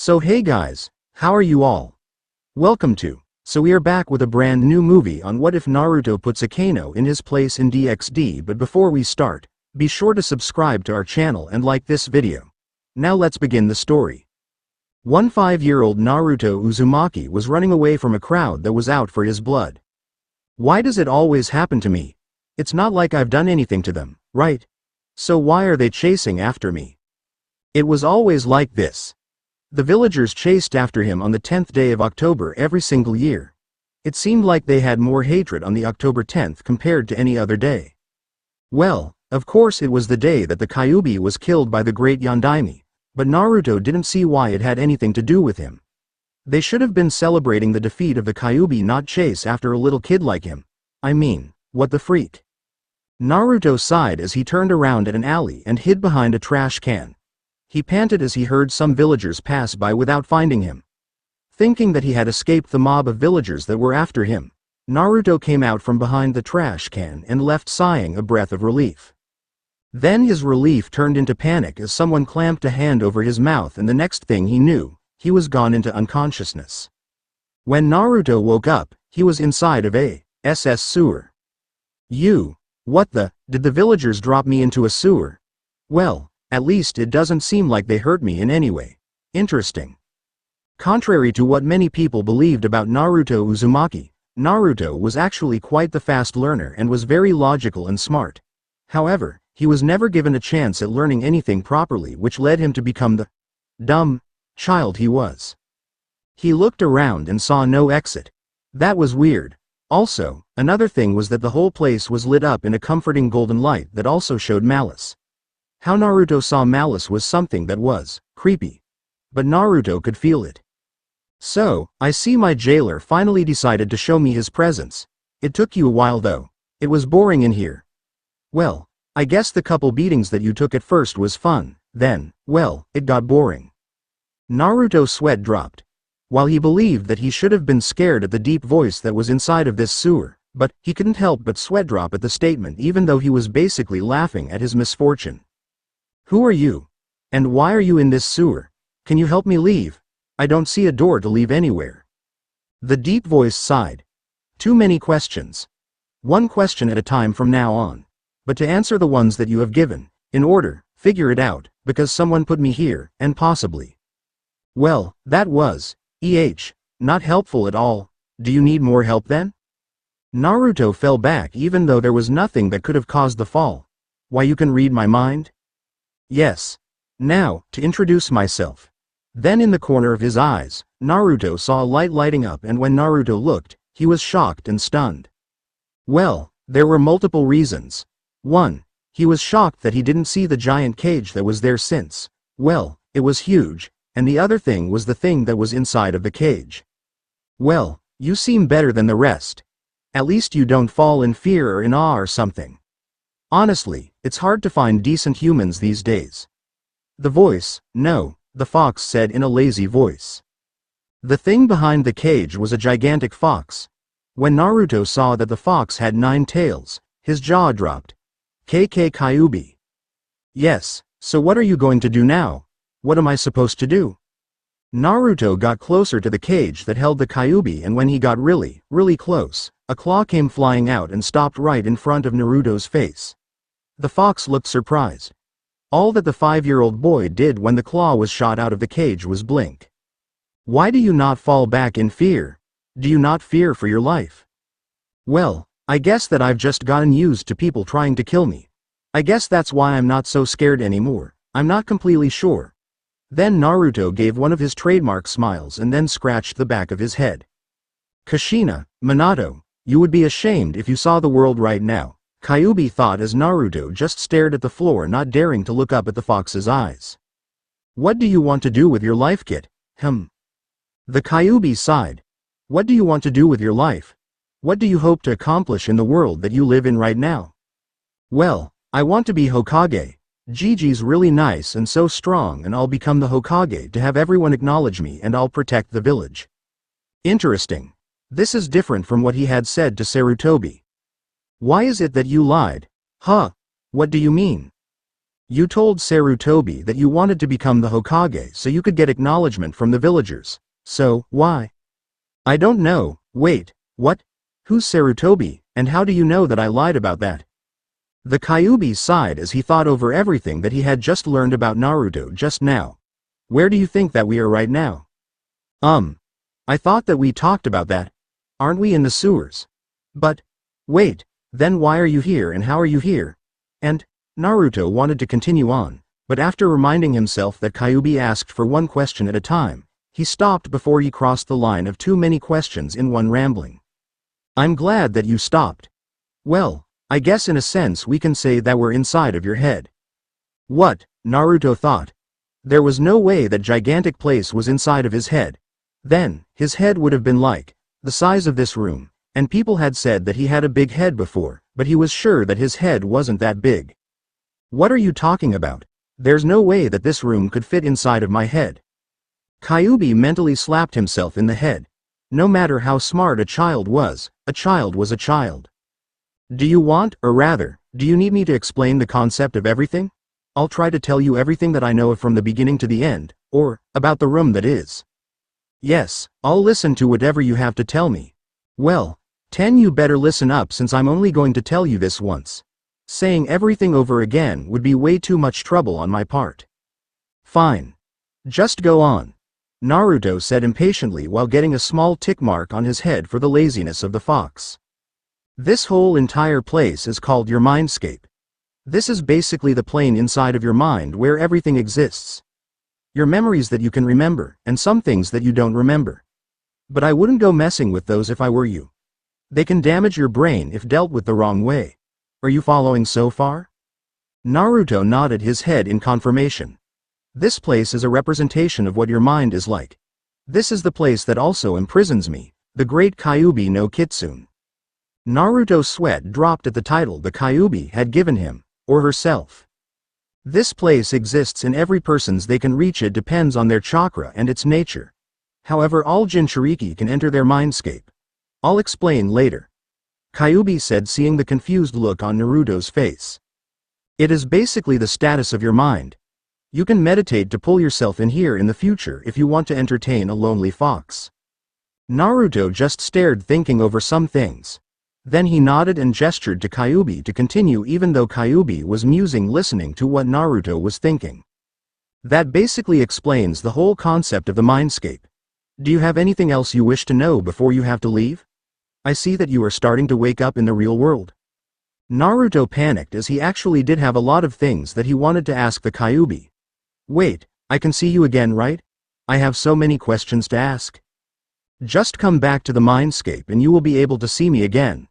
So hey guys, how are you all? Welcome to. So we are back with a brand new movie on what if Naruto puts Akeno in his place in DxD, but before we start, be sure to subscribe to our channel and like this video. Now let's begin the story. 5-year-old Naruto Uzumaki was running away from a crowd that was out for his blood. Why does it always happen to me? It's not like I've done anything to them, right? So why are they chasing after me? It was always like this. The villagers chased after him on the 10th day of October every single year. It seemed like they had more hatred on the October 10th compared to any other day. Well, of course it was the day that the Kyuubi was killed by the great Yondaime, but Naruto didn't see why it had anything to do with him. They should have been celebrating the defeat of the Kyuubi, not chase after a little kid like him. I mean, what the freak? Naruto sighed as he turned around at an alley and hid behind a trash can. He panted as he heard some villagers pass by without finding him. Thinking that he had escaped the mob of villagers that were after him, Naruto came out from behind the trash can and left sighing a breath of relief. Then his relief turned into panic as someone clamped a hand over his mouth, and the next thing he knew, he was gone into unconsciousness. When Naruto woke up, he was inside of a SS sewer. What the, did the villagers drop me into a sewer? Well, at least it doesn't seem like they hurt me in any way. Interesting. Contrary to what many people believed about Naruto Uzumaki, Naruto was actually quite the fast learner and was very logical and smart. However, he was never given a chance at learning anything properly, which led him to become the dumb child he was. He looked around and saw no exit. That was weird. Also, another thing was that the whole place was lit up in a comforting golden light that also showed malice. How Naruto saw malice was something that was creepy. But Naruto could feel it. So, I see my jailer finally decided to show me his presence. It took you a while though. It was boring in here. Well, I guess the couple beatings that you took at first was fun, then, well, it got boring. Naruto's sweat dropped. While he believed that he should have been scared at the deep voice that was inside of this sewer, but he couldn't help but sweat drop at the statement, even though he was basically laughing at his misfortune. Who are you? And why are you in this sewer? Can you help me leave? I don't see a door to leave anywhere. The deep voice sighed. Too many questions. One question at a time from now on. But to answer the ones that you have given, in order, figure it out, because someone put me here, and possibly. Well, that was, not helpful at all. Do you need more help then? Naruto fell back even though there was nothing that could have caused the fall. Why, you can read my mind? Yes. Now, to introduce myself. Then in the corner of his eyes, Naruto saw a light lighting up, and when Naruto looked, he was shocked and stunned. Well, there were multiple reasons. 1. He was shocked that he didn't see the giant cage that was there since, well, it was huge, and the other thing was the thing that was inside of the cage. Well, you seem better than the rest. At least you don't fall in fear or in awe or something. Honestly, it's hard to find decent humans these days. The voice, no, the fox said in a lazy voice. The thing behind the cage was a gigantic fox. When Naruto saw that the fox had 9 tails, his jaw dropped. Kyuubi. Yes, so what are you going to do now? What am I supposed to do? Naruto got closer to the cage that held the Kyuubi, and when he got really, really close, a claw came flying out and stopped right in front of Naruto's face. The fox looked surprised. All that the 5-year-old boy did when the claw was shot out of the cage was blink. Why do you not fall back in fear? Do you not fear for your life? Well, I guess that I've just gotten used to people trying to kill me. I guess that's why I'm not so scared anymore. I'm not completely sure. Then Naruto gave one of his trademark smiles and then scratched the back of his head. Kushina, Minato, you would be ashamed if you saw the world right now, Kyuubi thought as Naruto just stared at the floor, not daring to look up at the fox's eyes. What do you want to do with your life, kid? The Kyuubi sighed. What do you want to do with your life? What do you hope to accomplish in the world that you live in right now? Well, I want to be Hokage. Gigi's really nice and so strong, and I'll become the Hokage to have everyone acknowledge me, and I'll protect the village. Interesting. This is different from what he had said to Sarutobi. Why is it that you lied? Huh? What do you mean? You told Sarutobi that you wanted to become the Hokage so you could get acknowledgement from the villagers. So, why? I don't know. Wait, what? Who's Sarutobi, and how do you know that I lied about that? The Kyuubi sighed as he thought over everything that he had just learned about Naruto just now. Where do you think that we are right now? I thought that we talked about that. Aren't we in the sewers? But, wait, then why are you here and how are you here? And, Naruto wanted to continue on, but after reminding himself that Kyuubi asked for one question at a time, he stopped before he crossed the line of too many questions in one rambling. I'm glad that you stopped. Well, I guess in a sense we can say that we're inside of your head. What? Naruto thought. There was no way that gigantic place was inside of his head. Then, his head would have been like the size of this room, and people had said that he had a big head before, but he was sure that his head wasn't that big. What are you talking about? There's no way that this room could fit inside of my head. Kyuubi mentally slapped himself in the head. No matter how smart a child was a child. Do you want, or rather, do you need me to explain the concept of everything? I'll try to tell you everything that I know from the beginning to the end, or, about the room that is. Yes, I'll listen to whatever you have to tell me. Well, 10 you better listen up since I'm only going to tell you this once. Saying everything over again would be way too much trouble on my part. Fine. Just go on. Naruto said impatiently while getting a small tick mark on his head for the laziness of the fox. This whole entire place is called your mindscape. This is basically the plane inside of your mind where everything exists. Your memories that you can remember, and some things that you don't remember. But I wouldn't go messing with those if I were you. They can damage your brain if dealt with the wrong way. Are you following so far? Naruto nodded his head in confirmation. This place is a representation of what your mind is like. This is the place that also imprisons me, the great Kyuubi no Kitsune. Naruto's sweat dropped at the title the Kyuubi had given him, or herself. This place exists in every person's they can reach it depends on their chakra and its nature. However all Jinchuriki can enter their mindscape. I'll explain later. Kyuubi said seeing the confused look on Naruto's face. It is basically the status of your mind. You can meditate to pull yourself in here in the future if you want to entertain a lonely fox. Naruto just stared thinking over some things. Then he nodded and gestured to Kyuubi to continue even though Kyuubi was musing listening to what Naruto was thinking. That basically explains the whole concept of the mindscape. Do you have anything else you wish to know before you have to leave? I see that you are starting to wake up in the real world. Naruto panicked as he actually did have a lot of things that he wanted to ask the Kyuubi. Wait, I can see you again, right? I have so many questions to ask. Just come back to the mindscape and you will be able to see me again.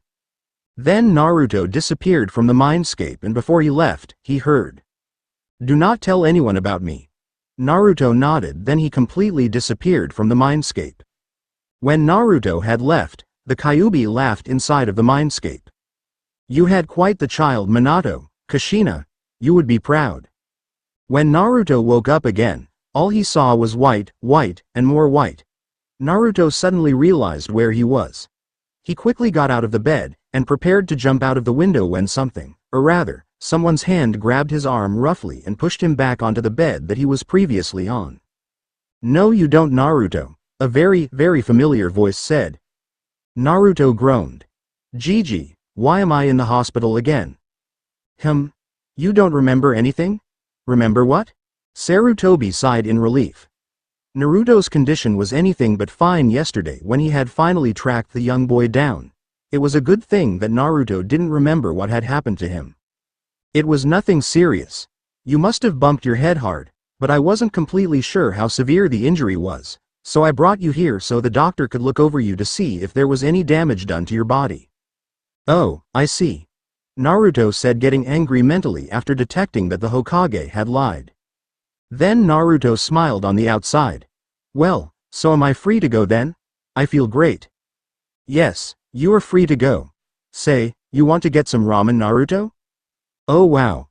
Then Naruto disappeared from the mindscape and before he left, he heard. Do not tell anyone about me. Naruto nodded then he completely disappeared from the mindscape. When Naruto had left, the Kyuubi laughed inside of the mindscape. You had quite the child Minato, Kushina. You would be proud. When Naruto woke up again, all he saw was white, and more white. Naruto suddenly realized where he was. He quickly got out of the bed, and prepared to jump out of the window when something, or rather, someone's hand grabbed his arm roughly and pushed him back onto the bed that he was previously on. No you don't Naruto, a very, very familiar voice said. Naruto groaned. Gigi, why am I in the hospital again? You don't remember anything? Remember what? Sarutobi sighed in relief. Naruto's condition was anything but fine yesterday when he had finally tracked the young boy down. It was a good thing that Naruto didn't remember what had happened to him. It was nothing serious. You must have bumped your head hard, but I wasn't completely sure how severe the injury was, so I brought you here so the doctor could look over you to see if there was any damage done to your body. Oh, I see. Naruto said getting angry mentally after detecting that the Hokage had lied. Then Naruto smiled on the outside. Well, so am I free to go then? I feel great. Yes, you are free to go. Say, you want to get some ramen Naruto? Oh wow.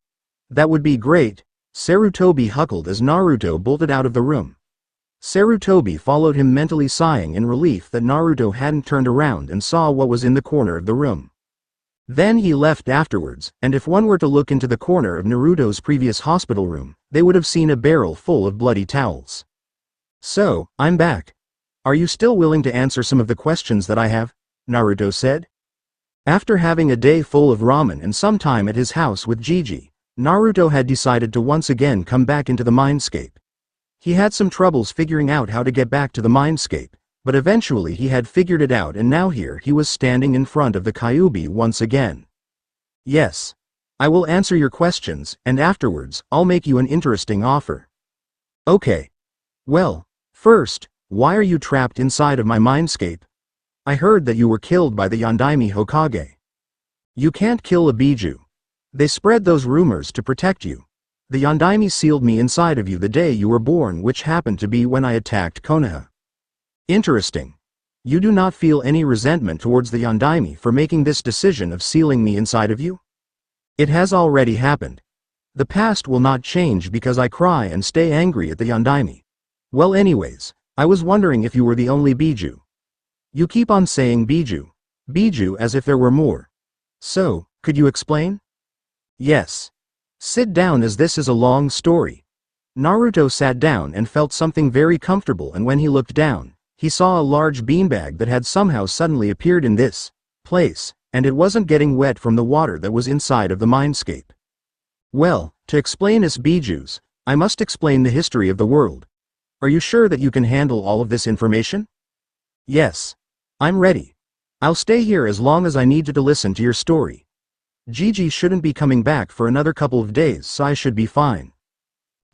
That would be great. Sarutobi huckled as Naruto bolted out of the room. Sarutobi followed him mentally sighing in relief that Naruto hadn't turned around and saw what was in the corner of the room. Then he left afterwards, and if one were to look into the corner of Naruto's previous hospital room, they would have seen a barrel full of bloody towels. So, I'm back. Are you still willing to answer some of the questions that I have? Naruto said. After having a day full of ramen and some time at his house with Gigi, Naruto had decided to once again come back into the mindscape. He had some troubles figuring out how to get back to the mindscape, but eventually he had figured it out, and now here he was standing in front of the Kyuubi once again. Yes. I will answer your questions, and afterwards, I'll make you an interesting offer. Okay. Well, first, why are you trapped inside of my mindscape? I heard that you were killed by the Yondaime Hokage. You can't kill a Biju. They spread those rumors to protect you. The Yondaime sealed me inside of you the day you were born, which happened to be when I attacked Konoha. Interesting. You do not feel any resentment towards the Yondaime for making this decision of sealing me inside of you? It has already happened. The past will not change because I cry and stay angry at the Yondaime. Well, anyways, I was wondering if you were the only Biju. You keep on saying Biju. Biju as if there were more. So, could you explain? Yes. Sit down, as this is a long story. Naruto sat down and felt something very comfortable, and when he looked down, he saw a large beanbag that had somehow suddenly appeared in this place, and it wasn't getting wet from the water that was inside of the mindscape. Well, to explain us Bijus, I must explain the history of the world. Are you sure that you can handle all of this information? Yes. I'm ready. I'll stay here as long as I need to listen to your story. Gigi shouldn't be coming back for another couple of days, so I should be fine.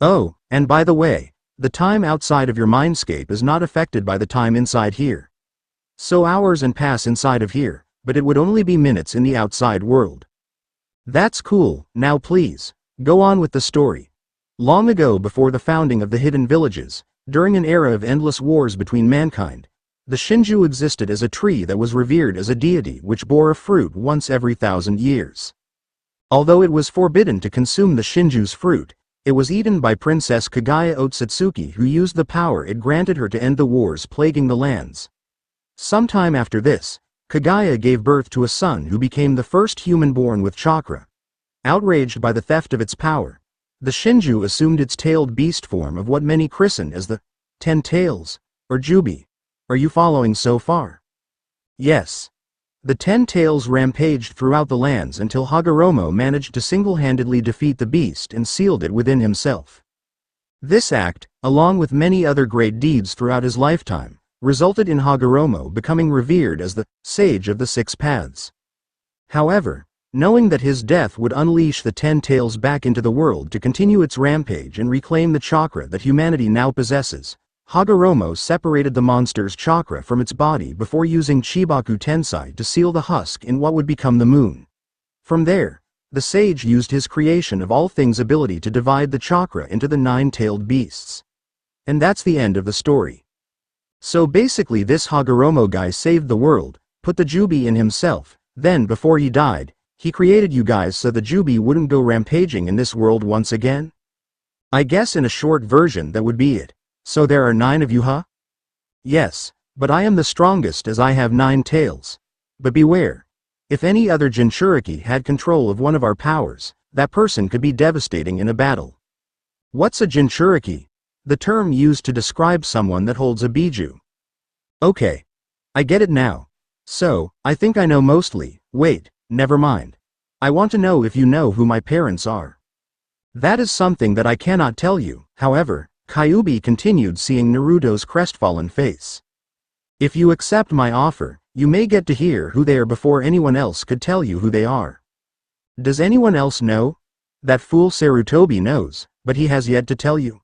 Oh, and by the way, the time outside of your mindscape is not affected by the time inside here. So hours and pass inside of here, but it would only be minutes in the outside world. That's cool. Now please, go on with the story. Long ago, before the founding of the hidden villages, during an era of endless wars between mankind, the Shinju existed as a tree that was revered as a deity which bore a fruit once every 1,000 years. Although it was forbidden to consume the Shinju's fruit, it was eaten by Princess Kaguya Otsutsuki, who used the power it granted her to end the wars plaguing the lands. Sometime after this, Kaguya gave birth to a son who became the first human born with chakra. Outraged by the theft of its power, the Shinju assumed its tailed beast form of what many christen as the 10 Tails, or Jubi. Are you following so far? Yes. The 10 Tails rampaged throughout the lands until Hagoromo managed to single-handedly defeat the beast and sealed it within himself. This act, along with many other great deeds throughout his lifetime, resulted in Hagoromo becoming revered as the Sage of the Six Paths. However, knowing that his death would unleash the 10 Tails back into the world to continue its rampage and reclaim the chakra that humanity now possesses, Hagoromo separated the monster's chakra from its body before using Chibaku Tensai to seal the husk in what would become the moon. From there, the sage used his creation of all things ability to divide the chakra into the 9-tailed beasts. And that's the end of the story. So basically this Hagoromo guy saved the world, put the Jubi in himself, then before he died, he created you guys so the Jubi wouldn't go rampaging in this world once again? I guess in a short version that would be it. So there are 9 of you, huh? Yes, but I am the strongest as I have 9 tails. But beware. If any other Jinchuriki had control of one of our powers, that person could be devastating in a battle. What's a Jinchuriki? The term used to describe someone that holds a Biju. Okay. I get it now. So, I think I know mostly. Wait, never mind. I want to know if you know who my parents are. That is something that I cannot tell you, however. Kyuubi continued, seeing Naruto's crestfallen face. If you accept my offer, you may get to hear who they are before anyone else could tell you who they are. Does anyone else know? That fool Sarutobi knows, but he has yet to tell you.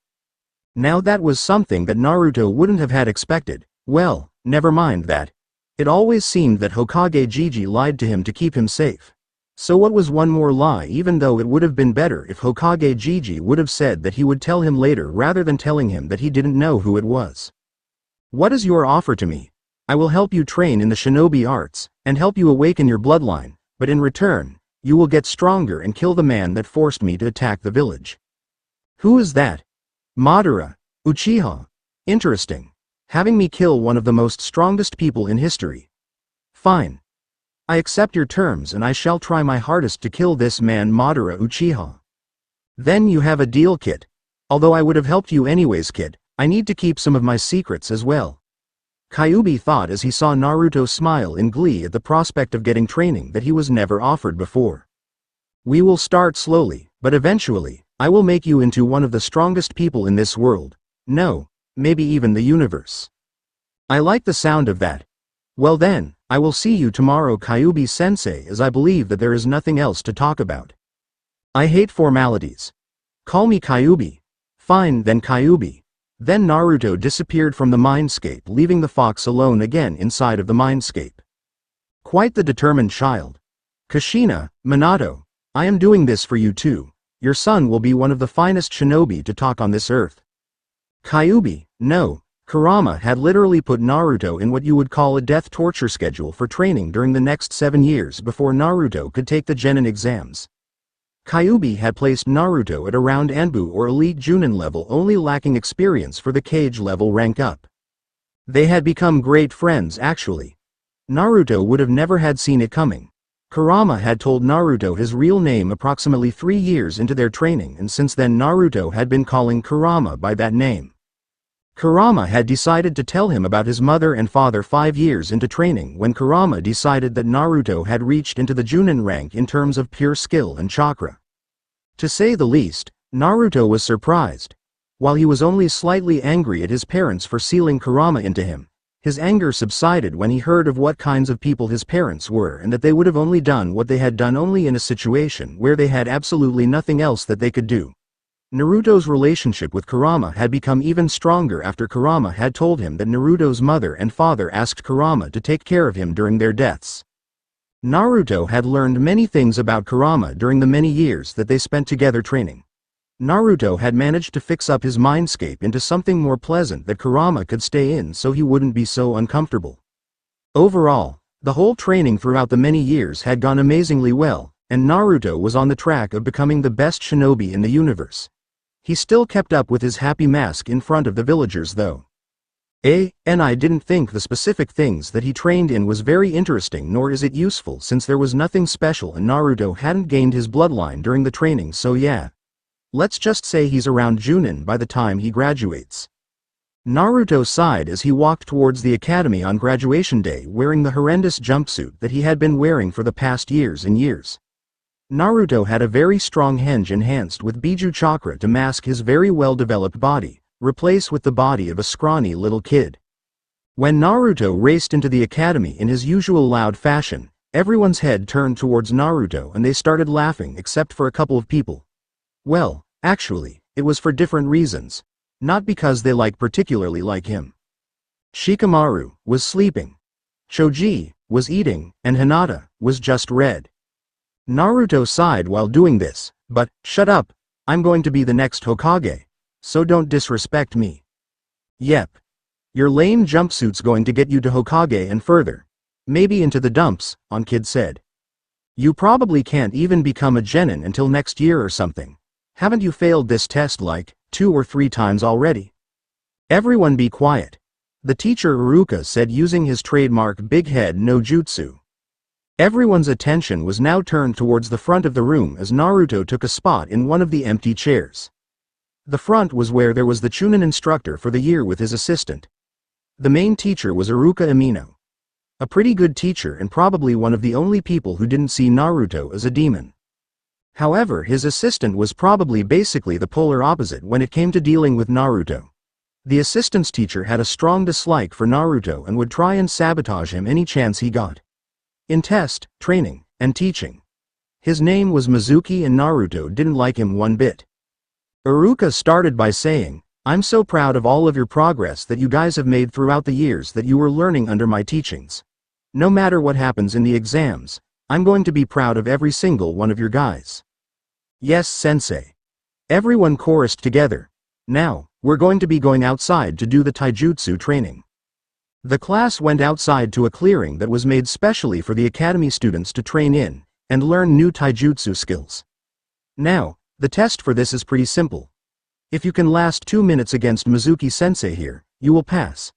Now that was something that Naruto wouldn't have had expected. Well, never mind that. It always seemed that Hokage Gigi lied to him to keep him safe. So what was one more lie, even though it would have been better if Hokage Gigi would have said that he would tell him later rather than telling him that he didn't know who it was. What is your offer to me? I will help you train in the shinobi arts, and help you awaken your bloodline, but in return, you will get stronger and kill the man that forced me to attack the village. Who is that? Madara, Uchiha. Interesting. Having me kill one of the most strongest people in history. Fine. I accept your terms and I shall try my hardest to kill this man Madara Uchiha. Then you have a deal, kid. Although I would have helped you anyways, kid, I need to keep some of my secrets as well. Kyuubi thought as he saw Naruto smile in glee at the prospect of getting training that he was never offered before. We will start slowly, but eventually, I will make you into one of the strongest people in this world. No, maybe even the universe. I like the sound of that. Well then, I will see you tomorrow, Kyuubi-sensei, as I believe that there is nothing else to talk about. I hate formalities. Call me Kyuubi. Fine then, Kyuubi. Then Naruto disappeared from the mindscape, leaving the fox alone again inside of the mindscape. Quite the determined child. Kushina, Minato, I am doing this for you too. Your son will be one of the finest shinobi to talk on this earth. Kyuubi, no. Kurama had literally put Naruto in what you would call a death torture schedule for training during the next 7 years before Naruto could take the Genin exams. Kyuubi had placed Naruto at around Anbu or Elite Junin level, only lacking experience for the Kage level rank up. They had become great friends actually. Naruto would have never had seen it coming. Kurama had told Naruto his real name approximately 3 years into their training, and since then Naruto had been calling Kurama by that name. Kurama had decided to tell him about his mother and father 5 years into training when Kurama decided that Naruto had reached into the Junin rank in terms of pure skill and chakra. To say the least, Naruto was surprised. While he was only slightly angry at his parents for sealing Kurama into him, his anger subsided when he heard of what kinds of people his parents were and that they would have only done what they had done only in a situation where they had absolutely nothing else that they could do. Naruto's relationship with Kurama had become even stronger after Kurama had told him that Naruto's mother and father asked Kurama to take care of him during their deaths. Naruto had learned many things about Kurama during the many years that they spent together training. Naruto had managed to fix up his mindscape into something more pleasant that Kurama could stay in so he wouldn't be so uncomfortable. Overall, the whole training throughout the many years had gone amazingly well, and Naruto was on the track of becoming the best shinobi in the universe. He still kept up with his happy mask in front of the villagers though. And I didn't think the specific things that he trained in was very interesting, nor is it useful since there was nothing special and Naruto hadn't gained his bloodline during the training, so yeah. Let's just say he's around Junin by the time he graduates. Naruto sighed as he walked towards the academy on graduation day wearing the horrendous jumpsuit that he had been wearing for the past years and years. Naruto had a very strong henge enhanced with Biju chakra to mask his very well-developed body, replace with the body of a scrawny little kid. When Naruto raced into the academy in his usual loud fashion, everyone's head turned towards Naruto and they started laughing except for a couple of people. Well, actually, it was for different reasons, not because they particularly like him. Shikamaru was sleeping. Choji was eating, and Hinata was just red. Naruto sighed while doing this, but, shut up, I'm going to be the next Hokage, so don't disrespect me. Yep. Your lame jumpsuit's going to get you to Hokage and further. Maybe into the dumps, Kid said. You probably can't even become a genin until next year or something. Haven't you failed this test 2 or 3 times already? Everyone be quiet. The teacher Iruka said using his trademark big head no jutsu. Everyone's attention was now turned towards the front of the room as Naruto took a spot in one of the empty chairs. The front was where there was the Chunin instructor for the year with his assistant. The main teacher was Iruka Amino. A pretty good teacher and probably one of the only people who didn't see Naruto as a demon. However, his assistant was probably basically the polar opposite when it came to dealing with Naruto. The assistant's teacher had a strong dislike for Naruto and would try and sabotage him any chance he got. In test, training, and teaching. His name was Mizuki and Naruto didn't like him one bit. Iruka started by saying, I'm so proud of all of your progress that you guys have made throughout the years that you were learning under my teachings. No matter what happens in the exams, I'm going to be proud of every single one of your guys. Yes, sensei. Everyone chorused together. Now, we're going to be going outside to do the taijutsu training. The class went outside to a clearing that was made specially for the academy students to train in, and learn new taijutsu skills. Now, the test for this is pretty simple. If you can last 2 minutes against Mizuki-sensei here, you will pass.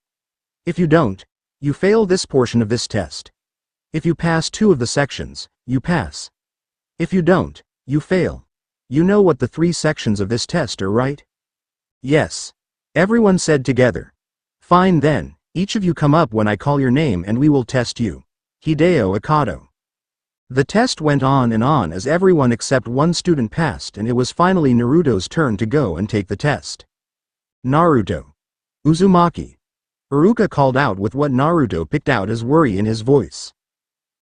If you don't, you fail this portion of this test. If you pass 2 of the sections, you pass. If you don't, you fail. You know what the 3 sections of this test are, right? Yes. Everyone said together. Fine then, each of you come up when I call your name and we will test you. Hideo Akeno. The test went on and on as everyone except one student passed, and it was finally Naruto's turn to go and take the test. Naruto. Uzumaki. Iruka called out with what Naruto picked out as worry in his voice.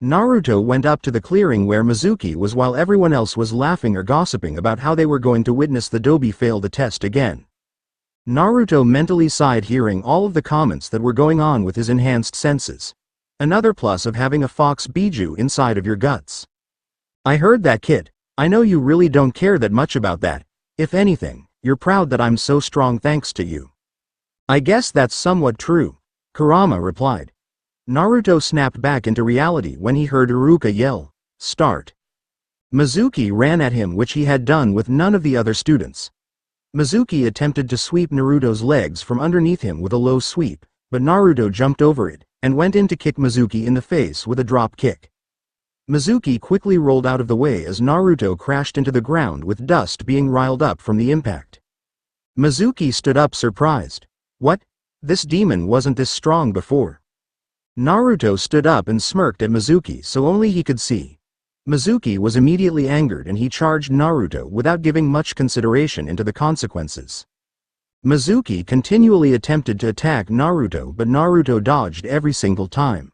Naruto went up to the clearing where Mizuki was while everyone else was laughing or gossiping about how they were going to witness the Dobi fail the test again. Naruto mentally sighed hearing all of the comments that were going on with his enhanced senses. Another plus of having a fox Biju inside of your guts. I heard that, kid. I know you really don't care that much about that. If anything, you're proud that I'm so strong thanks to you. I guess that's somewhat true, Kurama replied. Naruto snapped back into reality when he heard Iruka yell, "Start." Mizuki ran at him, which he had done with none of the other students. Mizuki attempted to sweep Naruto's legs from underneath him with a low sweep, but Naruto jumped over it, and went in to kick Mizuki in the face with a drop kick. Mizuki quickly rolled out of the way as Naruto crashed into the ground with dust being riled up from the impact. Mizuki stood up surprised. What? This demon wasn't this strong before. Naruto stood up and smirked at Mizuki so only he could see. Mizuki was immediately angered and he charged Naruto without giving much consideration into the consequences. Mizuki continually attempted to attack Naruto, but Naruto dodged every single time.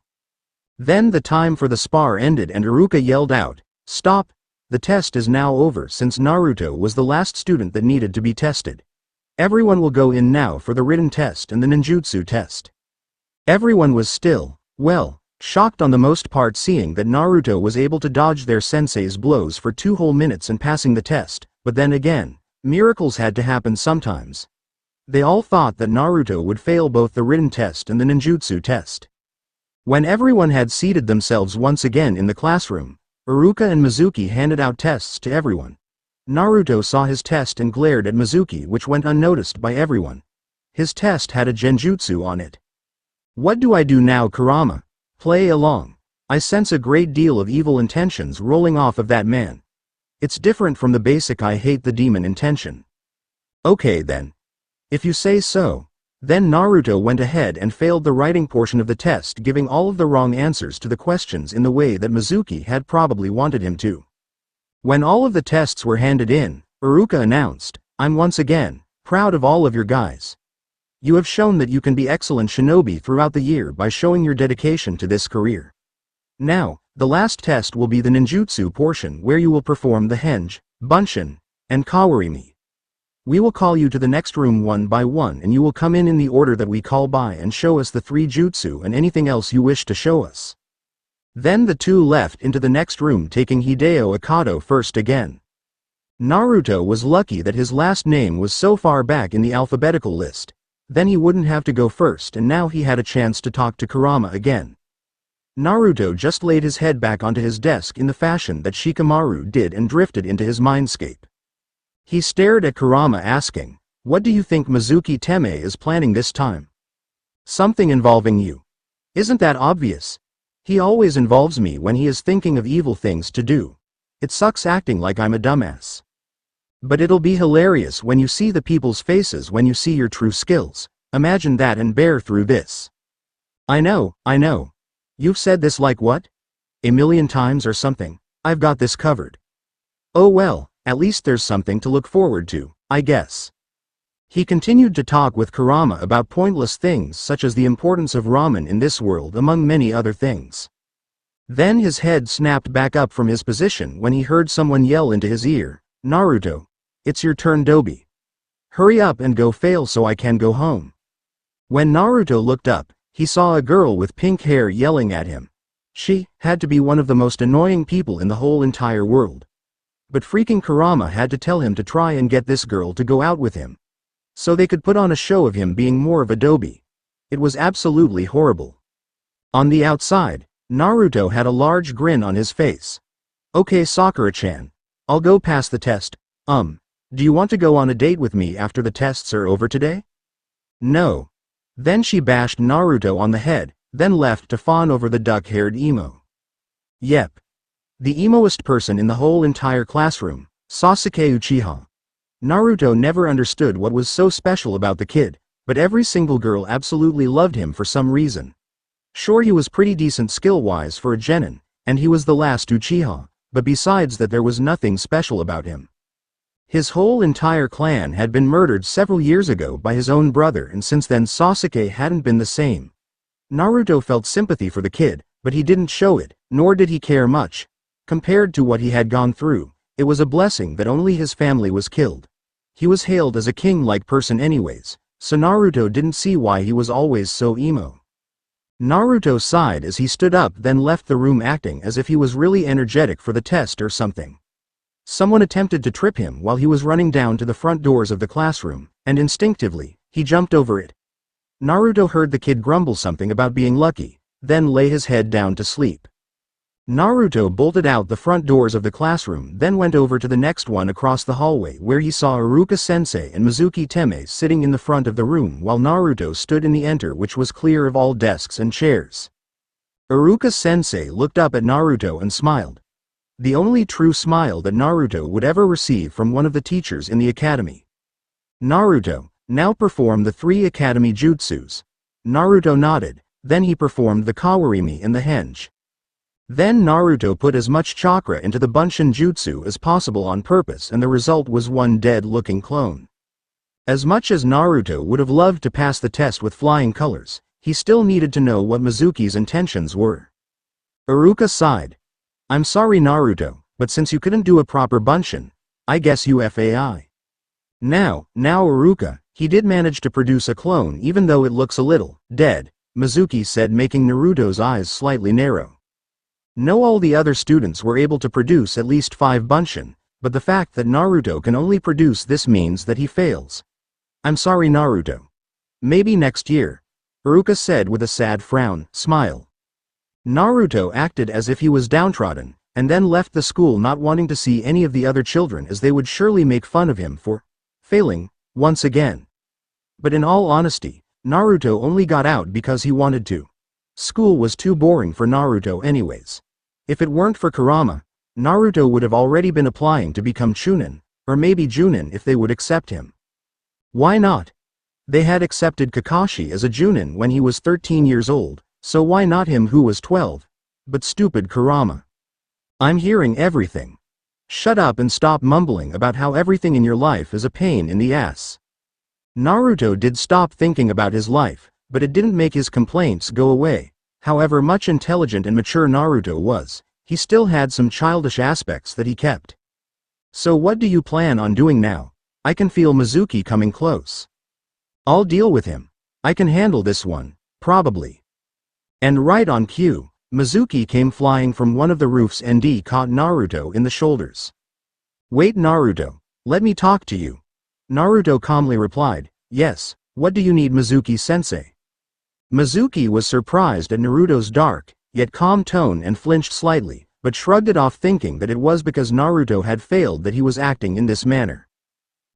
Then the time for the spar ended and Iruka yelled out, "Stop! The test is now over," since Naruto was the last student that needed to be tested. Everyone will go in now for the written test and the ninjutsu test. Everyone was still, shocked on the most part, seeing that Naruto was able to dodge their sensei's blows for 2 whole minutes and passing the test, but then again, miracles had to happen sometimes. They all thought that Naruto would fail both the written test and the ninjutsu test. When everyone had seated themselves once again in the classroom, Iruka and Mizuki handed out tests to everyone. Naruto saw his test and glared at Mizuki, which went unnoticed by everyone. His test had a genjutsu on it. What do I do now, Kurama? Play along. I sense a great deal of evil intentions rolling off of that man. It's different from the basic I hate the demon intention. Okay then. If you say so. Then Naruto went ahead and failed the writing portion of the test, giving all of the wrong answers to the questions in the way that Mizuki had probably wanted him to. When all of the tests were handed in, Iruka announced, "I'm once again proud of all of your guys. You have shown that you can be excellent shinobi throughout the year by showing your dedication to this career. Now, the last test will be the ninjutsu portion where you will perform the henge, bunshin, and kawarimi. We will call you to the next room one by one and you will come in the order that we call by and show us the 3 jutsu and anything else you wish to show us." Then the 2 left into the next room, taking Hideo Akeno first again. Naruto was lucky that his last name was so far back in the alphabetical list. Then he wouldn't have to go first and now he had a chance to talk to Kurama again. Naruto just laid his head back onto his desk in the fashion that Shikamaru did and drifted into his mindscape. He stared at Kurama asking, "What do you think Mizuki Teme is planning this time?" "Something involving you. Isn't that obvious? He always involves me when he is thinking of evil things to do. It sucks acting like I'm a dumbass. But it'll be hilarious when you see the people's faces when you see your true skills. Imagine that and bear through this." I know. You've said this like what? A million times or something. I've got this covered. Oh well, at least there's something to look forward to, I guess. He continued to talk with Kurama about pointless things such as the importance of ramen in this world among many other things. Then his head snapped back up from his position when he heard someone yell into his ear, "Naruto, it's your turn, Dobi. Hurry up and go fail so I can go home." When Naruto looked up, he saw a girl with pink hair yelling at him. She had to be one of the most annoying people in the whole entire world. But freaking Kurama had to tell him to try and get this girl to go out with him, so they could put on a show of him being more of a Dobi. It was absolutely horrible. On the outside, Naruto had a large grin on his face. "Okay, Sakura-chan. I'll go pass the test. Do you want to go on a date with me after the tests are over today?" "No." Then she bashed Naruto on the head, then left to fawn over the duck-haired emo. Yep. The emoest person in the whole entire classroom, Sasuke Uchiha. Naruto never understood what was so special about the kid, but every single girl absolutely loved him for some reason. Sure, he was pretty decent skill-wise for a genin, and he was the last Uchiha, but besides that there was nothing special about him. His whole entire clan had been murdered several years ago by his own brother, and since then Sasuke hadn't been the same. Naruto felt sympathy for the kid, but he didn't show it, nor did he care much. Compared to what he had gone through, it was a blessing that only his family was killed. He was hailed as a king-like person anyways, so Naruto didn't see why he was always so emo. Naruto sighed as he stood up, then left the room, acting as if he was really energetic for the test or something. Someone attempted to trip him while he was running down to the front doors of the classroom, and instinctively, he jumped over it. Naruto heard the kid grumble something about being lucky, then lay his head down to sleep. Naruto bolted out the front doors of the classroom, then went over to the next one across the hallway, where he saw Iruka-sensei and Mizuki Teme sitting in the front of the room while Naruto stood in the enter, which was clear of all desks and chairs. Iruka-sensei looked up at Naruto and smiled. The only true smile that Naruto would ever receive from one of the teachers in the academy. Naruto, now perform the 3 academy jutsus. Naruto nodded, then he performed the Kawarimi and the Henge. Then Naruto put as much chakra into the Bunshin jutsu as possible on purpose, and the result was one dead-looking clone. As much as Naruto would have loved to pass the test with flying colors, he still needed to know what Mizuki's intentions were. Iruka sighed. I'm sorry Naruto, but since you couldn't do a proper Bunshin, I guess you FAI. Now Iruka, he did manage to produce a clone even though it looks a little dead, Mizuki said, making Naruto's eyes slightly narrow. No, all the other students were able to produce at least 5 Bunshin, but the fact that Naruto can only produce this means that he fails. I'm sorry Naruto. Maybe next year, Iruka said with a sad smile. Naruto acted as if he was downtrodden, and then left the school, not wanting to see any of the other children, as they would surely make fun of him for failing once again. But in all honesty, Naruto only got out because he wanted to. School was too boring for Naruto anyways. If it weren't for Kurama, Naruto would have already been applying to become Chunin, or maybe Junin if they would accept him. Why not? They had accepted Kakashi as a Junin when he was 13 years old, so why not him who was 12? But stupid Kurama. I'm hearing everything. Shut up and stop mumbling about how everything in your life is a pain in the ass. Naruto did stop thinking about his life, but it didn't make his complaints go away. However much intelligent and mature Naruto was, he still had some childish aspects that he kept. So what do you plan on doing now? I can feel Mizuki coming close. I'll deal with him. I can handle this one, probably. And right on cue, Mizuki came flying from one of the roofs and caught Naruto in the shoulders. Wait Naruto, let me talk to you. Naruto calmly replied, yes, what do you need Mizuki-sensei? Mizuki was surprised at Naruto's dark, yet calm tone and flinched slightly, but shrugged it off, thinking that it was because Naruto had failed that he was acting in this manner.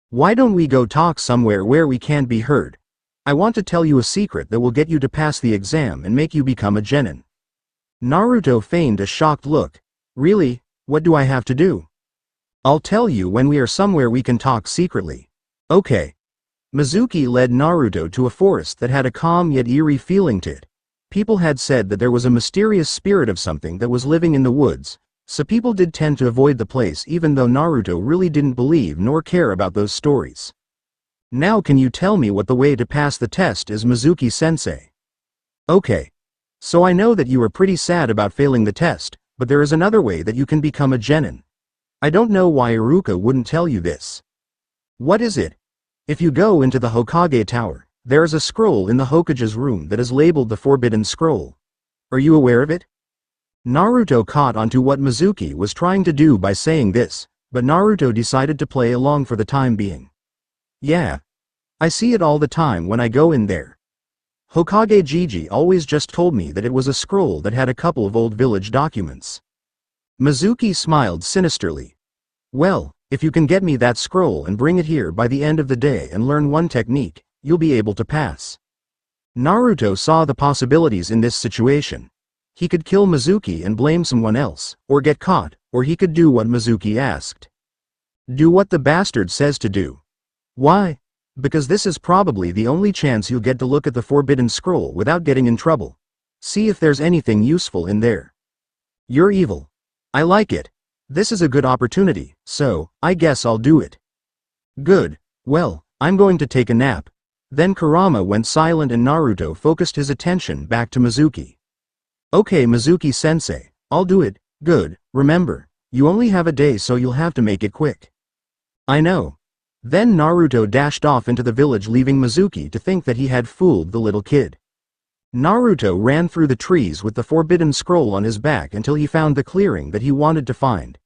Why don't we go talk somewhere where we can't be heard? I want to tell you a secret that will get you to pass the exam and make you become a genin. Naruto feigned a shocked look. Really? What do I have to do? I'll tell you when we are somewhere we can talk secretly. Okay. Mizuki led Naruto to a forest that had a calm yet eerie feeling to it. People had said that there was a mysterious spirit of something that was living in the woods, so people did tend to avoid the place, even though Naruto really didn't believe nor care about those stories. Now can you tell me what the way to pass the test is, Mizuki-sensei? Okay. So I know that you are pretty sad about failing the test, but there is another way that you can become a genin. I don't know why Iruka wouldn't tell you this. What is it? If you go into the Hokage Tower, there is a scroll in the Hokage's room that is labeled the Forbidden Scroll. Are you aware of it? Naruto caught onto what Mizuki was trying to do by saying this, but Naruto decided to play along for the time being. Yeah. I see it all the time when I go in there. Hokage Gigi always just told me that it was a scroll that had a couple of old village documents. Mizuki smiled sinisterly. Well, if you can get me that scroll and bring it here by the end of the day and learn one technique, you'll be able to pass. Naruto saw the possibilities in this situation. He could kill Mizuki and blame someone else, or get caught, or he could do what Mizuki asked. Do what the bastard says to do. Why? Because this is probably the only chance you'll get to look at the Forbidden Scroll without getting in trouble. See if there's anything useful in there. You're evil. I like it. This is a good opportunity, so, I guess I'll do it. Good. Well, I'm going to take a nap. Then Kurama went silent and Naruto focused his attention back to Mizuki. Okay Mizuki-sensei, I'll do it. Good. Remember, you only have a day so you'll have to make it quick. I know. Then Naruto dashed off into the village leaving Mizuki to think that he had fooled the little kid. Naruto ran through the trees with the Forbidden Scroll on his back until he found the clearing that he wanted to find.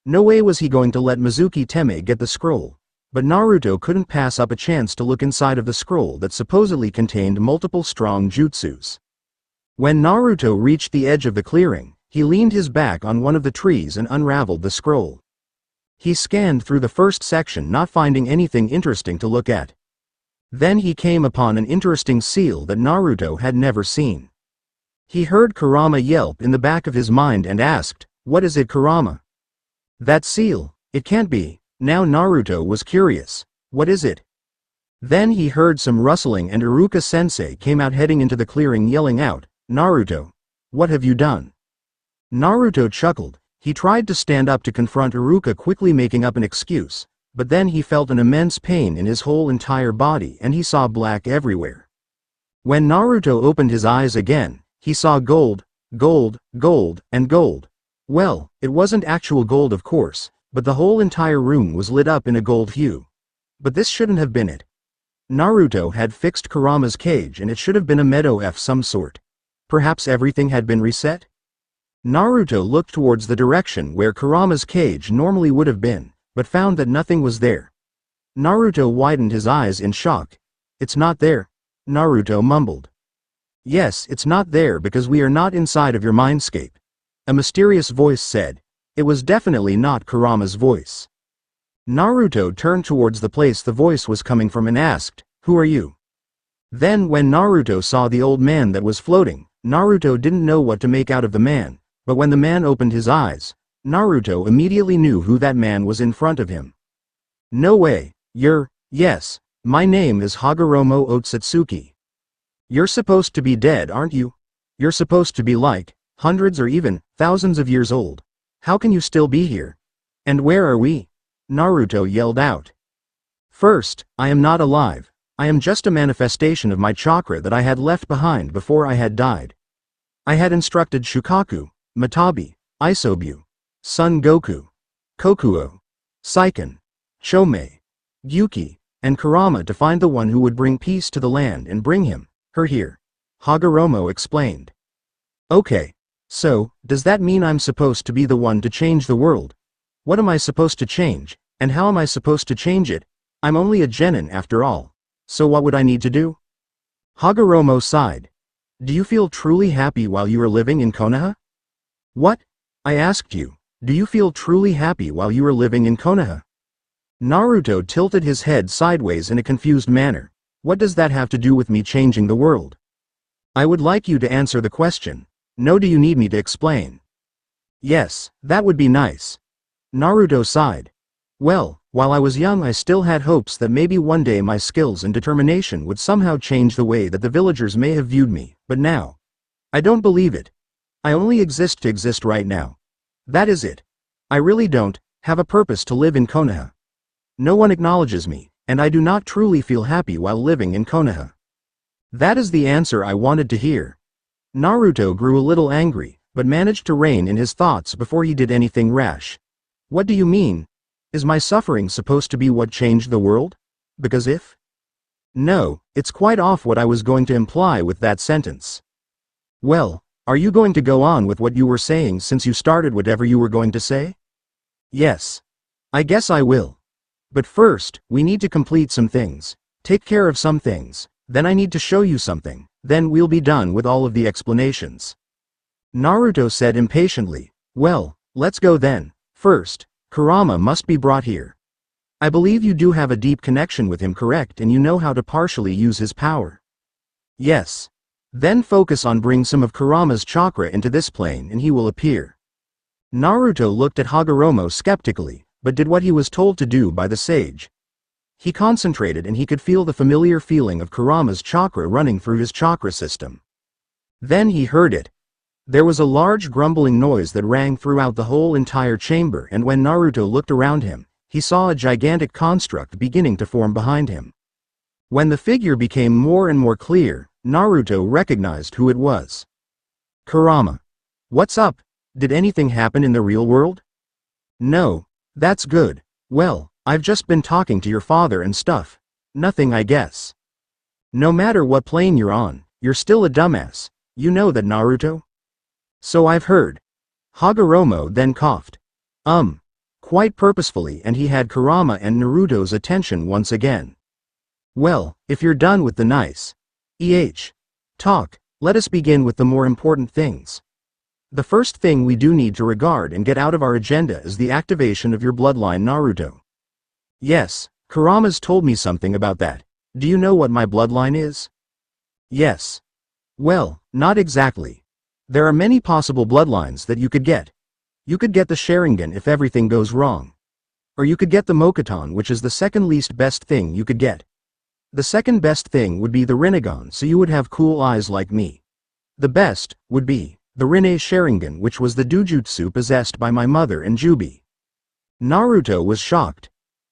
No way was he going to let Mizuki Teme get the scroll, but Naruto couldn't pass up a chance to look inside of the scroll that supposedly contained multiple strong jutsus. When Naruto reached the edge of the clearing, he leaned his back on one of the trees and unraveled the scroll. He scanned through the first section not finding anything interesting to look at. Then he came upon an interesting seal that Naruto had never seen. He heard Kurama yelp in the back of his mind and asked, "What is it, Kurama?" "That seal, it can't be." Now Naruto was curious. "What is it?" Then he heard some rustling and Iruka-sensei came out heading into the clearing yelling out, "Naruto, what have you done?" Naruto chuckled. He tried to stand up to confront Iruka, quickly making up an excuse, but then he felt an immense pain in his whole entire body and he saw black everywhere. When Naruto opened his eyes again, he saw gold, gold, gold, and gold. Well, it wasn't actual gold of course, but the whole entire room was lit up in a gold hue. But this shouldn't have been it. Naruto had fixed Kurama's cage and it should have been a meadow of some sort. Perhaps everything had been reset? Naruto looked towards the direction where Kurama's cage normally would have been, but found that nothing was there. Naruto widened his eyes in shock. "It's not there," Naruto mumbled. "Yes, it's not there because we are not inside of your mindscape," a mysterious voice said. It was definitely not Kurama's voice. Naruto turned towards the place the voice was coming from and asked, "Who are you?" Then when Naruto saw the old man that was floating, Naruto didn't know what to make out of the man, but when the man opened his eyes, Naruto immediately knew who that man was in front of him. "No way, yes, my name is Hagoromo Otsutsuki. You're supposed to be dead, aren't you? You're supposed to be like, hundreds or even, thousands of years old. How can you still be here? And where are we?" Naruto yelled out. "First, I am not alive. I am just a manifestation of my chakra that I had left behind before I had died. I had instructed Shukaku, Matabi, Isobu, Son Goku, Kokuo, Seiken, Chomei, Gyuki, and Kurama to find the one who would bring peace to the land and bring her here," Hagoromo explained. "Okay. So, does that mean I'm supposed to be the one to change the world? What am I supposed to change, and how am I supposed to change it? I'm only a genin after all. So what would I need to do?" Hagoromo sighed. "Do you feel truly happy while you are living in Konoha?" "What? I asked you, do you feel truly happy while you are living in Konoha?" Naruto tilted his head sideways in a confused manner. "What does that have to do with me changing the world?" "I would like you to answer the question. No, do you need me to explain?" "Yes, that would be nice." Naruto sighed. "Well, while I was young I still had hopes that maybe one day my skills and determination would somehow change the way that the villagers may have viewed me, but now, I don't believe it. I only exist to exist right now. That is it. I really don't have a purpose to live in Konoha. No one acknowledges me, and I do not truly feel happy while living in Konoha." That is the answer I wanted to hear. Naruto grew a little angry, but managed to rein in his thoughts before he did anything rash. "What do you mean? Is my suffering supposed to be what changed the world? Because if? No, it's quite off what I was going to imply with that sentence." "Well, are you going to go on with what you were saying since you started whatever you were going to say?" "Yes. I guess I will. But first, we need to complete some things, take care of some things, then I need to show you something, then we'll be done with all of the explanations." Naruto said impatiently. "Well, let's go then. First, Kurama must be brought here. I believe you do have a deep connection with him, correct, and you know how to partially use his power." "Yes. Then focus on bring some of Kurama's chakra into this plane and he will appear. Naruto looked at Hagoromo skeptically, but did what he was told to do by the sage. He concentrated and he could feel the familiar feeling of Kurama's chakra running through his chakra system. Then he heard it. There was a large grumbling noise that rang throughout the whole entire chamber, and when Naruto looked around him, he saw a gigantic construct beginning to form behind him. When the figure became more and more clear, Naruto recognized who it was. Kurama. What's up? Did anything happen in the real world? No. That's good. Well, I've just been talking to your father and stuff. Nothing, I guess. No matter what plane you're on, you're still a dumbass. You know that, Naruto? So I've heard. Hagoromo then coughed. Quite purposefully, and he had Kurama and Naruto's attention once again. Well, if you're done with the nice talk, let us begin with the more important things. The first thing we do need to regard and get out of our agenda is the activation of your bloodline, Naruto. Yes, Kurama's told me something about that. Do you know what my bloodline is? Yes. Well, not exactly. There are many possible bloodlines that you could get. You could get the Sharingan if everything goes wrong. Or you could get the Mokuton, which is the second least best thing you could get. The second best thing would be the Rinnegan, so you would have cool eyes like me. The best would be the Rinne Sharingan, which was the Dujutsu possessed by my mother and Jubi. Naruto was shocked.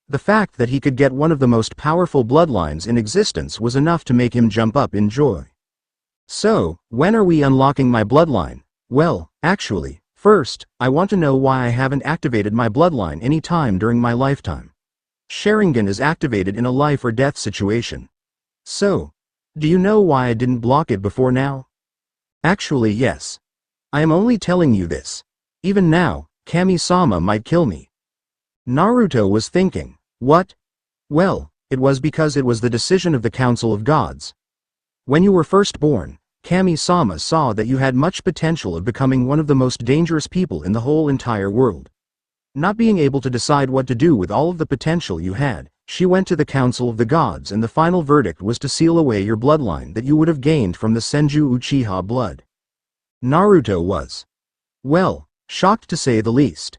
The fact that he could get one of the most powerful bloodlines in existence was enough to make him jump up in joy. So, when are we unlocking my bloodline? Well, actually, first, I want to know why I haven't activated my bloodline any time during my lifetime. Sharingan is activated in a life or death situation. So, do you know why I didn't block it before now? Actually, yes. I am only telling you this. Even now, Kami-sama might kill me. Naruto was thinking, what? Well, it was because it was the decision of the Council of Gods. When you were first born, Kami-sama saw that you had much potential of becoming one of the most dangerous people in the whole entire world. Not being able to decide what to do with all of the potential you had, she went to the Council of the Gods, and the final verdict was to seal away your bloodline that you would have gained from the Senju Uchiha blood. Naruto was, well, shocked to say the least.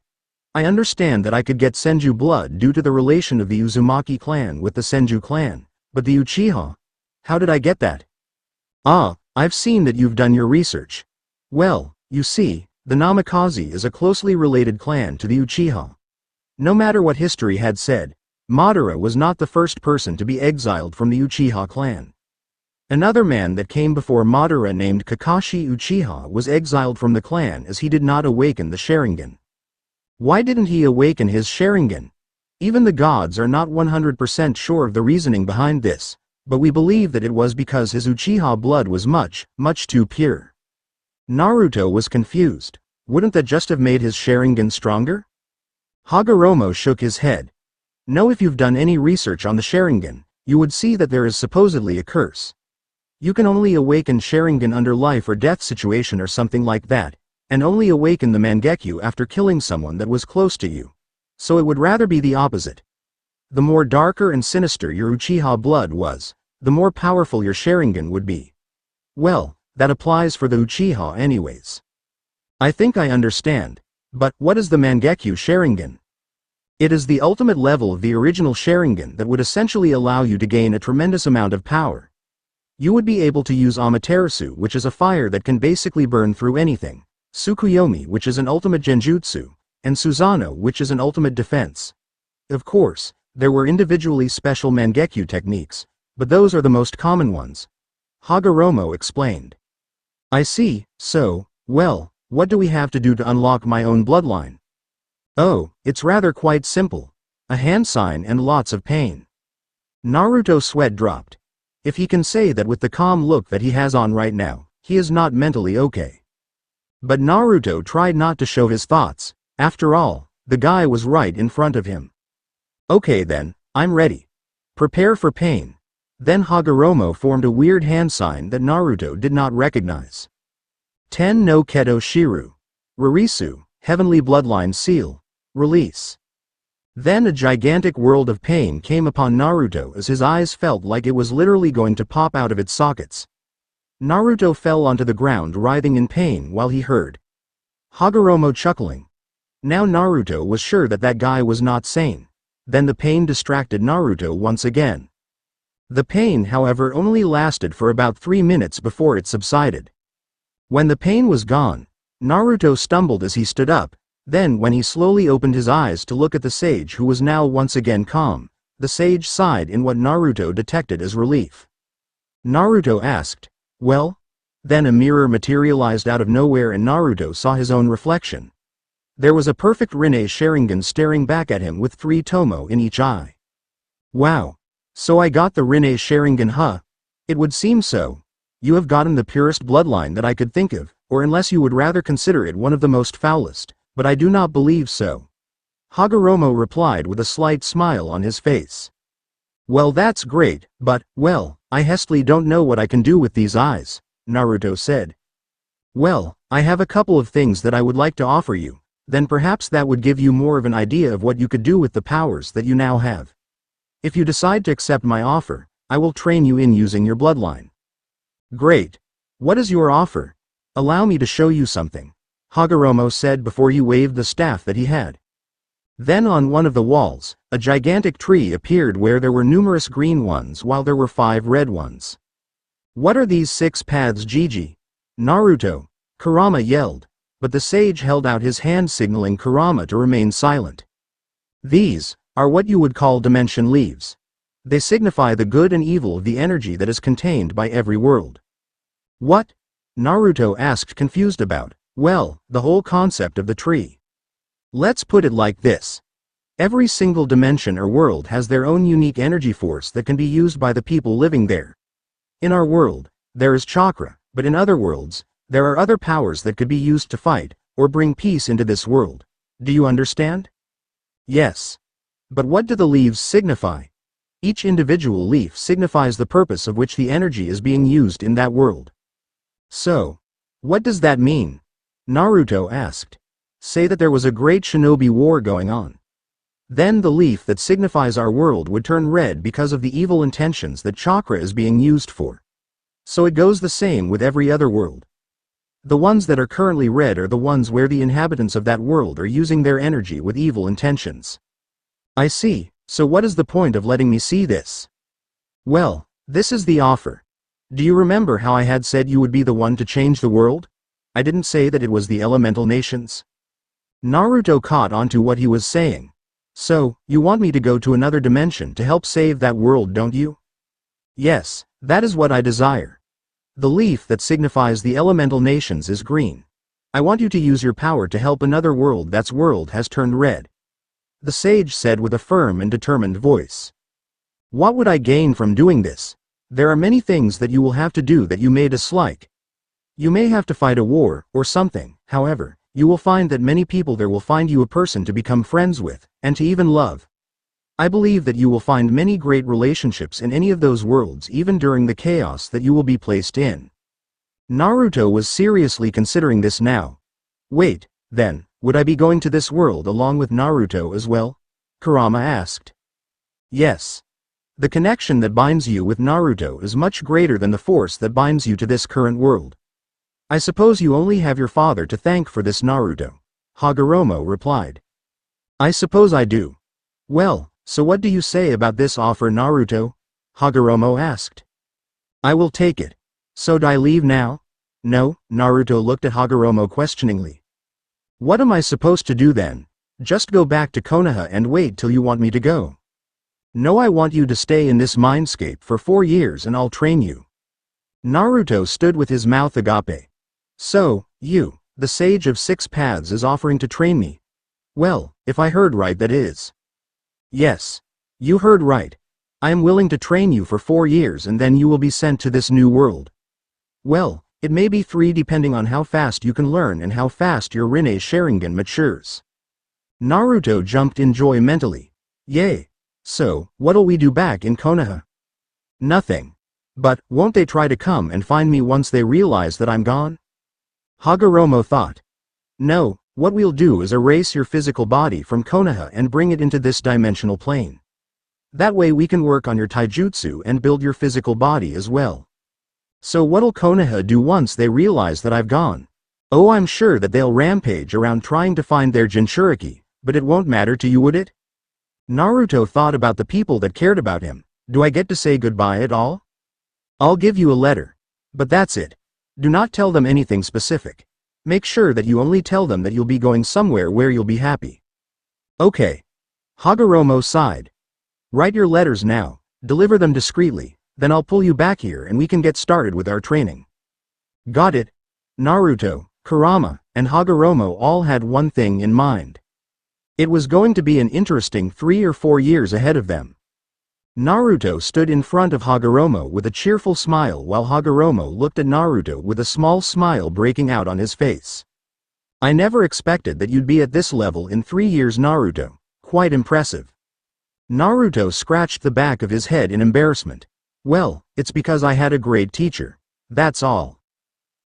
I understand that I could get Senju blood due to the relation of the Uzumaki clan with the Senju clan, but the Uchiha? How did I get that? Ah, I've seen that you've done your research. Well, you see, the Namikaze is a closely related clan to the Uchiha. No matter what history had said, Madara was not the first person to be exiled from the Uchiha clan. Another man that came before Madara named Kakashi Uchiha was exiled from the clan as he did not awaken the Sharingan. Why didn't he awaken his Sharingan? Even the gods are not 100% sure of the reasoning behind this, but we believe that it was because his Uchiha blood was much too pure. Naruto was confused. Wouldn't that just have made his Sharingan stronger? Hagoromo shook his head. No, if you've done any research on the Sharingan, you would see that there is supposedly a curse. You can only awaken Sharingan under life or death situation or something like that, and only awaken the Mangekyo after killing someone that was close to you. So it would rather be the opposite. The more darker and sinister your Uchiha blood was, the more powerful your Sharingan would be. Well, that applies for the Uchiha anyways. I think I understand, but what is the Mangekyo Sharingan? It is the ultimate level of the original Sharingan that would essentially allow you to gain a tremendous amount of power. You would be able to use Amaterasu, which is a fire that can basically burn through anything, Tsukuyomi, which is an ultimate genjutsu, and Susanoo, which is an ultimate defense. Of course, there were individually special Mangekyo techniques, but those are the most common ones. Hagoromo explained. I see, so, well, what do we have to do to unlock my own bloodline? Oh, it's rather quite simple. A hand sign and lots of pain. Naruto's sweat dropped. If he can say that with the calm look that he has on right now, he is not mentally okay. But Naruto tried not to show his thoughts. After all, the guy was right in front of him. Okay then, I'm ready. Prepare for pain. Then Hagoromo formed a weird hand sign that Naruto did not recognize. Ten no Keto Shiru. Ririsu, Heavenly Bloodline Seal. Release. Then a gigantic world of pain came upon Naruto as his eyes felt like it was literally going to pop out of its sockets. Naruto fell onto the ground writhing in pain while he heard Hagoromo chuckling. Now Naruto was sure that that guy was not sane. Then the pain distracted Naruto once again. The pain, however, only lasted for about 3 minutes before it subsided. When the pain was gone, Naruto stumbled as he stood up. Then when he slowly opened his eyes to look at the sage, who was now once again calm, the sage sighed in what Naruto detected as relief. Naruto asked, "Well?" Then a mirror materialized out of nowhere and Naruto saw his own reflection. There was a perfect Rinne Sharingan staring back at him with 3 tomo in each eye. Wow. So I got the Rinne Sharingan, huh? It would seem so. You have gotten the purest bloodline that I could think of, or unless you would rather consider it one of the most foulest, but I do not believe so. Hagoromo replied with a slight smile on his face. Well, that's great, but, well, I hastily don't know what I can do with these eyes, Naruto said. Well, I have a couple of things that I would like to offer you, then perhaps that would give you more of an idea of what you could do with the powers that you now have. If you decide to accept my offer, I will train you in using your bloodline. Great. What is your offer? Allow me to show you something, Hagoromo said before he waved the staff that he had. Then on one of the walls, a gigantic tree appeared where there were numerous green ones while there were 5 red ones. What are these 6 paths, Gigi? Naruto, Kurama yelled, but the sage held out his hand signaling Kurama to remain silent. These are what you would call dimension leaves. They signify the good and evil of the energy that is contained by every world. What? Naruto asked, confused about, well, the whole concept of the tree. Let's put it like this. Every single dimension or world has their own unique energy force that can be used by the people living there. In our world, there is chakra, but in other worlds, there are other powers that could be used to fight, or bring peace into this world. Do you understand? Yes. But what do the leaves signify? Each individual leaf signifies the purpose of which the energy is being used in that world. So, what does that mean? Naruto asked. Say that there was a great shinobi war going on. Then the leaf that signifies our world would turn red because of the evil intentions that chakra is being used for. So it goes the same with every other world. The ones that are currently red are the ones where the inhabitants of that world are using their energy with evil intentions. I see, so what is the point of letting me see this? Well, this is the offer. Do you remember how I had said you would be the one to change the world? I didn't say that it was the elemental nations. Naruto caught on to what he was saying. So, you want me to go to another dimension to help save that world, don't you? Yes, that is what I desire. The leaf that signifies the elemental nations is green. I want you to use your power to help another world that's world has turned red. The sage said with a firm and determined voice. What would I gain from doing this? There are many things that you will have to do that you may dislike. You may have to fight a war, or something, however. You will find that many people there will find you a person to become friends with, and to even love. I believe that you will find many great relationships in any of those worlds even during the chaos that you will be placed in. Naruto was seriously considering this now. Wait, then, would I be going to this world along with Naruto as well? Kurama asked. Yes. The connection that binds you with Naruto is much greater than the force that binds you to this current world. I suppose you only have your father to thank for this, Naruto, Hagoromo replied. I suppose I do. Well, so what do you say about this offer, Naruto? Hagoromo asked. I will take it. So do I leave now? No, Naruto looked at Hagoromo questioningly. What am I supposed to do then? Just go back to Konoha and wait till you want me to go? No, I want you to stay in this mindscape for 4 years and I'll train you. Naruto stood with his mouth agape. So, you, the sage of 6 paths, is offering to train me? Well, if I heard right, that is. Yes. You heard right. I am willing to train you for 4 years and then you will be sent to this new world. Well, it may be 3 depending on how fast you can learn and how fast your Rinne Sharingan matures. Naruto jumped in joy mentally. Yay. So, what'll we do back in Konoha? Nothing. But, won't they try to come and find me once they realize that I'm gone? Hagoromo thought. No, what we'll do is erase your physical body from Konoha and bring it into this dimensional plane. That way we can work on your taijutsu and build your physical body as well. So what'll Konoha do once they realize that I've gone? Oh, I'm sure that they'll rampage around trying to find their Jinchuriki, but it won't matter to you, would it? Naruto thought about the people that cared about him. Do I get to say goodbye at all? I'll give you a letter. But that's it. Do not tell them anything specific. Make sure that you only tell them that you'll be going somewhere where you'll be happy. Okay. Hagoromo sighed. Write your letters now, deliver them discreetly, then I'll pull you back here and we can get started with our training. Got it. Naruto, Kurama, and Hagoromo all had one thing in mind. It was going to be an interesting 3 or 4 years ahead of them. Naruto stood in front of Hagoromo with a cheerful smile while Hagoromo looked at Naruto with a small smile breaking out on his face. I never expected that you'd be at this level in 3 years, Naruto. Quite impressive. Naruto scratched the back of his head in embarrassment. Well, it's because I had a great teacher. That's all.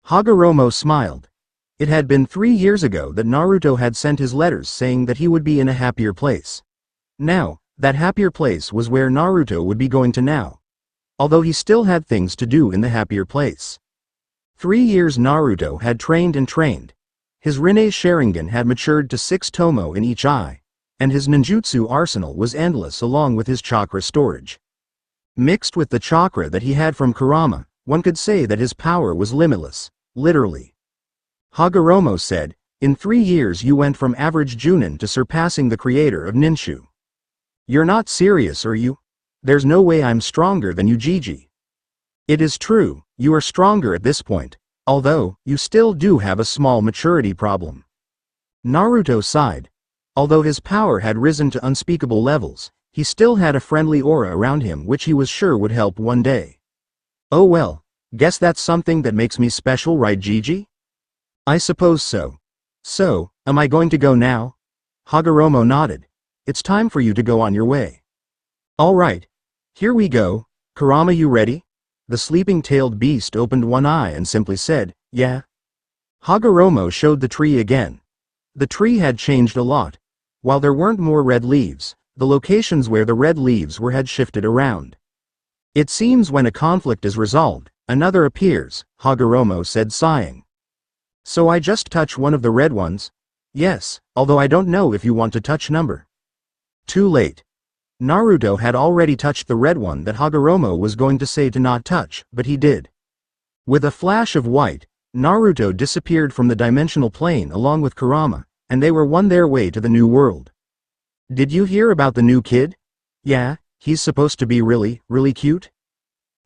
Hagoromo smiled. It had been 3 years ago that Naruto had sent his letters saying that he would be in a happier place. Now, that happier place was where Naruto would be going to now. Although he still had things to do in the happier place. 3 years Naruto had trained and trained. His Rinne Sharingan had matured to 6 tomo in each eye, and his ninjutsu arsenal was endless along with his chakra storage. Mixed with the chakra that he had from Kurama, one could say that his power was limitless, literally. Hagoromo said, in 3 years you went from average Junin to surpassing the creator of Ninshu. You're not serious, are you? There's no way I'm stronger than you, Gigi. It is true, you are stronger at this point, although, you still do have a small maturity problem. Naruto sighed. Although his power had risen to unspeakable levels, he still had a friendly aura around him which he was sure would help one day. Oh well, guess that's something that makes me special, right, Gigi? I suppose so. So, am I going to go now? Hagoromo nodded. It's time for you to go on your way. All right. Here we go. Kurama, you ready? The sleeping-tailed beast opened one eye and simply said, yeah. Hagoromo showed the tree again. The tree had changed a lot. While there weren't more red leaves, the locations where the red leaves were had shifted around. It seems when a conflict is resolved, another appears, Hagoromo said, sighing. So I just touch one of the red ones? Yes, although I don't know if you want to touch number. Too late. Naruto had already touched the red one that Hagoromo was going to say to not touch, but he did. With a flash of white, Naruto disappeared from the dimensional plane along with Kurama, and they were on their way to the new world. Did you hear about the new kid? Yeah, he's supposed to be really, really cute?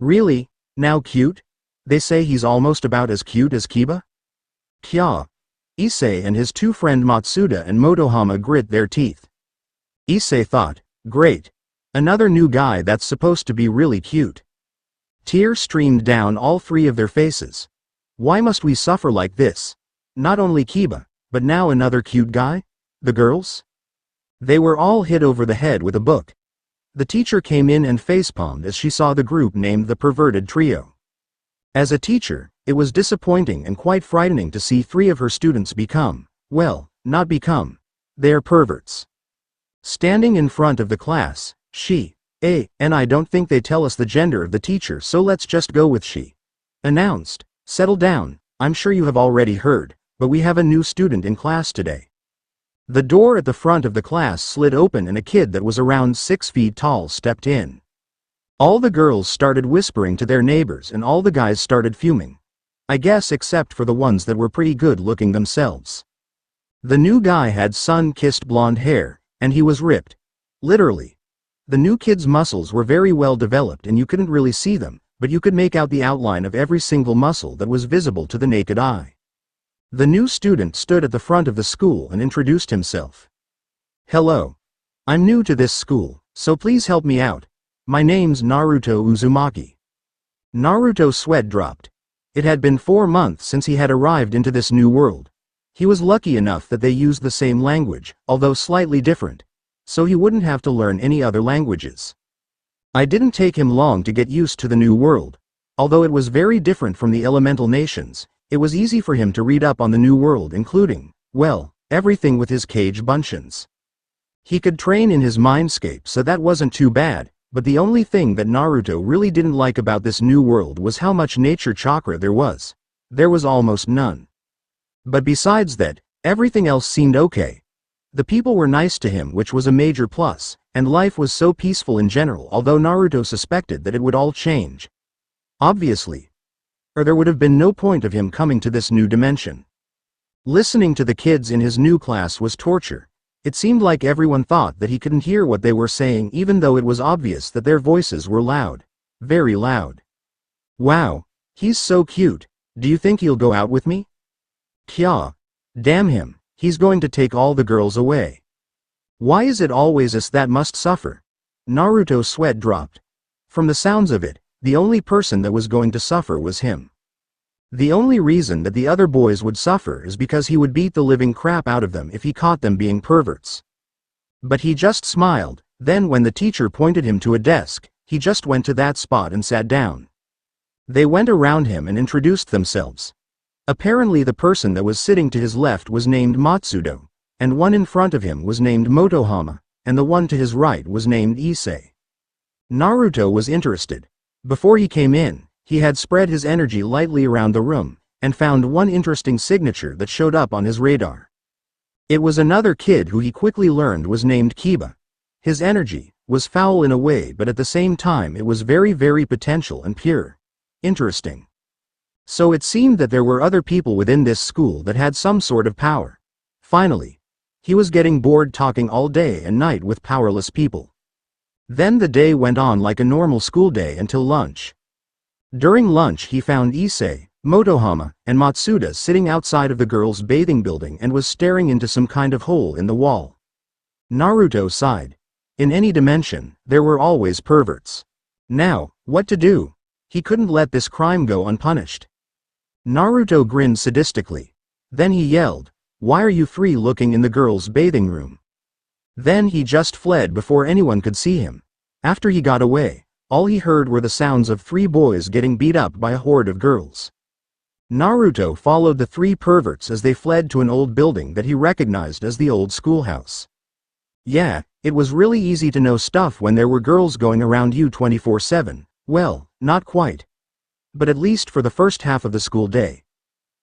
Really? Now cute? They say he's almost about as cute as Kiba? Kya. Issei and his 2 friends Matsuda and Motohama grit their teeth. Issei thought, great. Another new guy that's supposed to be really cute. Tears streamed down all 3 of their faces. Why must we suffer like this? Not only Kiba, but now another cute guy? The girls? They were all hit over the head with a book. The teacher came in and facepalmed as she saw the group named the Perverted Trio. As a teacher, it was disappointing and quite frightening to see 3 of her students become, well, not become. They are perverts. Standing in front of the class, and I don't think they tell us the gender of the teacher, so let's just go with she. Announced. Settle down, I'm sure you have already heard, but we have a new student in class today. The door at the front of the class slid open and a kid that was around 6 feet tall stepped in. All the girls started whispering to their neighbors and all the guys started fuming. I guess except for the ones that were pretty good looking themselves. The new guy had sun-kissed blonde hair, and he was ripped. Literally. The new kid's muscles were very well developed and you couldn't really see them, but you could make out the outline of every single muscle that was visible to the naked eye. The new student stood at the front of the school and introduced himself. Hello. I'm new to this school, so please help me out. My name's Naruto Uzumaki. Naruto's sweat dropped. It had been 4 months since he had arrived into this new world. He was lucky enough that they used the same language, although slightly different, so he wouldn't have to learn any other languages. I didn't take him long to get used to the new world. Although it was very different from the elemental nations, it was easy for him to read up on the new world, including, well, everything with his cage bunchins. He could train in his mindscape, so that wasn't too bad, But the only thing that Naruto really didn't like about this new world was how much nature chakra there was. There was almost none. But besides that, everything else seemed okay. The people were nice to him, which was a major plus, and life was so peaceful in general, although Naruto suspected that it would all change. Obviously. Or there would have been no point of him coming to this new dimension. Listening to the kids in his new class was torture. It seemed like everyone thought that he couldn't hear what they were saying, even though it was obvious that their voices were loud. Very loud. Wow, he's so cute. Do you think he'll go out with me? Kya. Damn him, he's going to take all the girls away. Why is it always us that must suffer? Naruto's sweat dropped. From the sounds of it, the only person that was going to suffer was him. The only reason that the other boys would suffer is because he would beat the living crap out of them if he caught them being perverts. But he just smiled. Then when the teacher pointed him to a desk, he just went to that spot and sat down. They went around him and introduced themselves. Apparently the person that was sitting to his left was named Matsudo, and one in front of him was named Motohama, and the one to his right was named Issei. Naruto was interested. Before he came in, he had spread his energy lightly around the room, and found one interesting signature that showed up on his radar. It was another kid who he quickly learned was named Kiba. His energy was foul in a way, but at the same time it was very, very potential and pure. Interesting. So it seemed that there were other people within this school that had some sort of power. Finally, he was getting bored talking all day and night with powerless people. Then the day went on like a normal school day until lunch. During lunch he found Issei, Motohama, and Matsuda sitting outside of the girls' bathing building and was staring into some kind of hole in the wall. Naruto sighed. In any dimension, there were always perverts. Now, what to do? He couldn't let this crime go unpunished. Naruto grinned sadistically. Then he yelled, "Why are you free looking in the girls' bathing room?" Then he just fled before anyone could see him. After he got away, all he heard were the sounds of 3 boys getting beat up by a horde of girls. Naruto followed the 3 perverts as they fled to an old building that he recognized as the old schoolhouse. Yeah, it was really easy to know stuff when there were girls going around you 24/7. Well, not quite. But at least for the first half of the school day.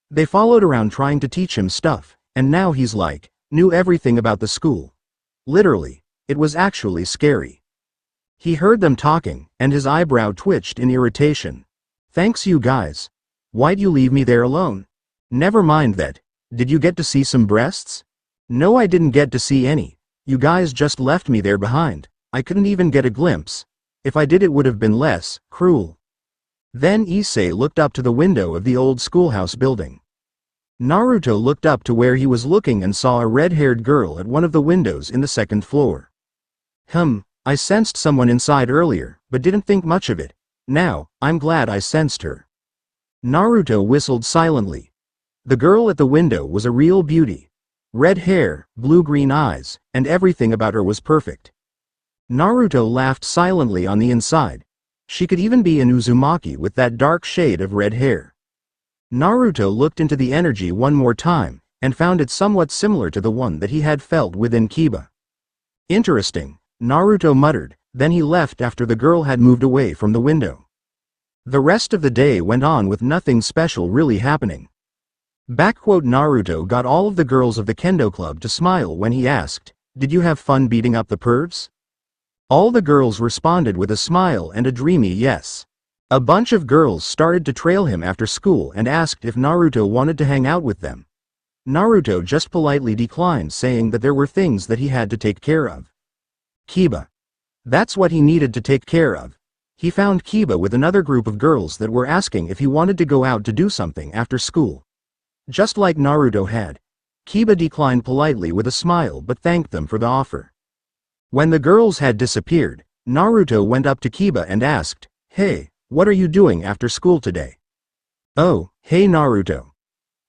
They followed around trying to teach him stuff, and now he's like, knew everything about the school. Literally, it was actually scary. He heard them talking, and his eyebrow twitched in irritation. Thanks you guys. Why'd you leave me there alone? Never mind that. Did you get to see some breasts? No, I didn't get to see any. You guys just left me there behind. I couldn't even get a glimpse. If I did, it would have been less cruel. Then Issei looked up to the window of the old schoolhouse building. Naruto looked up to where he was looking and saw a red-haired girl at one of the windows in the 2nd floor. I sensed someone inside earlier, but didn't think much of it. Now, I'm glad I sensed her. Naruto whistled silently. The girl at the window was a real beauty. Red hair, blue-green eyes, and everything about her was perfect. Naruto laughed silently on the inside. She could even be an Uzumaki with that dark shade of red hair. Naruto looked into the energy one more time, and found it somewhat similar to the one that he had felt within Kiba. Interesting, Naruto muttered, then he left after the girl had moved away from the window. The rest of the day went on with nothing special really happening. Naruto got all of the girls of the Kendo Club to smile when he asked, "Did you have fun beating up the pervs?" All the girls responded with a smile and a dreamy yes. A bunch of girls started to trail him after school and asked if Naruto wanted to hang out with them. Naruto just politely declined, saying that there were things that he had to take care of. Kiba. That's what he needed to take care of. He found Kiba with another group of girls that were asking if he wanted to go out to do something after school. Just like Naruto had. Kiba declined politely with a smile but thanked them for the offer. When the girls had disappeared, Naruto went up to Kiba and asked, "Hey, what are you doing after school today?" "Oh, hey Naruto.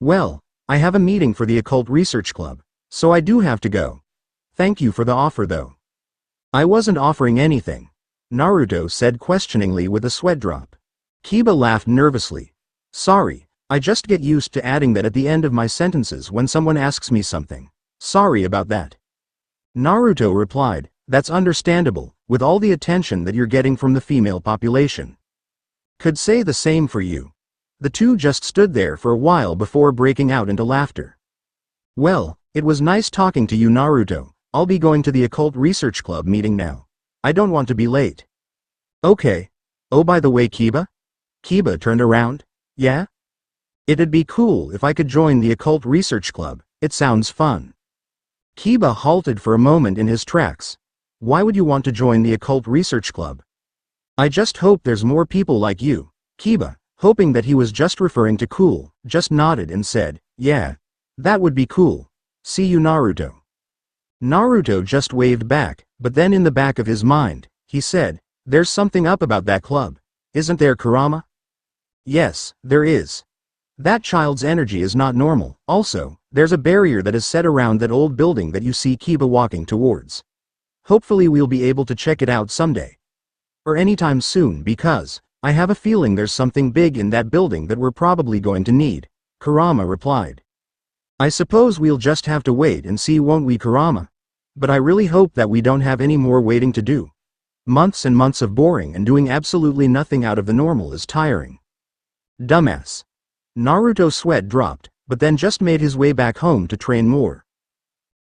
Well, I have a meeting for the Occult Research Club, so I do have to go. Thank you for the offer though." "I wasn't offering anything," Naruto said questioningly with a sweat drop. Kiba laughed nervously. "Sorry, I just get used to adding that at the end of my sentences when someone asks me something. Sorry about that." Naruto replied, That's understandable, with all the attention that you're getting from the female population. Could say the same for you. The two just stood there for a while before breaking out into laughter. Well, it was nice talking to you, Naruto. I'll be going to the Occult Research Club meeting now. I don't want to be late. Okay. Oh, by the way, Kiba? Kiba turned around. Yeah? It'd be cool if I could join the Occult Research Club. It sounds fun. Kiba halted for a moment in his tracks. Why would you want to join the Occult Research Club? I just hope there's more people like you. Kiba, hoping that he was just referring to cool, just nodded and said, yeah. That would be cool. See you, Naruto. Naruto just waved back, but then in the back of his mind, he said, there's something up about that club. Isn't there, Kurama? Yes, there is. That child's energy is not normal. Also, there's a barrier that is set around that old building that you see Kiba walking towards. Hopefully we'll be able to check it out someday. Or anytime soon, because I have a feeling there's something big in that building that we're probably going to need, Kurama replied. I suppose we'll just have to wait and see, won't we, Kurama? But I really hope that we don't have any more waiting to do. Months and months of boring and doing absolutely nothing out of the normal is tiring. Dumbass. Naruto's sweat dropped, but then just made his way back home to train more.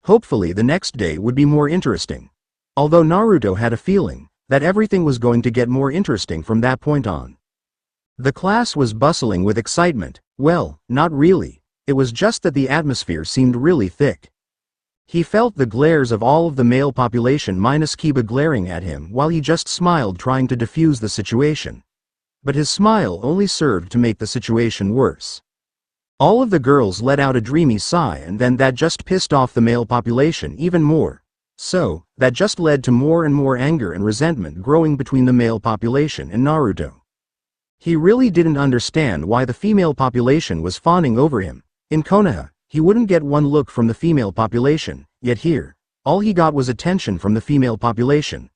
Hopefully the next day would be more interesting. Although Naruto had a feeling that everything was going to get more interesting from that point on. The class was bustling with excitement. Well, not really. It was just that the atmosphere seemed really thick. He felt the glares of all of the male population minus Kiba glaring at him while he just smiled, trying to diffuse the situation. But his smile only served to make the situation worse. All of the girls let out a dreamy sigh, and then that just pissed off the male population even more. So, that just led to more and more anger and resentment growing between the male population and Naruto. He really didn't understand why the female population was fawning over him. In Konoha, he wouldn't get one look from the female population, yet here, all he got was attention from the female population.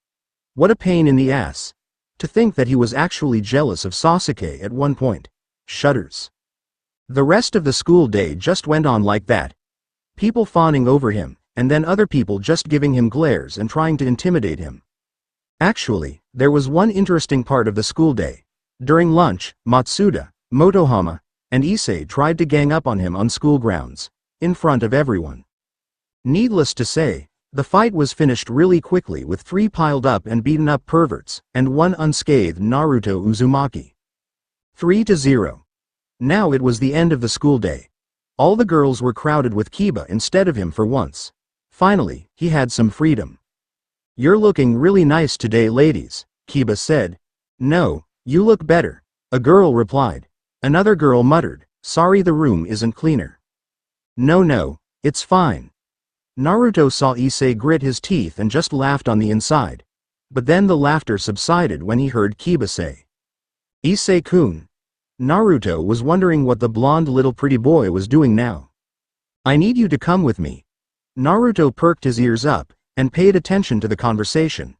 What a pain in the ass. To think that he was actually jealous of Sasuke at one point. Shudders. The rest of the school day just went on like that. People fawning over him, and then other people just giving him glares and trying to intimidate him. Actually, there was one interesting part of the school day. During lunch, Matsuda, Motohama, and Issei tried to gang up on him on school grounds, in front of everyone. Needless to say, the fight was finished really quickly with 3 piled up and beaten up perverts, and 1 unscathed Naruto Uzumaki. 3-0. Now it was the end of the school day. All the girls were crowded with Kiba instead of him for once. Finally, he had some freedom. You're looking really nice today, ladies, Kiba said. No, you look better, a girl replied. Another girl muttered, sorry, the room isn't cleaner. No, it's fine. Naruto saw Issei grit his teeth and just laughed on the inside. But then the laughter subsided when he heard Kiba say, Issei-kun. Naruto was wondering what the blonde little pretty boy was doing now. I need you to come with me. Naruto perked his ears up and paid attention to the conversation.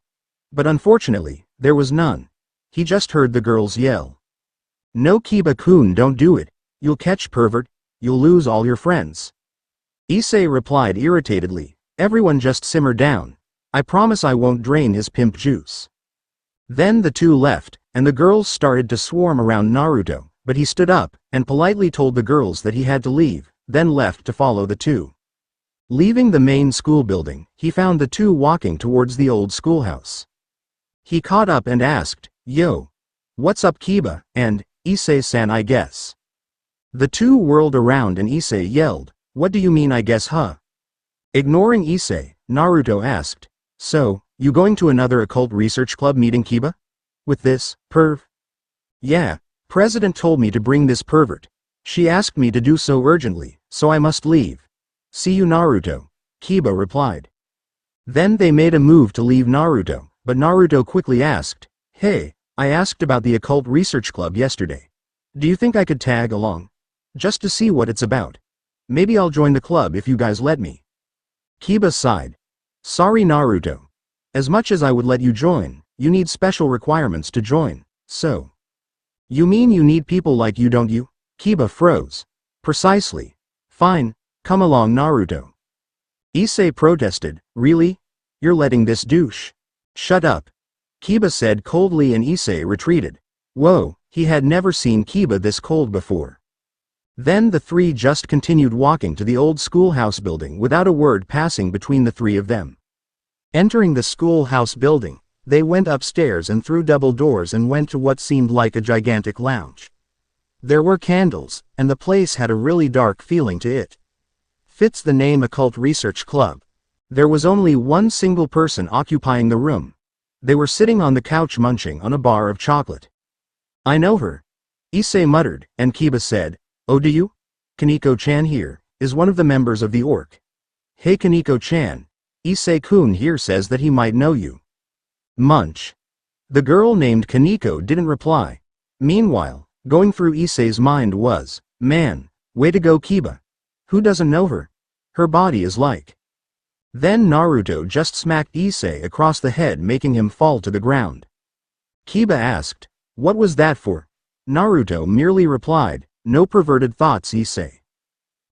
But unfortunately, there was none. He just heard the girls yell. No, Kiba-kun, don't do it. You'll catch, pervert. You'll lose all your friends. Issei replied irritatedly. Everyone just simmer down. I promise I won't drain his pimp juice. Then the two left, and the girls started to swarm around Naruto, but he stood up and politely told the girls that he had to leave, then left to follow the two. Leaving the main school building, he found the two walking towards the old schoolhouse. He caught up and asked, Yo. What's up, Kiba? And, Issei-san, I guess. The two whirled around and Issei yelled, What do you mean, I guess, huh? Ignoring Issei, Naruto asked, So, you going to another Occult Research Club meeting, Kiba? With this, perv? Yeah, President told me to bring this pervert. She asked me to do so urgently, so I must leave. See you, Naruto, Kiba replied. Then they made a move to leave Naruto, but Naruto quickly asked, Hey, I asked about the Occult Research Club yesterday. Do you think I could tag along? Just to see what it's about. Maybe I'll join the club if you guys let me. Kiba sighed. Sorry, Naruto. As much as I would let you join, you need special requirements to join, so. You mean you need people like you, don't you? Kiba froze. Precisely. Fine, come along, Naruto. Issei protested, Really? You're letting this douche. Shut up. Kiba said coldly, and Issei retreated. Whoa, he had never seen Kiba this cold before. Then the three just continued walking to the old schoolhouse building without a word passing between the three of them. Entering the schoolhouse building, they went upstairs and through double doors and went to what seemed like a gigantic lounge. There were candles, and the place had a really dark feeling to it. Fits the name Occult Research Club. There was only one single person occupying the room. They were sitting on the couch munching on a bar of chocolate. I know her. Issei muttered, and Kiba said, Oh, do you? Kaneko-chan here is one of the members of the Orc. Hey Kaneko-chan, Issei-kun here says that he might know you. Munch. The girl named Kaneko didn't reply. Meanwhile, going through Issei's mind was, man, way to go Kiba. Who doesn't know her? Her body is like. Then Naruto just smacked Issei across the head, making him fall to the ground. Kiba asked, what was that for? Naruto merely replied, no perverted thoughts Issei.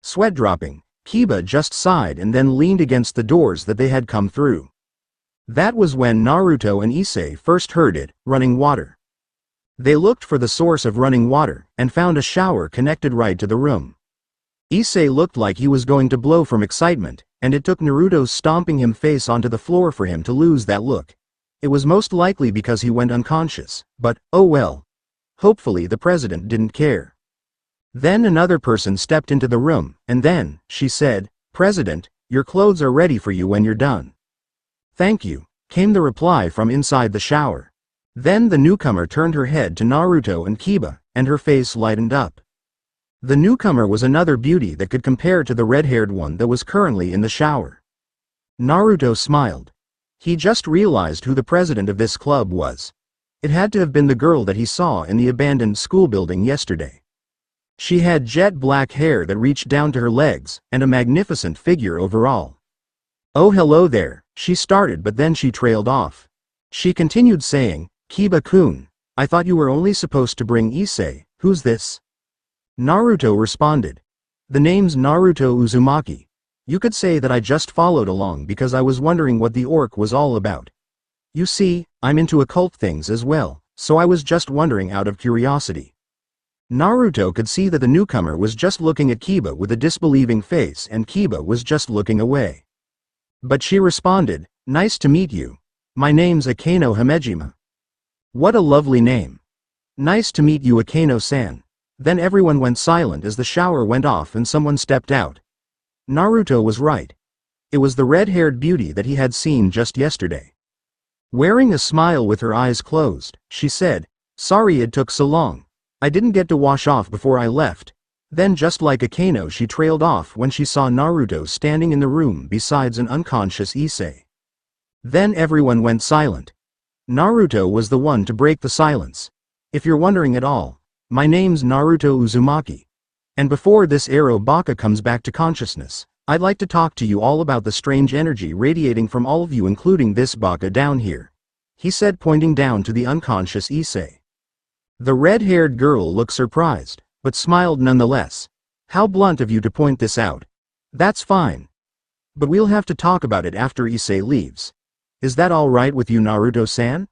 Sweat dropping, Kiba just sighed and then leaned against the doors that they had come through. That was when Naruto and Issei first heard it, running water. They looked for the source of running water, and found a shower connected right to the room. Issei looked like he was going to blow from excitement, and it took Naruto stomping him face onto the floor for him to lose that look. It was most likely because he went unconscious, but, oh well. Hopefully the president didn't care. Then another person stepped into the room, and then, she said, President, your clothes are ready for you when you're done. Thank you, came the reply from inside the shower. Then the newcomer turned her head to Naruto and Kiba, and her face lightened up. The newcomer was another beauty that could compare to the red-haired one that was currently in the shower. Naruto smiled. He just realized who the president of this club was. It had to have been the girl that he saw in the abandoned school building yesterday. She had jet black hair that reached down to her legs, and a magnificent figure overall. Oh hello there, she started, but then she trailed off. She continued saying, Kiba-kun, I thought you were only supposed to bring Issei, who's this? Naruto responded. The name's Naruto Uzumaki. You could say that I just followed along because I was wondering what the orc was all about. You see, I'm into occult things as well, so I was just wondering out of curiosity. Naruto could see that the newcomer was just looking at Kiba with a disbelieving face, and Kiba was just looking away. But she responded, nice to meet you. My name's Akeno Hamejima. What a lovely name. Nice to meet you Akeno-san. Then everyone went silent as the shower went off and someone stepped out. Naruto was right. It was the red-haired beauty that he had seen just yesterday. Wearing a smile with her eyes closed, she said, sorry it took so long. I didn't get to wash off before I left. Then just like Akeno, she trailed off when she saw Naruto standing in the room besides an unconscious Issei. Then everyone went silent. Naruto was the one to break the silence. If you're wondering at all, my name's Naruto Uzumaki. And before this arrow Baka comes back to consciousness, I'd like to talk to you all about the strange energy radiating from all of you, including this Baka down here. He said, pointing down to the unconscious Issei. The red-haired girl looked surprised, but smiled nonetheless. How blunt of you to point this out. That's fine. But we'll have to talk about it after Issei leaves. Is that all right with you, Naruto-san?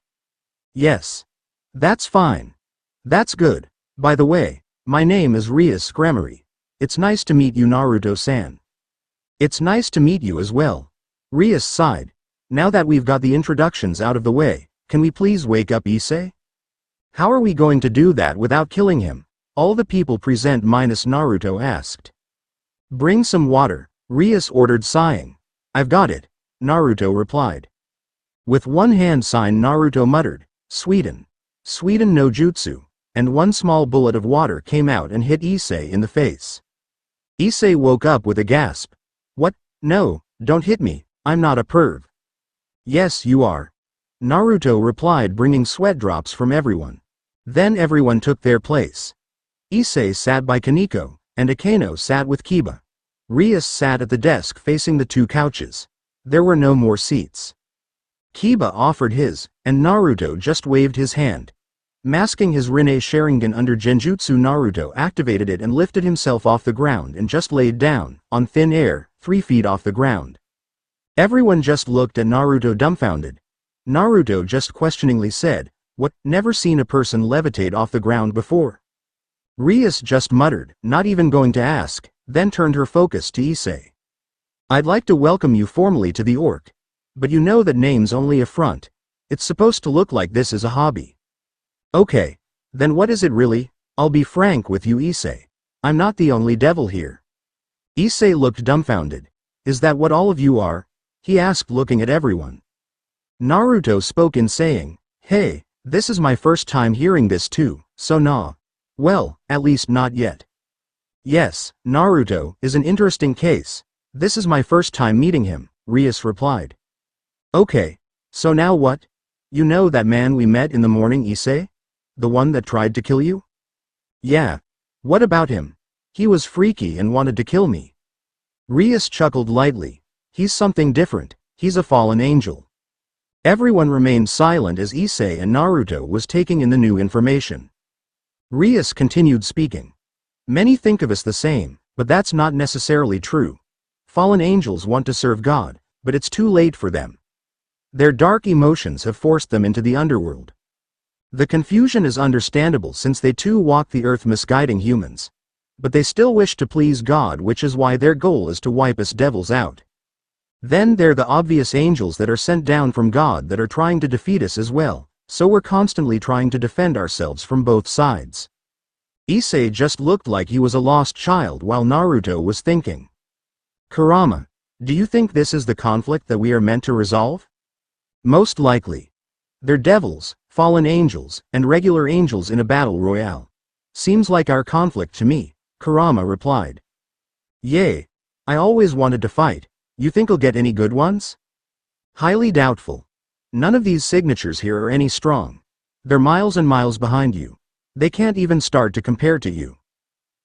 Yes. That's fine. That's good. By the way, my name is Rias Gremory. It's nice to meet you, Naruto-san. It's nice to meet you as well. Rias sighed. Now that we've got the introductions out of the way, can we please wake up Issei? How are we going to do that without killing him? All the people present minus Naruto asked. Bring some water, Rias ordered, sighing. I've got it, Naruto replied. With one hand sign, Naruto muttered, Sweden. Sweden no jutsu, and one small bullet of water came out and hit Issei in the face. Issei woke up with a gasp. What? No, don't hit me, I'm not a perv. Yes, you are. Naruto replied, bringing sweat drops from everyone. Then everyone took their place. Issei sat by Kaneko, and Akeno sat with Kiba. Rias sat at the desk facing the two couches. There were no more seats. Kiba offered his, and Naruto just waved his hand. Masking his Rinne Sharingan under Genjutsu, Naruto activated it and lifted himself off the ground and just laid down, on thin air, 3 feet off the ground. Everyone just looked at Naruto dumbfounded. Naruto just questioningly said, "What, never seen a person levitate off the ground before?" Rias just muttered, not even going to ask, then turned her focus to Issei. "I'd like to welcome you formally to the Orc. But you know that name's only a front. It's supposed to look like this is a hobby." "Okay. Then what is it really? I'll be frank with you, Issei. I'm not the only devil here." Issei looked dumbfounded. "Is that what all of you are?" he asked, looking at everyone. Naruto spoke in saying, "Hey, this is my first time hearing this too, so nah. Well, at least not yet." "Yes, Naruto is an interesting case. This is my first time meeting him," Rias replied. "Okay, so now what? You know that man we met in the morning, Issei? The one that tried to kill you?" "Yeah. What about him? He was freaky and wanted to kill me." Rias chuckled lightly. "He's something different, he's a fallen angel." Everyone remained silent as Issei and Naruto was taking in the new information. Rias continued speaking. "Many think of us the same, but that's not necessarily true. Fallen angels want to serve God, but it's too late for them. Their dark emotions have forced them into the underworld. The confusion is understandable since they too walk the earth misguiding humans. But they still wish to please God, which is why their goal is to wipe us devils out. Then there are the obvious angels that are sent down from God that are trying to defeat us as well, so we're constantly trying to defend ourselves from both sides." Issei just looked like he was a lost child while Naruto was thinking. "Kurama, do you think this is the conflict that we are meant to resolve?" "Most likely. They're devils, fallen angels, and regular angels in a battle royale. Seems like our conflict to me," Kurama replied. "Yay. I always wanted to fight. You think I'll get any good ones?" "Highly doubtful. None of these signatures here are any strong. They're miles and miles behind you. They can't even start to compare to you.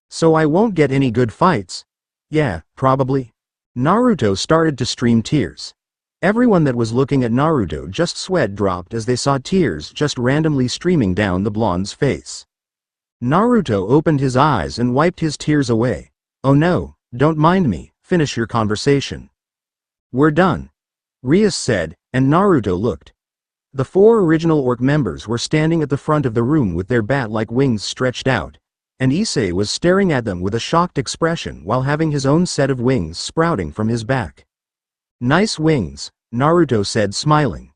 So I won't get any good fights?" "Yeah, probably." Naruto started to stream tears. Everyone that was looking at Naruto just sweat dropped as they saw tears just randomly streaming down the blonde's face. Naruto opened his eyes and wiped his tears away. "Oh no, don't mind me, finish your conversation." "We're done," Rias said, and Naruto looked. The 4 original Orc members were standing at the front of the room with their bat-like wings stretched out, and Issei was staring at them with a shocked expression while having his own set of wings sprouting from his back. "Nice wings," Naruto said, smiling.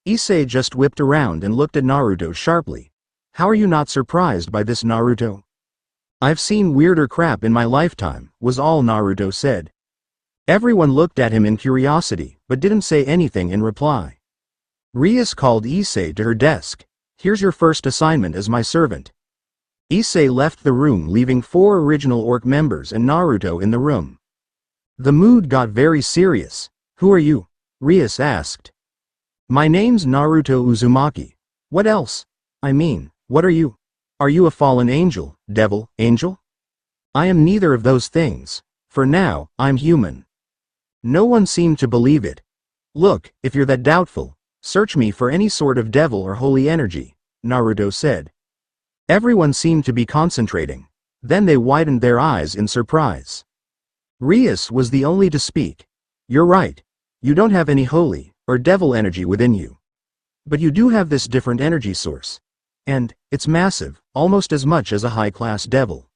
Issei just whipped around and looked at Naruto sharply. "How are you not surprised by this, Naruto?" "I've seen weirder crap in my lifetime," was all Naruto said. Everyone looked at him in curiosity, but didn't say anything in reply. Rias called Issei to her desk. "Here's your first assignment as my servant." Issei left the room, leaving 4 original Orc members and Naruto in the room. The mood got very serious. "Who are you?" Rias asked. "My name's Naruto Uzumaki. What else? I mean, what are you? Are you a fallen angel, devil, angel?" "I am neither of those things. For now, I'm human." No one seemed to believe it. "Look, if you're that doubtful, search me for any sort of devil or holy energy," Naruto said. Everyone seemed to be concentrating. Then they widened their eyes in surprise. Rias was the only to speak. "You're right. You don't have any holy or devil energy within you. But you do have this different energy source. And it's massive, almost as much as a high-class devil."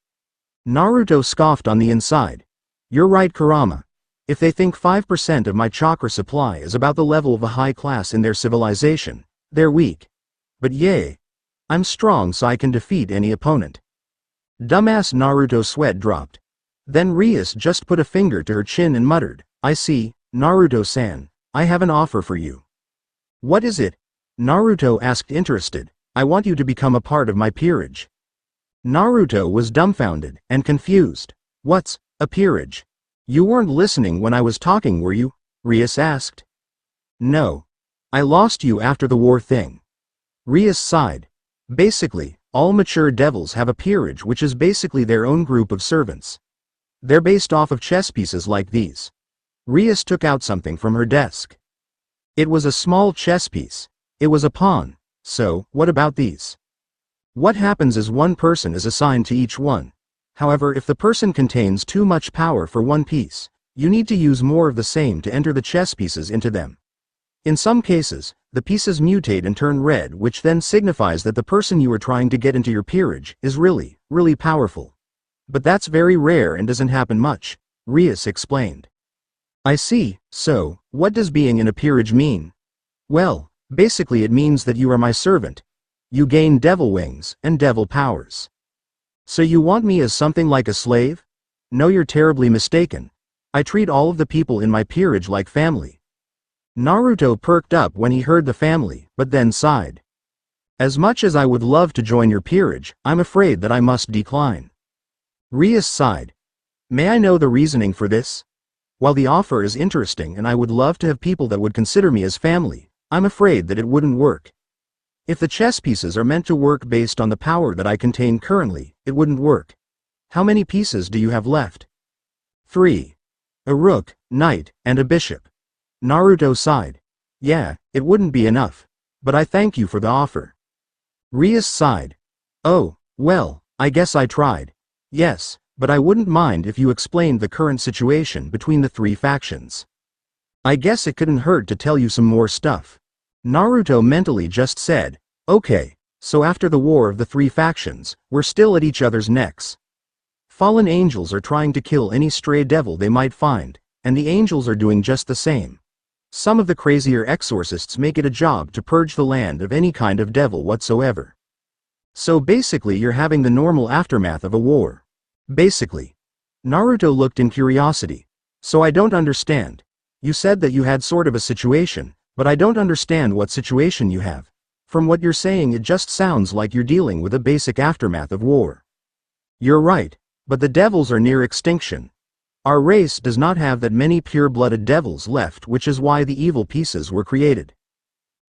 Naruto scoffed on the inside. "You're right, Kurama. If they think 5% of my chakra supply is about the level of a high class in their civilization, they're weak. But yay. I'm strong so I can defeat any opponent." Dumbass Naruto's sweat dropped. Then Rias just put a finger to her chin and muttered, "I see, Naruto-san, I have an offer for you." "What is it?" Naruto asked, interested. "I want you to become a part of my peerage." Naruto was dumbfounded and confused. "What's a peerage?" "You weren't listening when I was talking, were you?" Rias asked. "No. I lost you after the war thing." Rias sighed. "Basically, all mature devils have a peerage, which is basically their own group of servants. They're based off of chess pieces like these." Rias took out something from her desk. It was a small chess piece. It was a pawn. "So, what about these?" "What happens is one person is assigned to each one. However, if the person contains too much power for one piece, You need to use more of the same to enter the chess pieces into them. In some cases, the pieces mutate and turn red, which then signifies that the person you are trying to get into your peerage is really, really powerful. But that's very rare and doesn't happen much, Rias explained. I see. So, what does being in a peerage mean? Well, basically it means that you are my servant. You gain devil wings and devil powers. So you want me as something like a slave? No, you're terribly mistaken. I treat all of the people in my peerage like family. Naruto perked up when he heard the family, but then sighed. As much as I would love to join your peerage, I'm afraid that I must decline. Rias sighed. May I know the reasoning for this? While the offer is interesting and I would love to have people that would consider me as family, I'm afraid that it wouldn't work. If the chess pieces are meant to work based on the power that I contain currently, it wouldn't work. How many pieces do you have left? 3. A rook, knight, and a bishop. Naruto sighed. Yeah, it wouldn't be enough. But I thank you for the offer. Rias sighed. Oh, well, I guess I tried. Yes, but I wouldn't mind if you explained the current situation between the 3 factions. I guess it couldn't hurt to tell you some more stuff. Naruto mentally just said, okay, so after the war of the 3 factions, we're still at each other's necks. Fallen angels are trying to kill any stray devil they might find, and the angels are doing just the same. Some of the crazier exorcists make it a job to purge the land of any kind of devil whatsoever. So basically you're having the normal aftermath of a war. Basically. Naruto looked in curiosity. So I don't understand. You said that you had sort of a situation, but I don't understand what situation you have. From what you're saying it just sounds like you're dealing with a basic aftermath of war. You're right, but the devils are near extinction. Our race does not have that many pure-blooded devils left, which is why the evil pieces were created.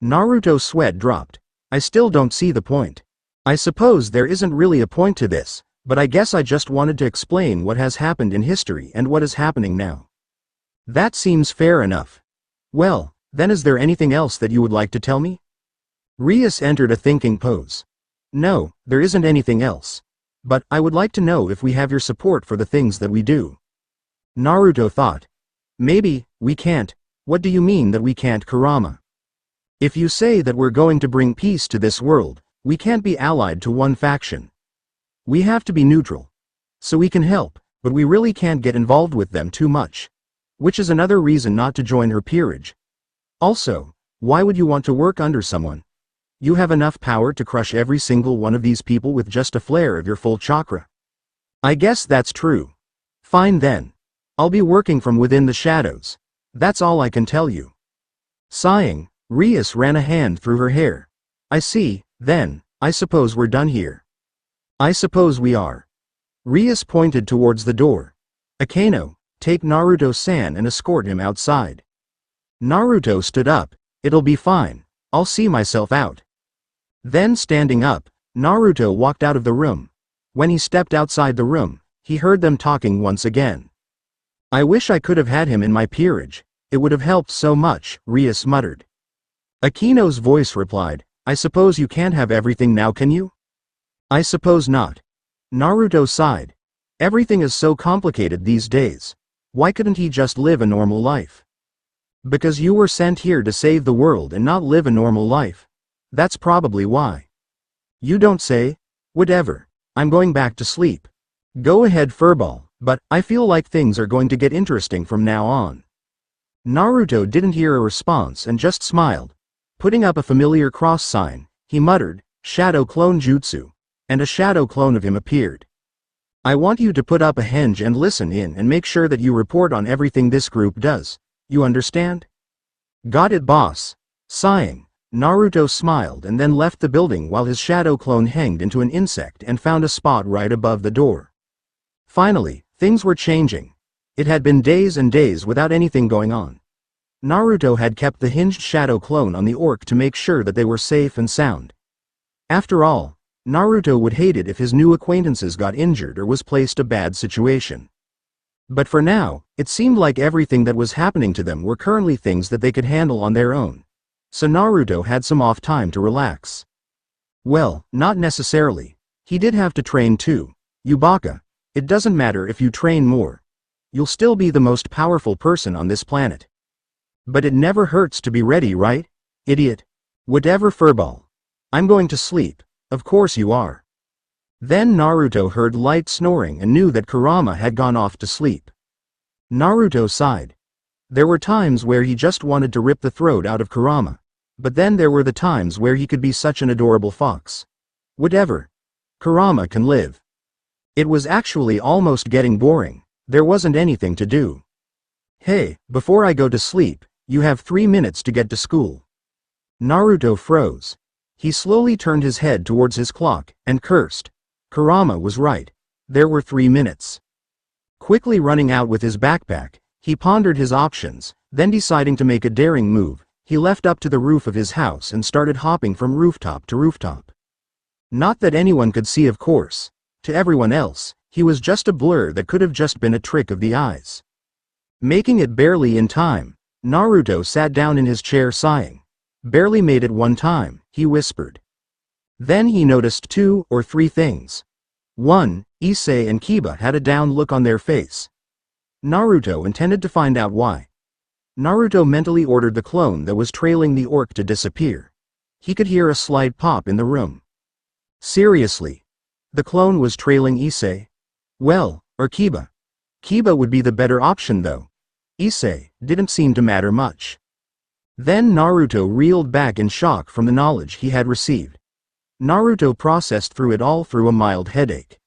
Naruto's sweat dropped. I still don't see the point. I suppose there isn't really a point to this, but I guess I just wanted to explain what has happened in history and what is happening now. That seems fair enough. Well, then is there anything else that you would like to tell me? Rias entered a thinking pose. No, there isn't anything else. But I would like to know if we have your support for the things that we do. Naruto thought. Maybe, we can't. What do you mean that we can't, Kurama? If you say that we're going to bring peace to this world, we can't be allied to one faction. We have to be neutral. So we can help, but we really can't get involved with them too much. Which is another reason not to join her peerage. Also, why would you want to work under someone? You have enough power to crush every single one of these people with just a flare of your full chakra. I guess that's true. Fine then. I'll be working from within the shadows. That's all I can tell you. Sighing, Rias ran a hand through her hair. I see, then, I suppose we're done here. I suppose we are. Rias pointed towards the door. Akeno, take Naruto-san and escort him outside. Naruto stood up. It'll be fine. I'll see myself out. Then standing up, Naruto walked out of the room. When he stepped outside the room, he heard them talking once again. I wish I could have had him in my peerage. It would have helped so much, Rias muttered. Akeno's voice replied, I suppose you can't have everything now, can you? I suppose not. Naruto sighed. Everything is so complicated these days. Why couldn't he just live a normal life? Because you were sent here to save the world and not live a normal life. That's probably why. You don't say? Whatever. I'm going back to sleep. Go ahead, Furball, but I feel like things are going to get interesting from now on. Naruto didn't hear a response and just smiled. Putting up a familiar cross sign, he muttered, Shadow Clone Jutsu. And a shadow clone of him appeared. I want you to put up a henge and listen in and make sure that you report on everything this group does. You understand? Got it, boss. Sighing, Naruto smiled and then left the building while his shadow clone hanged into an insect and found a spot right above the door. Finally, things were changing. It had been days and days without anything going on. Naruto had kept the hinged shadow clone on the orc to make sure that they were safe and sound. After all, Naruto would hate it if his new acquaintances got injured or was placed in a bad situation. But for now, it seemed like everything that was happening to them were currently things that they could handle on their own. So Naruto had some off time to relax. Well, not necessarily. He did have to train too. Yubaka, it doesn't matter if you train more. you'll still be the most powerful person on this planet. But it never hurts to be ready, right? Idiot. Whatever, furball. I'm going to sleep. Of course you are. Then Naruto heard light snoring and knew that Kurama had gone off to sleep. Naruto sighed. There were times where he just wanted to rip the throat out of Kurama. But then there were the times where he could be such an adorable fox. Whatever. Kurama can live. It was actually almost getting boring. There wasn't anything to do. Hey, before I go to sleep, you have 3 minutes to get to school. Naruto froze. He slowly turned his head towards his clock and cursed. Kurama was right. There were 3 minutes. Quickly running out with his backpack, he pondered his options, then deciding to make a daring move, he left up to the roof of his house and started hopping from rooftop to rooftop. Not that anyone could see, of course. To everyone else, he was just a blur that could have just been a trick of the eyes. Making it barely in time, Naruto sat down in his chair sighing. Barely made it one time, he whispered. Then he noticed 2 or 3 things. 1. Issei and Kiba had a down look on their face. Naruto intended to find out why. Naruto mentally ordered the clone that was trailing the orc to disappear. He could hear a slight pop in the room. Seriously? The clone was trailing Issei? Well, or Kiba. Kiba would be the better option though. Issei didn't seem to matter much. Then Naruto reeled back in shock from the knowledge he had received. Naruto processed through it all through a mild headache.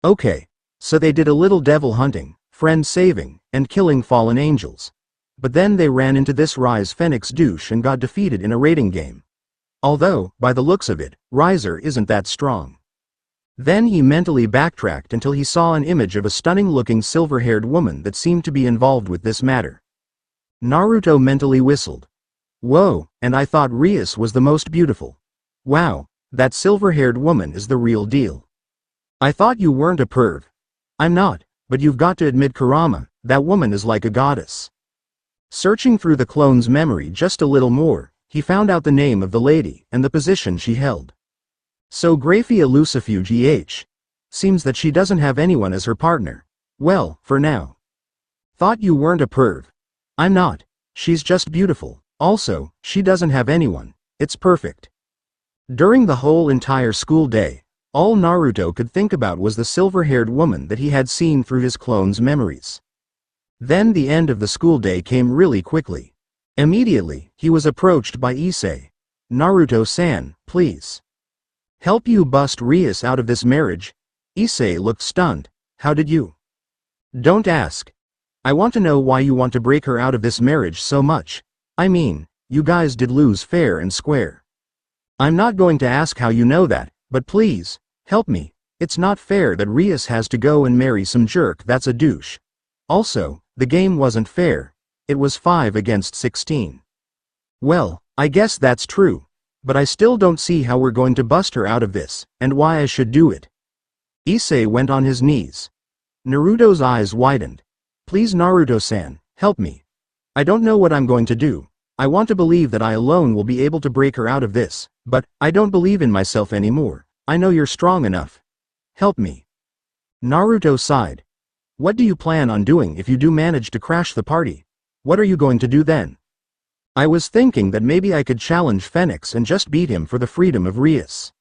Okay, so they did a little devil hunting, friend saving, and killing fallen angels. But then they ran into this Rise Phoenix douche and got defeated in a raiding game. Although, by the looks of it, Riser isn't that strong. Then he mentally backtracked until he saw an image of a stunning-looking silver-haired woman that seemed to be involved with this matter. Naruto mentally whistled. Whoa, and I thought Rias was the most beautiful. Wow, that silver-haired woman is the real deal. I thought you weren't a perv. I'm not, but you've got to admit, Kurama, that woman is like a goddess. Searching through the clone's memory just a little more, he found out the name of the lady and the position she held. So Graphia Lucifuge EH. Seems that she doesn't have anyone as her partner. Well, for now. Thought you weren't a perv. I'm not. She's just beautiful. Also, she doesn't have anyone. It's perfect. During the whole entire school day, all Naruto could think about was the silver-haired woman that he had seen through his clone's memories. Then the end of the school day came really quickly. Immediately, he was approached by Issei. Naruto-san, please. Help you bust Rias out of this marriage? Issei looked stunned. How did you? Don't ask. I want to know why you want to break her out of this marriage so much. I mean, you guys did lose fair and square. I'm not going to ask how you know that, but please, help me. It's not fair that Rias has to go and marry some jerk that's a douche. Also, the game wasn't fair. It was 5 against 16. Well, I guess that's true. But I still don't see how we're going to bust her out of this, and why I should do it. Issei went on his knees. Naruto's eyes widened. Please, Naruto-san, help me. I don't know what I'm going to do. I want to believe that I alone will be able to break her out of this, but I don't believe in myself anymore. I know you're strong enough. Help me. Naruto sighed. What do you plan on doing if you do manage to crash the party? What are you going to do then? I was thinking that maybe I could challenge Phoenix and just beat him for the freedom of Rias.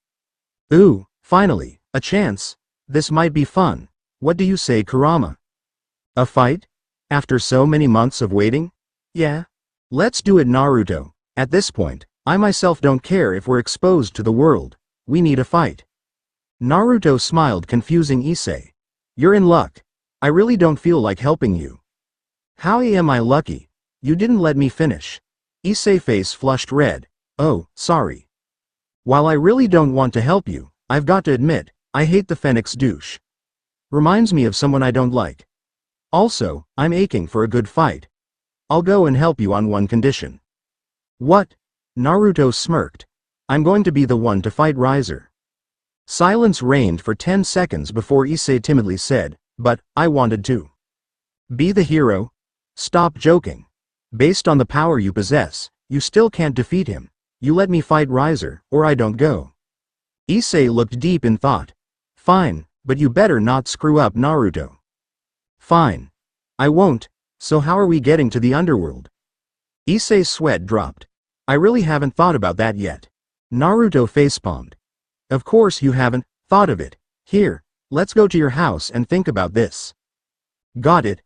Ooh, finally, a chance. This might be fun. What do you say, Kurama? A fight? After so many months of waiting? Yeah. Let's do it, Naruto. At this point, I myself don't care if we're exposed to the world. We need a fight. Naruto smiled, confusing Issei. You're in luck. I really don't feel like helping you. How am I lucky? You didn't let me finish. Issei's face flushed red. Oh, sorry. While I really don't want to help you, I've got to admit, I hate the Phoenix douche. Reminds me of someone I don't like. Also, I'm aching for a good fight. I'll go and help you on one condition. What? Naruto smirked. I'm going to be the one to fight Riser. Silence reigned for 10 seconds before Issei timidly said, but, I wanted to. Be the hero? Stop joking. Based on the power you possess, you still can't defeat him. You let me fight Riser, or I don't go. Issei looked deep in thought. Fine, but you better not screw up, Naruto. Fine. I won't, so how are we getting to the underworld? Issei's sweat dropped. I really haven't thought about that yet. Naruto facepalmed. Of course you haven't thought of it. Here, let's go to your house and think about this. Got it.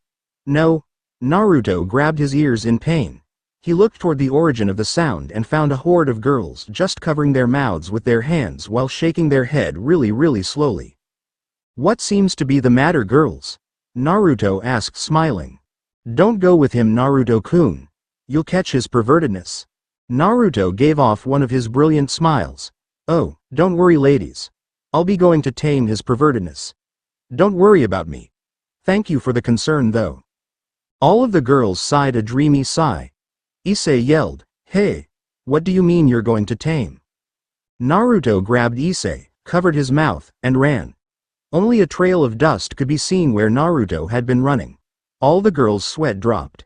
No. Naruto grabbed his ears in pain. He looked toward the origin of the sound and found a horde of girls just covering their mouths with their hands while shaking their head really slowly. What seems to be the matter, girls? Naruto asked, smiling. Don't go with him, Naruto-kun. You'll catch his pervertedness. Naruto gave off one of his brilliant smiles. Oh, don't worry, ladies. I'll be going to tame his pervertedness. Don't worry about me. Thank you for the concern, though. All of the girls sighed a dreamy sigh. Issei yelled, Hey! What do you mean you're going to tame? Naruto grabbed Issei, covered his mouth, and ran. Only a trail of dust could be seen where Naruto had been running. All the girls' sweat dropped.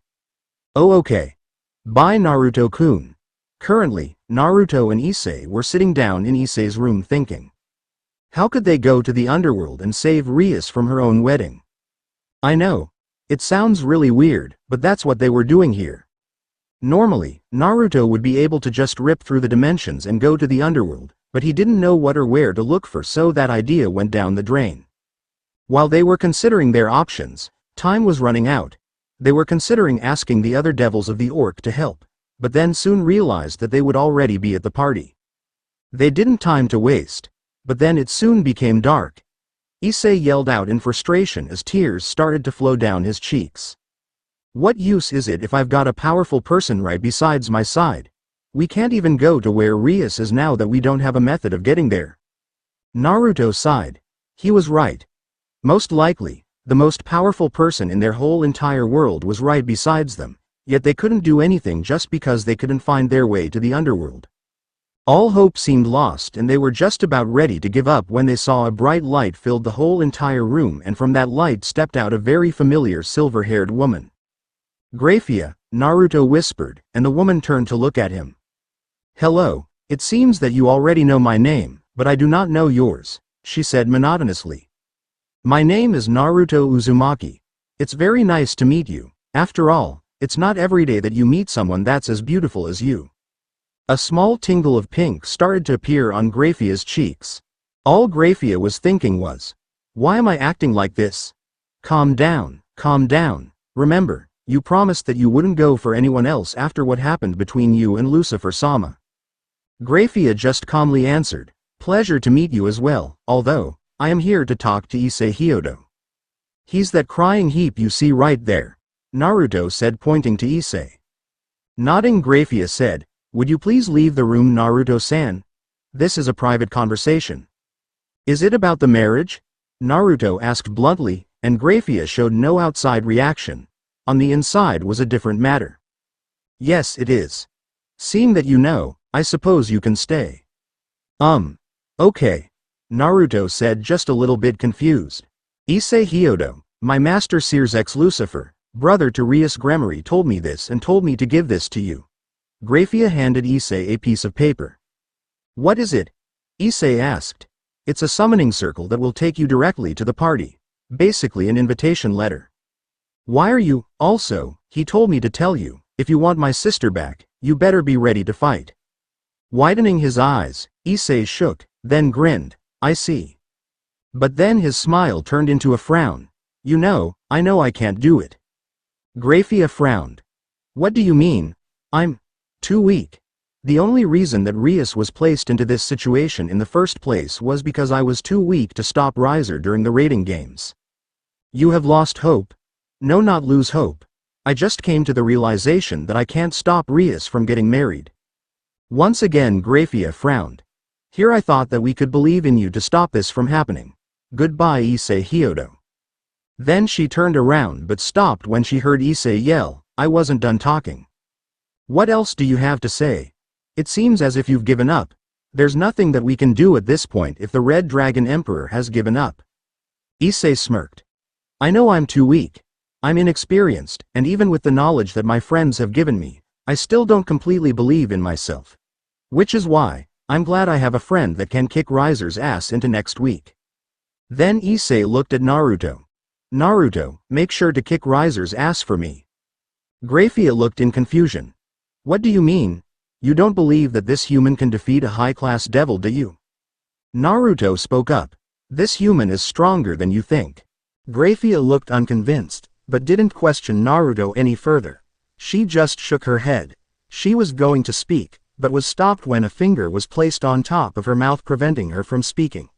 Oh, okay. Bye, Naruto-kun. Currently, Naruto and Issei were sitting down in Issei's room thinking. How could they go to the underworld and save Rias from her own wedding? I know. It sounds really weird, but that's what they were doing here. Normally, Naruto would be able to just rip through the dimensions and go to the underworld, but he didn't know what or where to look for, so that idea went down the drain. While they were considering their options, time was running out. They were considering asking the other devils of the Orc to help, but then soon realized that they would already be at the party. They didn't time to waste, but then it soon became dark. Issei yelled out in frustration as tears started to flow down his cheeks. What use is it if I've got a powerful person right besides my side? We can't even go to where Rias is now that we don't have a method of getting there. Naruto sighed. He was right. Most likely, the most powerful person in their whole entire world was right besides them, yet they couldn't do anything just because they couldn't find their way to the underworld. All hope seemed lost and they were just about ready to give up when they saw a bright light filled the whole entire room, and from that light stepped out a very familiar silver-haired woman. Graphia, Naruto whispered, and the woman turned to look at him. Hello, it seems that you already know my name, but I do not know yours, she said monotonously. My name is Naruto Uzumaki. It's very nice to meet you. After all, it's not every day that you meet someone that's as beautiful as you. A small tingle of pink started to appear on Graphia's cheeks. All Graphia was thinking was, why am I acting like this? Calm down, calm down. Remember, you promised that you wouldn't go for anyone else after what happened between you and Lucifer-sama. Graphia just calmly answered, pleasure to meet you as well, although, I am here to talk to Issei Hyodo. He's that crying heap you see right there, Naruto said, pointing to Issei. Nodding, Graphia said, would you please leave the room, Naruto-san? This is a private conversation. Is it about the marriage? Naruto asked bluntly, and Graphia showed no outside reaction. On the inside was a different matter. Yes, it is. Seeing that you know, I suppose you can stay. Okay. Naruto said, just a little bit confused. Issei Hyodo, my master Seer's ex-Lucifer, brother to Rias Gremory, told me this and told me to give this to you. Graphia handed Issei a piece of paper. What is it? Issei asked. It's a summoning circle that will take you directly to the party. Basically an invitation letter. Why are you, also, he told me to tell you, if you want my sister back, you better be ready to fight. Widening his eyes, Issei shook, then grinned, I see. But then his smile turned into a frown. You know, I know I can't do it. Graphia frowned. What do you mean? I'm too weak. The only reason that Rias was placed into this situation in the first place was because I was too weak to stop Riser during the raiding games. You have lost hope? No, not lose hope. I just came to the realization that I can't stop Rias from getting married. Once again Graphia frowned. Here I thought that we could believe in you to stop this from happening. Goodbye, Issei Hyodo. Then she turned around but stopped when she heard Issei yell, I wasn't done talking. What else do you have to say? It seems as if you've given up. There's nothing that we can do at this point if the Red Dragon Emperor has given up. Issei smirked. I know I'm too weak. I'm inexperienced, and even with the knowledge that my friends have given me, I still don't completely believe in myself. Which is why, I'm glad I have a friend that can kick Riser's ass into next week. Then Issei looked at Naruto. Naruto, make sure to kick Riser's ass for me. Grafia looked in confusion. What do you mean? You don't believe that this human can defeat a high-class devil, do you? Naruto spoke up. This human is stronger than you think. Grafia looked unconvinced, but didn't question Naruto any further. She just shook her head. She was going to speak, but was stopped when a finger was placed on top of her mouth, preventing her from speaking.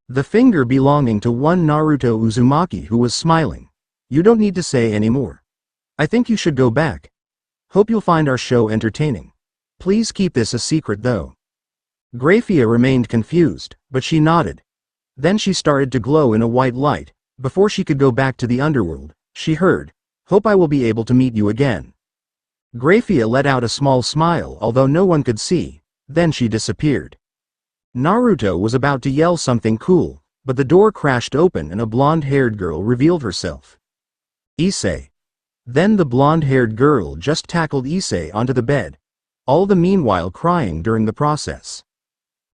The finger belonging to one Naruto Uzumaki, who was smiling. You don't need to say any more. I think you should go back. Hope you'll find our show entertaining. Please keep this a secret though. Grafia remained confused, but she nodded. Then she started to glow in a white light. Before she could go back to the underworld, she heard, "Hope I will be able to meet you again." Grafia let out a small smile, although no one could see, then she disappeared. Naruto was about to yell something cool, but the door crashed open and a blonde-haired girl revealed herself. Issei. Then the blonde-haired girl just tackled Issei onto the bed, all the meanwhile crying during the process.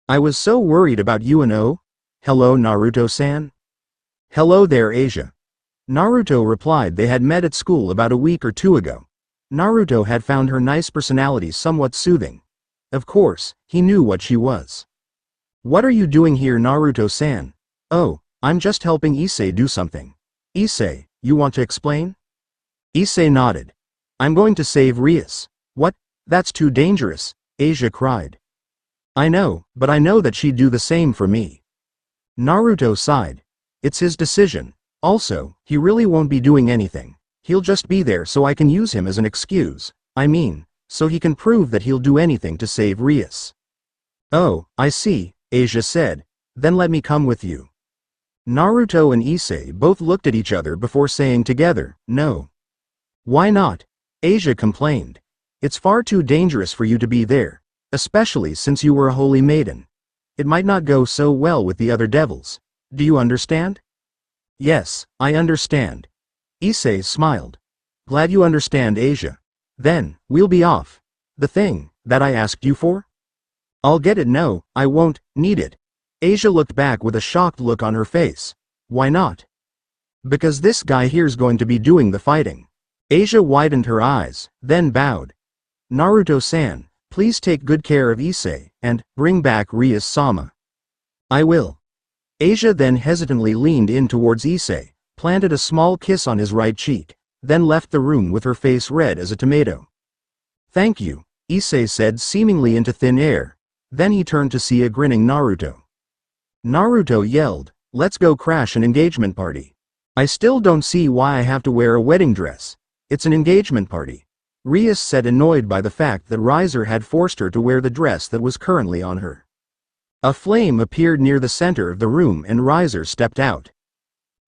I was so worried about you and oh. Hello Naruto-san? Hello there Asia. Naruto replied they had met at school about a week or two ago. Naruto had found her nice personality somewhat soothing. Of course, he knew what she was. What are you doing here Naruto-san? Oh, I'm just helping Issei do something. Issei, you want to explain? Issei nodded. I'm going to save Rias. What? That's too dangerous, Asia cried. I know, but I know that she'd do the same for me. Naruto sighed. It's his decision. Also, he really won't be doing anything. He'll just be there so I can use him as an excuse. I mean, so he can prove that he'll do anything to save Rias. Oh, I see, Asia said. Then let me come with you. Naruto and Issei both looked at each other before saying together, no. Why not? Asia complained. It's far too dangerous for you to be there, especially since you were a holy maiden. It might not go so well with the other devils. Do you understand? Yes, I understand. Issei smiled. Glad you understand Asia. Then, we'll be off. The thing that I asked you for? I'll get it. No, I won't need it. Asia looked back with a shocked look on her face. Why not? Because this guy here's going to be doing the fighting. Asia widened her eyes, then bowed. Naruto-san, please take good care of Issei, and bring back Rias-sama. I will. Asia then hesitantly leaned in towards Issei, planted a small kiss on his right cheek, then left the room with her face red as a tomato. Thank you, Issei said seemingly into thin air. Then he turned to see a grinning Naruto. Naruto yelled, let's go crash an engagement party. I still don't see why I have to wear a wedding dress. It's an engagement party. Rias said, annoyed by the fact that Riser had forced her to wear the dress that was currently on her. A flame appeared near the center of the room and Riser stepped out.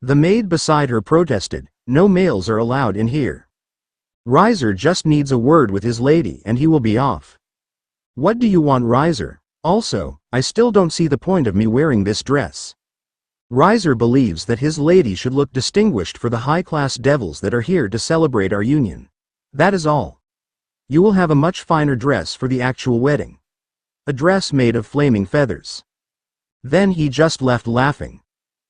The maid beside her protested, no males are allowed in here. Riser just needs a word with his lady and he will be off. What do you want, Riser? Also, I still don't see the point of me wearing this dress. Riser believes that his lady should look distinguished for the high-class devils that are here to celebrate our union. That is all. You will have a much finer dress for the actual wedding. A dress made of flaming feathers. Then he just left laughing.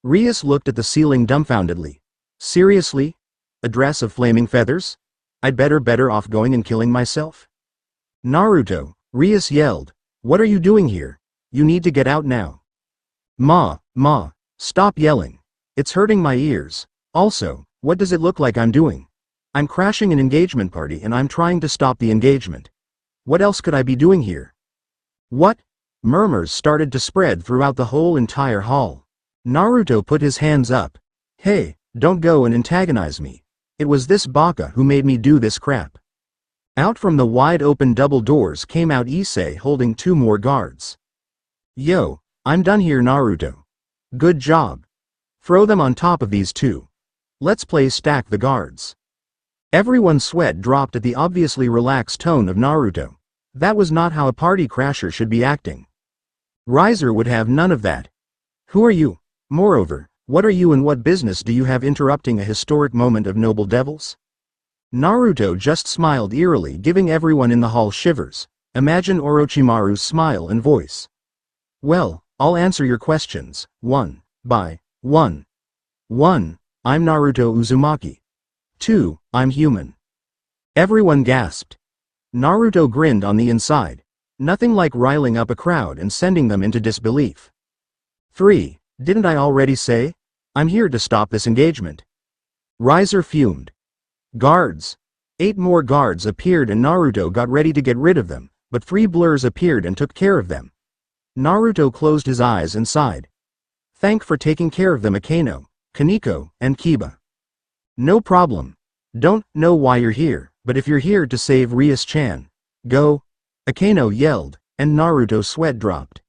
Rias looked at the ceiling dumbfoundedly. Seriously? A dress of flaming feathers? I'd better off going and killing myself. Naruto, Rias yelled. What are you doing here? You need to get out now. Ma, stop yelling. It's hurting my ears. Also, what does it look like I'm doing? I'm crashing an engagement party and I'm trying to stop the engagement. What else could I be doing here? What? Murmurs started to spread throughout the whole entire hall. Naruto put his hands up. Hey, don't go and antagonize me. It was this baka who made me do this crap. Out from the wide-open double doors came out Issei holding two more guards. Yo, I'm done here, Naruto. Good job. Throw them on top of these two. Let's play stack the guards. Everyone's sweat dropped at the obviously relaxed tone of Naruto. That was not how a party crasher should be acting. Riser would have none of that. Who are you? Moreover, what are you and what business do you have interrupting a historic moment of noble devils? Naruto just smiled eerily, giving everyone in the hall shivers. Imagine Orochimaru's smile and voice. Well, I'll answer your questions, one by one. 1. I'm Naruto Uzumaki. 2. I'm human. Everyone gasped. Naruto grinned on the inside. Nothing like riling up a crowd and sending them into disbelief. 3. Didn't I already say? I'm here to stop this engagement. Riser fumed. Guards. 8 more guards appeared and Naruto got ready to get rid of them, but 3 blurs appeared and took care of them. Naruto closed his eyes and sighed. Thank for taking care of them, Akeno, Kaneko, and Kiba. No problem. Don't know why you're here, but if you're here to save Rias-chan, go. Akeno yelled, and Naruto's sweat dropped.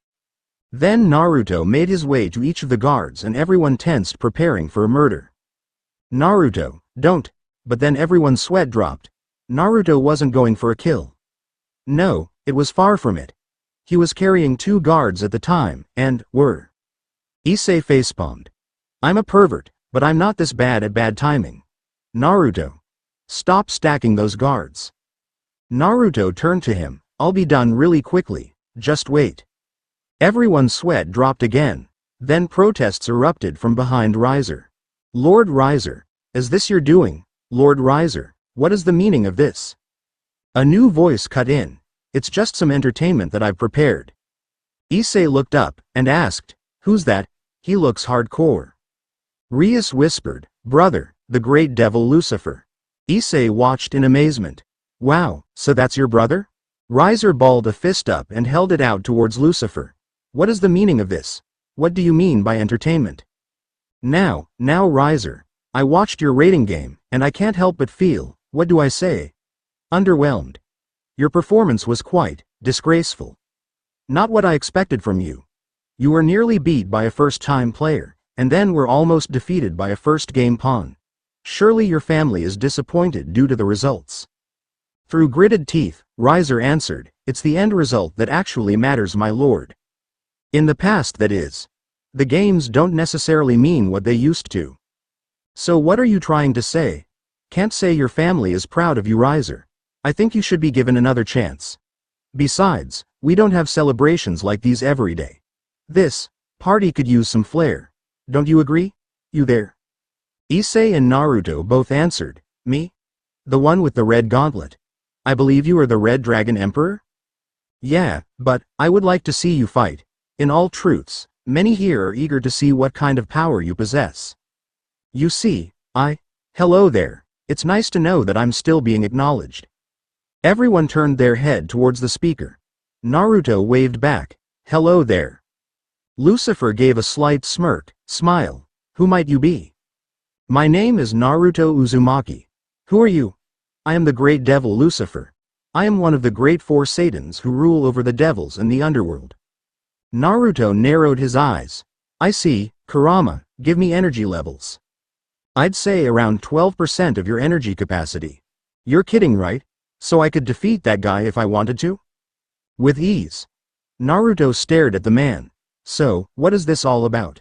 Then Naruto made his way to each of the guards and everyone tensed, preparing for a murder. Naruto, don't, but then everyone's sweat dropped. Naruto wasn't going for a kill. No, it was far from it. He was carrying 2 guards at the time, and were. Issei facepalmed. I'm a pervert, but I'm not this bad at bad timing. Naruto. Stop stacking those guards. Naruto turned to him. I'll be done really quickly, just wait. Everyone's sweat dropped again. Then protests erupted from behind Riser. Lord Riser, is this your doing? Lord Riser, what is the meaning of this? A new voice cut in. It's just some entertainment that I've prepared. Issei looked up and asked, who's that? He looks hardcore. Rias whispered, brother, the great devil Lucifer. Issei watched in amazement. Wow, so that's your brother? Riser balled a fist up and held it out towards Lucifer. What is the meaning of this? What do you mean by entertainment? Now Riser, I watched your rating game, and I can't help but feel, what do I say? Underwhelmed. Your performance was quite disgraceful. Not what I expected from you. You were nearly beat by a first-time player, and then were almost defeated by a first-game pawn. Surely your family is disappointed due to the results. Through gritted teeth, Riser answered, it's the end result that actually matters, my lord. In the past, that is. The games don't necessarily mean what they used to. So what are you trying to say? Can't say your family is proud of you, Riser. I think you should be given another chance. Besides, we don't have celebrations like these every day. This party could use some flair. Don't you agree? You there? Issei and Naruto both answered, me? The one with the red gauntlet. I believe you are the Red Dragon Emperor? Yeah, but I would like to see you fight. In all truths, many here are eager to see what kind of power you possess. You see, hello there, it's nice to know that I'm still being acknowledged. Everyone turned their head towards the speaker. Naruto waved back, hello there. Lucifer gave a slight smile. Who might you be? My name is Naruto Uzumaki. Who are you? I am the great devil Lucifer. I am one of the great 4 Satans who rule over the devils and the underworld. Naruto narrowed his eyes. I see, Kurama, give me energy levels. I'd say around 12% of your energy capacity. You're kidding, right? So I could defeat that guy if I wanted to? With ease. Naruto stared at the man. So, what is this all about?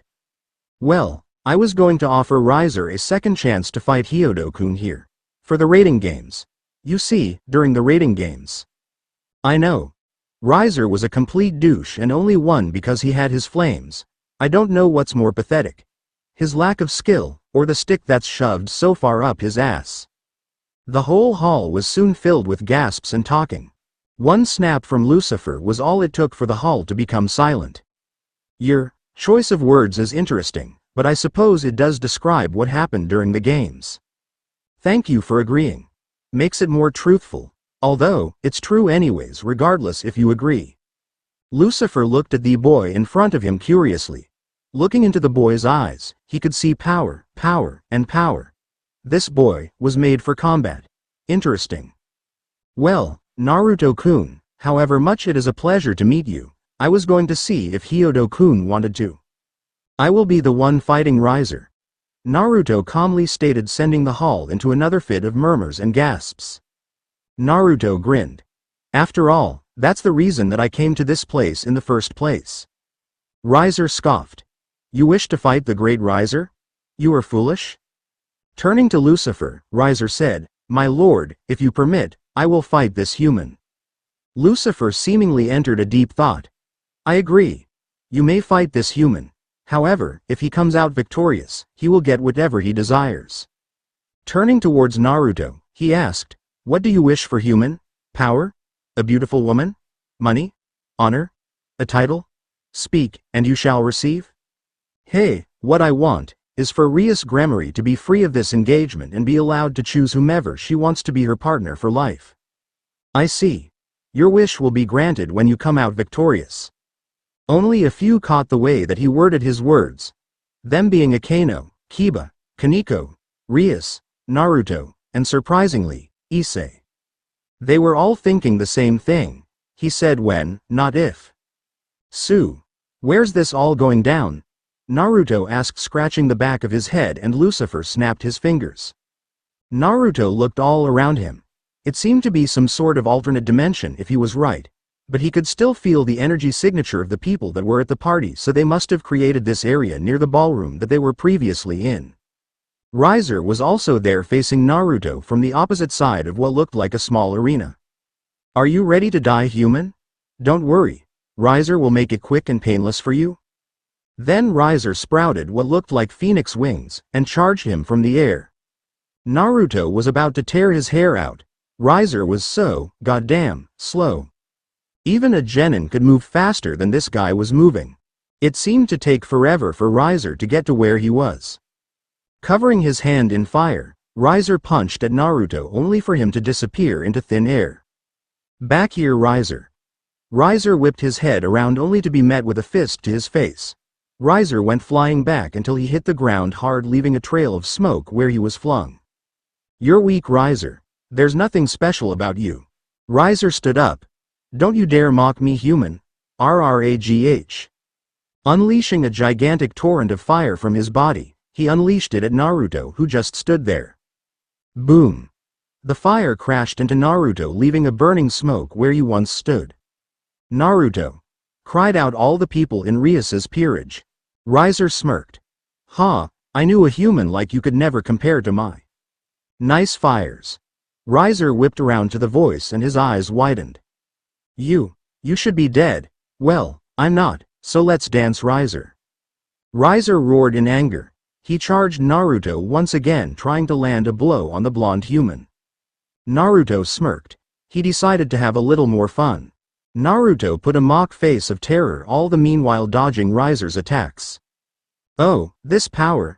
Well, I was going to offer Riser a second chance to fight Hyodo-kun here. For the rating games. You see, during the rating games. I know. Riser was a complete douche and only won because he had his flames. I don't know what's more pathetic. His lack of skill, or the stick that's shoved so far up his ass. The whole hall was soon filled with gasps and talking. One snap from Lucifer was all it took for the hall to become silent. Your choice of words is interesting, but I suppose it does describe what happened during the games. Thank you for agreeing. Makes it more truthful. Although, it's true anyways, regardless if you agree. Lucifer looked at the boy in front of him curiously. Looking into the boy's eyes, he could see power, and power. This boy was made for combat. Interesting. Well, Naruto-kun, however much it is a pleasure to meet you, I was going to see if Hyodo-kun wanted to. I will be the one fighting Riser. Naruto calmly stated, sending the hall into another fit of murmurs and gasps. Naruto grinned. After all, that's the reason that I came to this place in the first place. Riser scoffed. You wish to fight the great Riser? You are foolish? Turning to Lucifer, Riser said, my lord, if you permit, I will fight this human. Lucifer seemingly entered a deep thought. I agree. You may fight this human. However, if he comes out victorious, he will get whatever he desires. Turning towards Naruto, he asked, "What do you wish for, human? Power? A beautiful woman? Money? Honor? A title? Speak, and you shall receive." "Hey, what I want is for Rias Gremory to be free of this engagement and be allowed to choose whomever she wants to be her partner for life." "I see. Your wish will be granted when you come out victorious." Only a few caught the way that he worded his words, them being Akeno, Kiba, Kaneko, Rias, Naruto, and surprisingly, Issei. They were all thinking the same thing. He said when, not if. "Sue, where's this all going down?" Naruto asked, scratching the back of his head, and Lucifer snapped his fingers. Naruto looked all around him. It seemed to be some sort of alternate dimension if he was right, but he could still feel the energy signature of the people that were at the party, so they must have created this area near the ballroom that they were previously in. Riser was also there facing Naruto from the opposite side of what looked like a small arena. "Are you ready to die, human? Don't worry, Riser will make it quick and painless for you." Then Riser sprouted what looked like phoenix wings, and charged him from the air. Naruto was about to tear his hair out. Riser was so, goddamn, slow. Even a genin could move faster than this guy was moving. It seemed to take forever for Riser to get to where he was. Covering his hand in fire, Riser punched at Naruto only for him to disappear into thin air. "Back here, Riser." Riser whipped his head around only to be met with a fist to his face. Riser went flying back until he hit the ground hard, leaving a trail of smoke where he was flung. "You're weak, Riser. There's nothing special about you." Riser stood up. "Don't you dare mock me, human. RRAGH. Unleashing a gigantic torrent of fire from his body, he unleashed it at Naruto, who just stood there. Boom. The fire crashed into Naruto, leaving a burning smoke where he once stood. "Naruto!" cried out all the people in Rias's peerage. Riser smirked. "Ha, I knew a human like you could never compare to my nice fires." Riser whipped around to the voice and his eyes widened. You should be dead." "Well, I'm not, so let's dance, Riser." Riser roared in anger. He charged Naruto once again, trying to land a blow on the blonde human. Naruto smirked. He decided to have a little more fun. Naruto put a mock face of terror, all the meanwhile dodging Riser's attacks. "Oh, this power,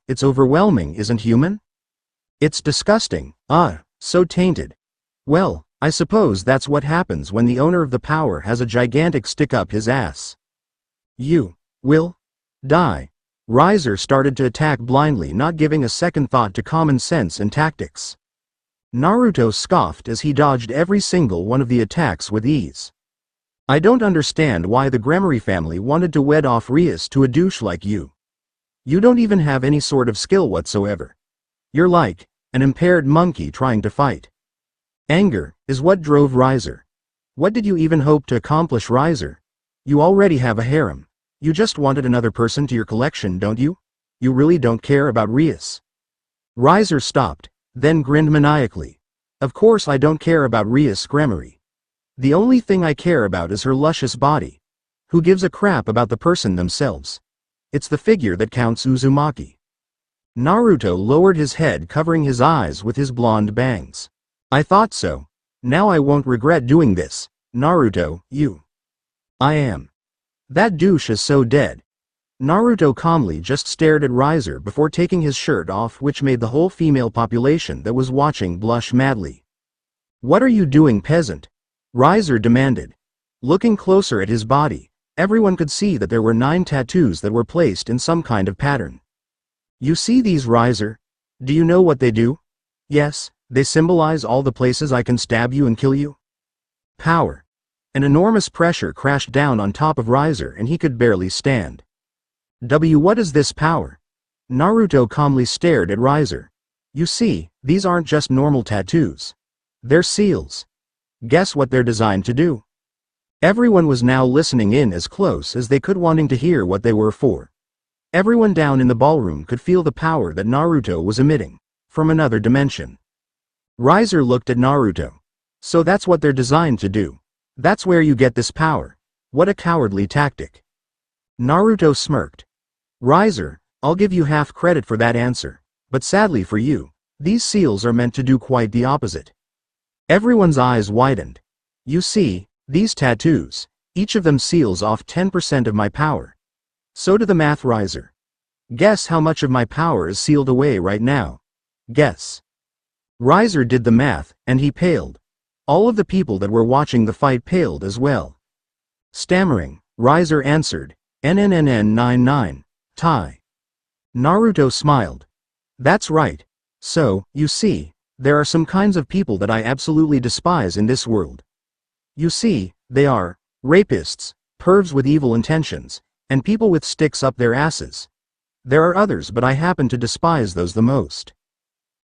it's overwhelming, isn't human? It's disgusting, so tainted. Well, I suppose that's what happens when the owner of the power has a gigantic stick up his ass. You will die." Riser started to attack blindly, not giving a second thought to common sense and tactics. Naruto scoffed as he dodged every single one of the attacks with ease. "I don't understand why the Gremory family wanted to wed off Rias to a douche like you. You don't even have any sort of skill whatsoever. You're like an impaired monkey trying to fight." Anger is what drove Riser. What did you even hope to accomplish, Riser? You already have a harem. You just wanted another person to your collection, don't you? You really don't care about Rias. Riser stopped, then grinned maniacally. "Of course I don't care about Rias Gremory. The only thing I care about is her luscious body. Who gives a crap about the person themselves? It's the figure that counts, Uzumaki." Naruto lowered his head, covering his eyes with his blonde bangs. "I thought so. Now I won't regret doing this, Naruto, you." "I am. That douche is so dead." Naruto calmly just stared at Riser before taking his shirt off, which made the whole female population that was watching blush madly. "What are you doing, peasant?" Riser demanded. Looking closer at his body, everyone could see that there were 9 tattoos that were placed in some kind of pattern. "You see these, Riser? Do you know what they do? Yes, they symbolize all the places I can stab you and kill you." Power. An enormous pressure crashed down on top of Riser and he could barely stand. What is this power?" Naruto calmly stared at Riser. "You see, these aren't just normal tattoos. They're seals. Guess what they're designed to do?" Everyone was now listening in as close as they could, wanting to hear what they were for. Everyone down in the ballroom could feel the power that Naruto was emitting from another dimension. Riser looked at Naruto. "So that's what they're designed to do. That's where you get this power. What a cowardly tactic." Naruto smirked. Riser, I'll give you half credit for that answer, but sadly for you, these seals are meant to do quite the opposite. Everyone's eyes widened. You see, these tattoos, each of them seals off 10% of my power. So do the math, Riser. Guess how much of my power is sealed away right now. Guess. Riser did the math, and he paled. All of the people that were watching the fight paled as well. Stammering, Riser answered, NNNN99, tie. Naruto smiled. That's right. So, you see, there are some kinds of people that I absolutely despise in this world. You see, they are rapists, pervs with evil intentions, and people with sticks up their asses. There are others, but I happen to despise those the most.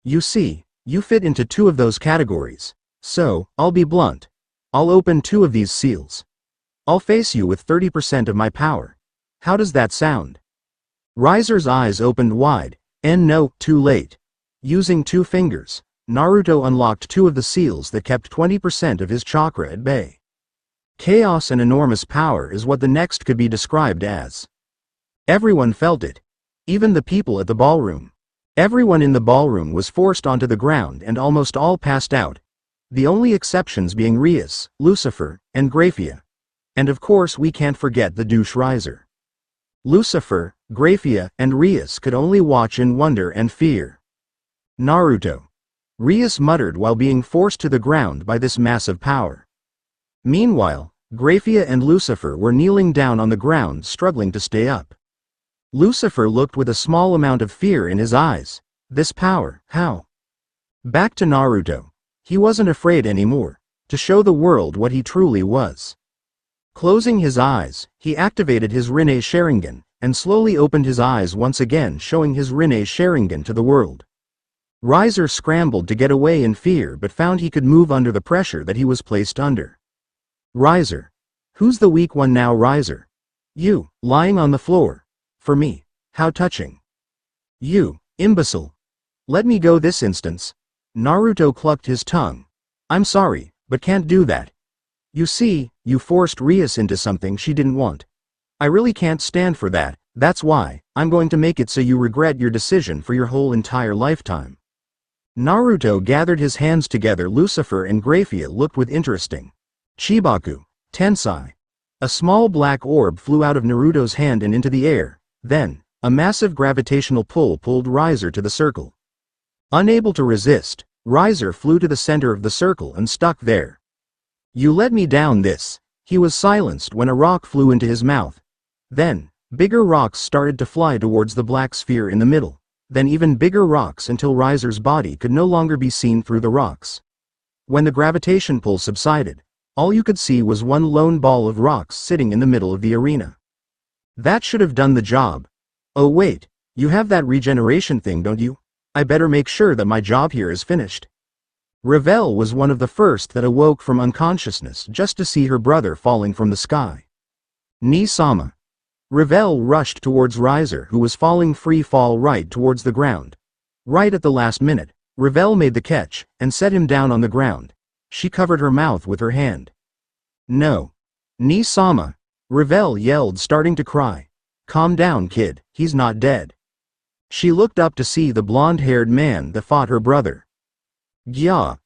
You see, you fit into two of those categories, so, I'll be blunt. I'll open two of these seals. I'll face you with 30% of my power. How does that sound? Riser's eyes opened wide, and no, too late. Using 2 fingers, Naruto unlocked 2 of the seals that kept 20% of his chakra at bay. Chaos and enormous power is what the next could be described as. Everyone felt it. Even the people at the ballroom. Everyone in the ballroom was forced onto the ground and almost all passed out. The only exceptions being Rias, Lucifer, and Graphia. And of course we can't forget the douche Riser. Lucifer, Graphia, and Rias could only watch in wonder and fear. Naruto. Rias muttered while being forced to the ground by this massive power. Meanwhile, Graphia and Lucifer were kneeling down on the ground struggling to stay up. Lucifer looked with a small amount of fear in his eyes. This power, how? Back to Naruto. He wasn't afraid anymore, to show the world what he truly was. Closing his eyes, he activated his Rinne Sharingan, and slowly opened his eyes once again, showing his Rinne Sharingan to the world. Riser scrambled to get away in fear but found he could move under the pressure that he was placed under. Riser. Who's the weak one now, Riser? You, lying on the floor. For me. How touching. You, imbecile. Let me go this instance. Naruto clucked his tongue. I'm sorry, but can't do that. You see, you forced Rias into something she didn't want. I really can't stand for that, that's why, I'm going to make it so you regret your decision for your whole entire lifetime. Naruto gathered his hands together. Lucifer and Graphia looked with interesting. Chibaku, Tensai. A small black orb flew out of Naruto's hand and into the air, then, a massive gravitational pull pulled Riser to the circle. Unable to resist, Riser flew to the center of the circle and stuck there. You let me down this. He was silenced when a rock flew into his mouth. Then, bigger rocks started to fly towards the black sphere in the middle, then even bigger rocks until Riser's body could no longer be seen through the rocks. When the gravitation pull subsided, all you could see was one lone ball of rocks sitting in the middle of the arena. That should have done the job. Oh wait, you have that regeneration thing, don't you? I better make sure that my job here is finished. Revel was one of the first that awoke from unconsciousness just to see her brother falling from the sky. Ni-sama. Revel rushed towards Riser, who was falling free fall right towards the ground. Right at the last minute, Revel made the catch and set him down on the ground. She covered her mouth with her hand. No. Ni-sama. Revel yelled, starting to cry. Calm down, kid, he's not dead. She looked up to see the blonde-haired man that fought her brother. Gya.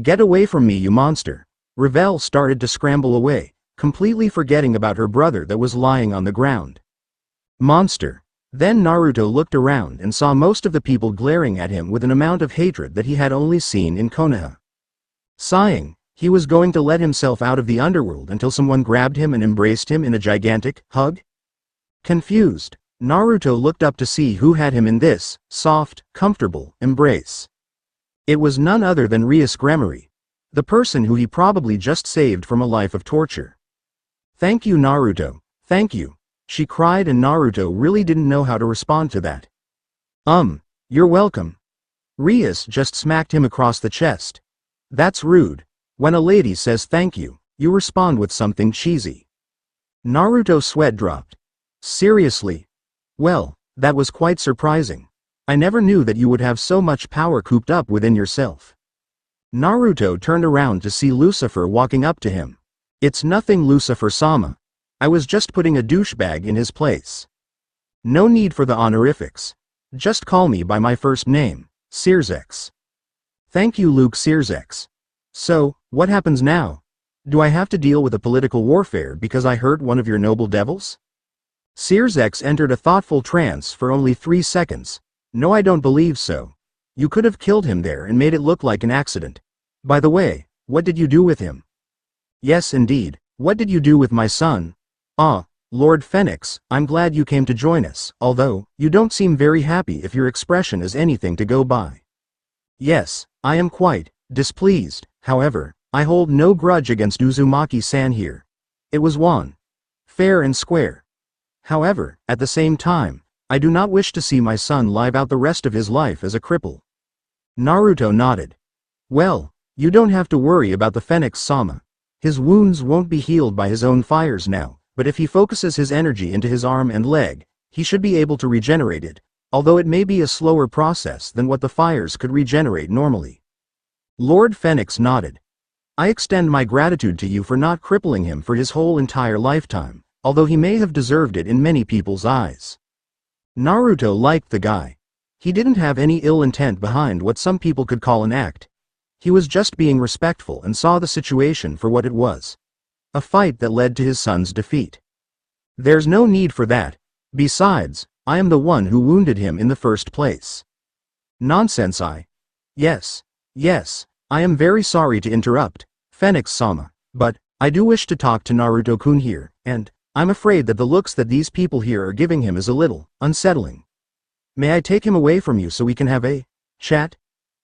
Get away from me, you monster. Revel started to scramble away, completely forgetting about her brother that was lying on the ground. Monster. Then Naruto looked around and saw most of the people glaring at him with an amount of hatred that he had only seen in Konoha. Sighing, he was going to let himself out of the underworld until someone grabbed him and embraced him in a gigantic hug. Confused, Naruto looked up to see who had him in this soft, comfortable embrace. It was none other than Rias Gremory, the person who he probably just saved from a life of torture. Thank you, Naruto, thank you, she cried, and Naruto really didn't know how to respond to that. You're welcome. Rias just smacked him across the chest. That's rude. When a lady says thank you, you respond with something cheesy. Naruto's sweat dropped. Seriously? Well, that was quite surprising. I never knew that you would have so much power cooped up within yourself. Naruto turned around to see Lucifer walking up to him. It's nothing, Lucifer-sama. I was just putting a douchebag in his place. No need for the honorifics. Just call me by my first name, Searsex. Thank you, Luke Searsex. So, what happens now? Do I have to deal with a political warfare because I hurt one of your noble devils? Searsex entered a thoughtful trance for only 3 seconds. No, I don't believe so. You could have killed him there and made it look like an accident. By the way, what did you do with him? Yes, indeed. What did you do with my son? Ah, Lord Phoenix, I'm glad you came to join us, although, you don't seem very happy if your expression is anything to go by. Yes, I am quite displeased. However, I hold no grudge against Uzumaki-san here. It was won. Fair and square. However, at the same time, I do not wish to see my son live out the rest of his life as a cripple. Naruto nodded. Well, you don't have to worry about the Phoenix-sama. His wounds won't be healed by his own fires now, but if he focuses his energy into his arm and leg, he should be able to regenerate it, although it may be a slower process than what the fires could regenerate normally. Lord Phoenix nodded. I extend my gratitude to you for not crippling him for his whole entire lifetime, although he may have deserved it in many people's eyes. Naruto liked the guy. He didn't have any ill intent behind what some people could call an act. He was just being respectful and saw the situation for what it was. A fight that led to his son's defeat. There's no need for that. Besides, I am the one who wounded him in the first place. Nonsense. Yes, I am very sorry to interrupt, Phoenix-sama, but, I do wish to talk to Naruto-kun here, and, I'm afraid that the looks that these people here are giving him is a little unsettling. May I take him away from you so we can have a chat?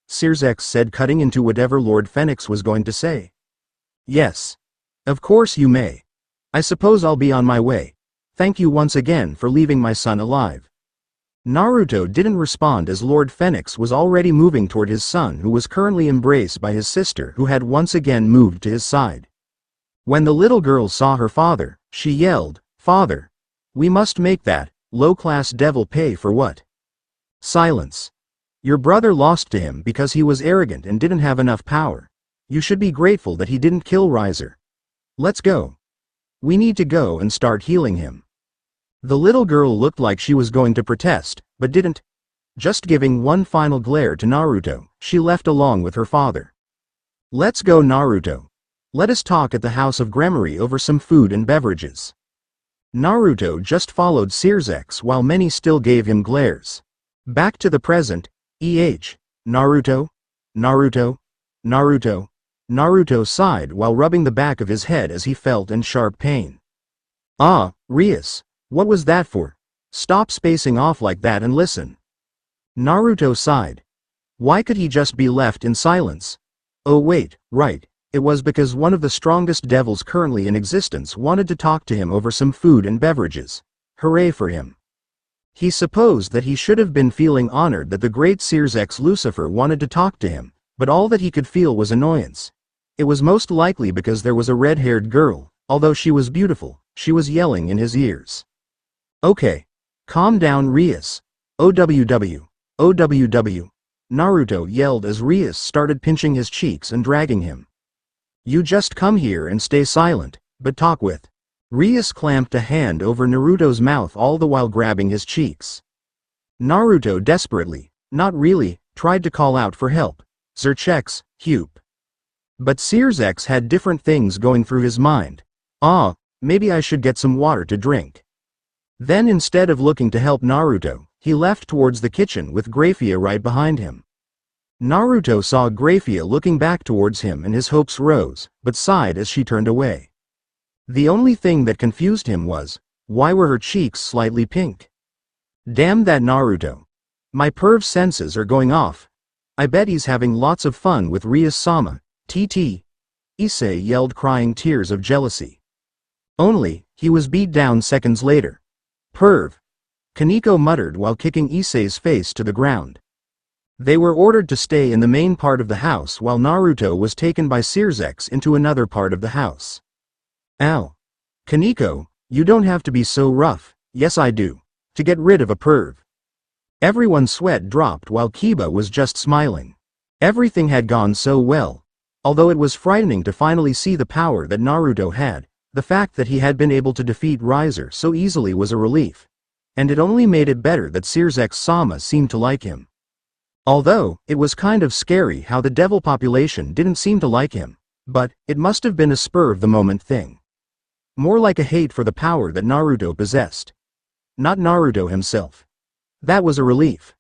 Searsex said, cutting into whatever Lord Phoenix was going to say. Yes. Of course you may. I suppose I'll be on my way. Thank you once again for leaving my son alive. Naruto didn't respond as Lord Phoenix was already moving toward his son, who was currently embraced by his sister, who had once again moved to his side. When the little girl saw her father, she yelled, "Father! We must make that low-class devil pay for what?" Silence. Your brother lost to him because he was arrogant and didn't have enough power. You should be grateful that he didn't kill Riser. Let's go. We need to go and start healing him. The little girl looked like she was going to protest, but didn't. Just giving one final glare to Naruto, she left along with her father. Let's go, Naruto. Let us talk at the House of Gremory over some food and beverages. Naruto just followed Searsex while many still gave him glares. Back to the present, Naruto? Naruto sighed while rubbing the back of his head as he felt in sharp pain. Ah, Rias, what was that for? Stop spacing off like that and listen. Naruto sighed. Why could he just be left in silence? Oh wait, right, it was because one of the strongest devils currently in existence wanted to talk to him over some food and beverages. Hooray for him. He supposed that he should have been feeling honored that the great Searsex Lucifer wanted to talk to him, but all that he could feel was annoyance. It was most likely because there was a red-haired girl, although she was beautiful, she was yelling in his ears. Okay. Calm down, Rias. OWW. Naruto yelled as Rias started pinching his cheeks and dragging him. You just come here and stay silent, but talk with. Rias clamped a hand over Naruto's mouth all the while grabbing his cheeks. Naruto desperately, not really, tried to call out for help. Zerchex, Hupe. But Searsex had different things going through his mind. Ah, maybe I should get some water to drink. Then instead of looking to help Naruto, he left towards the kitchen with Grafia right behind him. Naruto saw Grafia looking back towards him and his hopes rose, but sighed as she turned away. The only thing that confused him was, why were her cheeks slightly pink? Damn that Naruto. My perv senses are going off. I bet he's having lots of fun with Rias-sama, TT. Issei yelled, crying tears of jealousy. Only, he was beat down seconds later. Perv. Kaneko muttered while kicking Issei's face to the ground. They were ordered to stay in the main part of the house while Naruto was taken by Searsex into another part of the house. Ow. Kaneko, you don't have to be so rough. Yes I do. To get rid of a perv. Everyone's sweat dropped while Kiba was just smiling. Everything had gone so well. Although it was frightening to finally see the power that Naruto had, The fact that he had been able to defeat Riser so easily was a relief. And it only made it better that Sears-sama seemed to like him. Although, it was kind of scary how the devil population didn't seem to like him, but it must have been a spur-of-the-moment thing. More like a hate for the power that Naruto possessed. Not Naruto himself. That was a relief.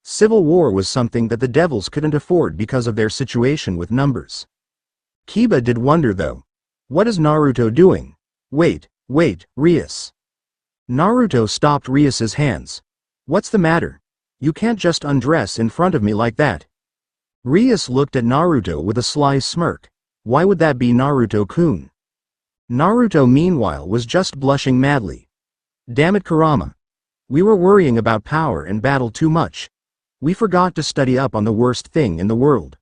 Civil war was something that the devils couldn't afford because of their situation with numbers. Kiba did wonder though. What is Naruto doing? Wait, Rias. Naruto stopped Rias's hands. What's the matter? You can't just undress in front of me like that. Rias looked at Naruto with a sly smirk. Why would that be Naruto-kun? Naruto meanwhile was just blushing madly. Damn it, Kurama. We were worrying about power and battle too much. We forgot to study up on the worst thing in the world.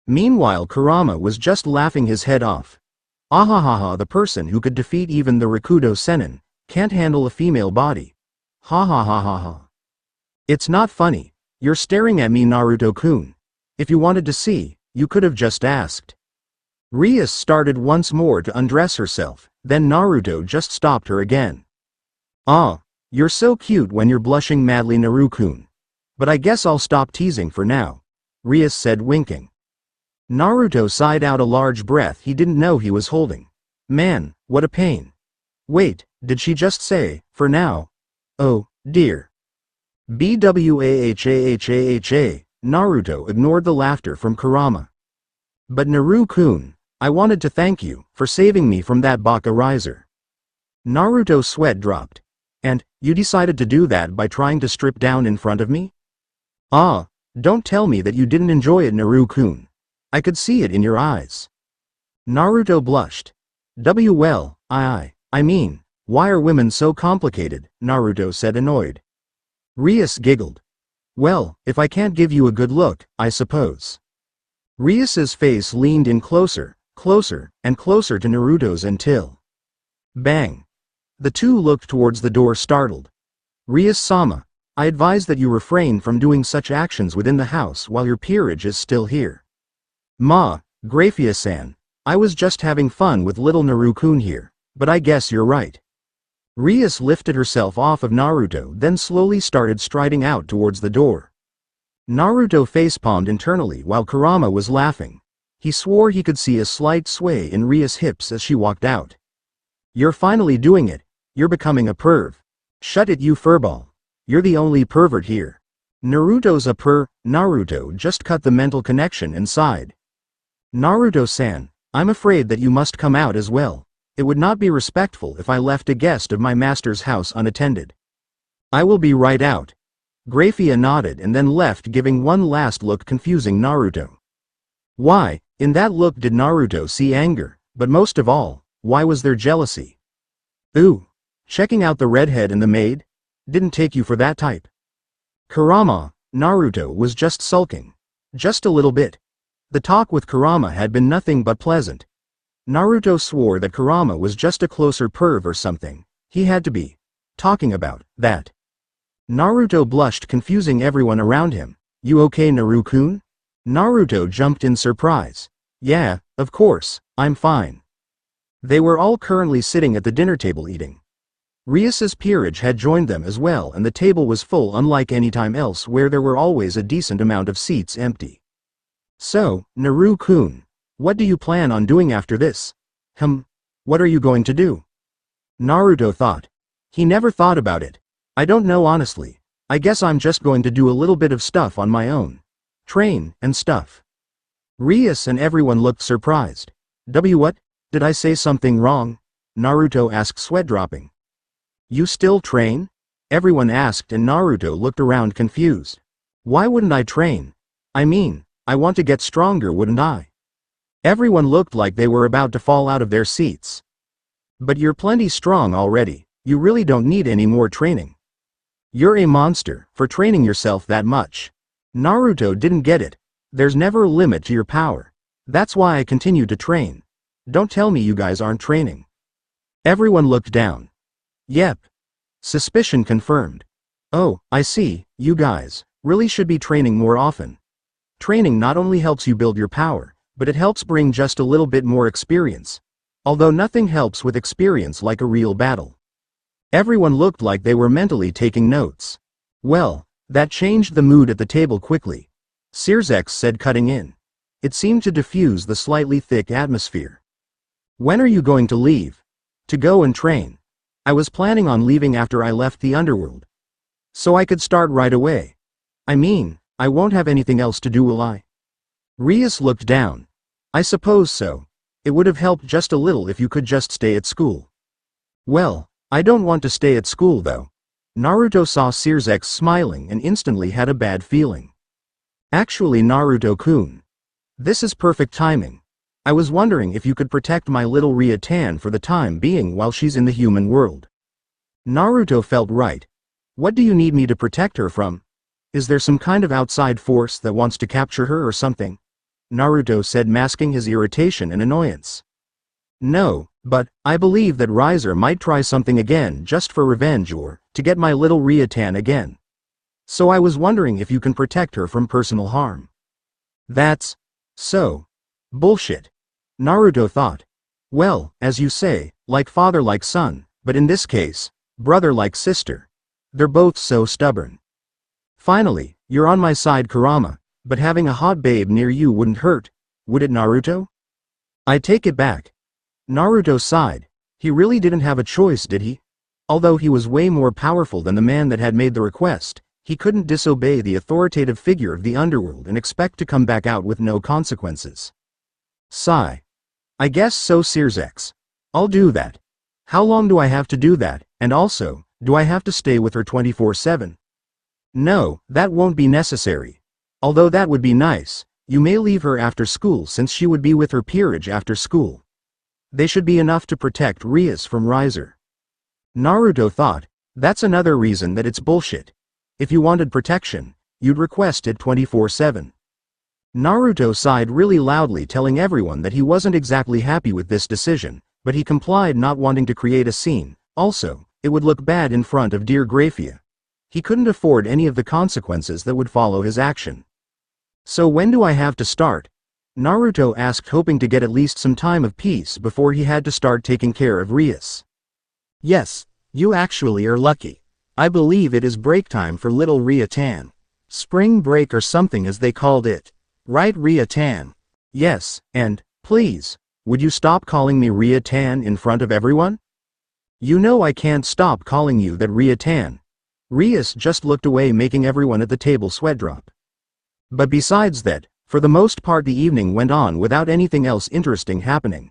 Meanwhile Kurama was just laughing his head off. Ahahaha, the person who could defeat even the Rakudo Sennin can't handle a female body. Ha ha ha ha ha. It's not funny. You're staring at me, Naruto-kun. If you wanted to see, you could have just asked. Rias started once more to undress herself, then Naruto just stopped her again. Ah, you're so cute when you're blushing madly, Naruto-kun. But I guess I'll stop teasing for now, Rias said, winking. Naruto sighed out a large breath he didn't know he was holding. Man, what a pain. Wait, did she just say, for now? Oh, dear. Bwahahahah, Naruto ignored the laughter from Kurama. But Naruto-kun, I wanted to thank you for saving me from that Baka Riser. Naruto's sweat dropped. And, you decided to do that by trying to strip down in front of me? Ah, don't tell me that you didn't enjoy it, Naruto-kun. I could see it in your eyes. Naruto blushed. Well, I mean, why are women so complicated? Naruto said, annoyed. Rias giggled. Well, if I can't give you a good look, I suppose. Rias's face leaned in closer, and closer to Naruto's until... Bang. The two looked towards the door, startled. Rias-sama, I advise that you refrain from doing such actions within the house while your peerage is still here. Grafia-san, I was just having fun with little Naruto-kun here, but I guess you're right. Rias lifted herself off of Naruto, then slowly started striding out towards the door. Naruto facepalmed internally while Kurama was laughing. He swore he could see a slight sway in Rias' hips as she walked out. You're finally doing it. You're becoming a perv. Shut it, you furball. You're the only pervert here. Naruto's a Naruto just cut the mental connection and sighed. Naruto-san, I'm afraid that you must come out as well. It would not be respectful if I left a guest of my master's house unattended. I will be right out. Grafia nodded and then left, giving one last look, confusing Naruto. Why, in that look did Naruto see anger, but most of all, why was there jealousy? Ooh, checking out the redhead and the maid? Didn't take you for that type. Kurama, Naruto was just sulking. Just a little bit. The talk with Kurama had been nothing but pleasant. Naruto swore that Kurama was just a closer perv or something. He had to be talking about that. Naruto blushed, confusing everyone around him. You okay, Naruto-kun? Naruto jumped in surprise. Yeah, of course, I'm fine. They were all currently sitting at the dinner table eating. Rias's peerage had joined them as well, and the table was full, unlike any time else where there were always a decent amount of seats empty. So, Naruto-kun, what do you plan on doing after this? What are you going to do? Naruto thought. He never thought about it. I don't know honestly. I guess I'm just going to do a little bit of stuff on my own. Train, and stuff. Rias and everyone looked surprised. What? Did I say something wrong? Naruto asked, sweat dropping. You still train? Everyone asked, and Naruto looked around confused. Why wouldn't I train? I mean, I want to get stronger, wouldn't I? Everyone looked like they were about to fall out of their seats. But you're plenty strong already. You really don't need any more training. You're a monster for training yourself that much. Naruto didn't get it. There's never a limit to your power. That's why I continue to train. Don't tell me you guys aren't training. Everyone looked down. Yep. Suspicion confirmed. Oh, I see, you guys really should be training more often. Training not only helps you build your power, but it helps bring just a little bit more experience. although nothing helps with experience like a real battle. Everyone looked like they were mentally taking notes. Well, that changed the mood at the table quickly. Sirzex said, cutting in. It seemed to diffuse the slightly thick atmosphere. When are you going to leave? To go and train. I was planning on leaving after I left the underworld. So I could start right away. I mean, I won't have anything else to do, will I? Rias looked down. I suppose so. It would have helped just a little if you could just stay at school. Well, I don't want to stay at school though. Naruto saw Sirzex smiling and instantly had a bad feeling. Actually, Naruto-kun. This is perfect timing. I was wondering if you could protect my little Ria-tan for the time being while she's in the human world. Naruto felt right. What do you need me to protect her from? Is there some kind of outside force that wants to capture her or something? Naruto said, masking his irritation and annoyance. No, but I believe that Riser might try something again just for revenge or to get my little Ria-tan again. So I was wondering if you can protect her from personal harm. That's so bullshit, Naruto thought. Well, as you say, like father like son, but in this case, brother like sister. They're both so stubborn. Finally, you're on my side, Kurama, but having a hot babe near you wouldn't hurt, would it, Naruto? I take it back. Naruto sighed. He really didn't have a choice, did he? Although he was way more powerful than the man that had made the request, he couldn't disobey the authoritative figure of the underworld and expect to come back out with no consequences. Sigh. I guess so, Sirzex. I'll do that. How long do I have to do that, and also, do I have to stay with her 24/7? No, that won't be necessary. Although that would be nice, you may leave her after school since she would be with her peerage after school. They should be enough to protect Rias from Riser. Naruto thought, that's another reason that it's bullshit. If you wanted protection, you'd request it 24/7. Naruto sighed really loudly, telling everyone that he wasn't exactly happy with this decision, but he complied, not wanting to create a scene. Also, it would look bad in front of dear Graphia. He couldn't afford any of the consequences that would follow his action. So when do I have to start? Naruto asked, hoping to get at least some time of peace before he had to start taking care of Rias. Yes, you actually are lucky. I believe it is break time for little Ria-tan. Spring break or something as they called it. Right, Ria-tan? Yes, and, please, would you stop calling me Ria-tan in front of everyone? You know I can't stop calling you that, Ria-tan. Rias just looked away, making everyone at the table sweat drop. But besides that, for the most part the evening went on without anything else interesting happening.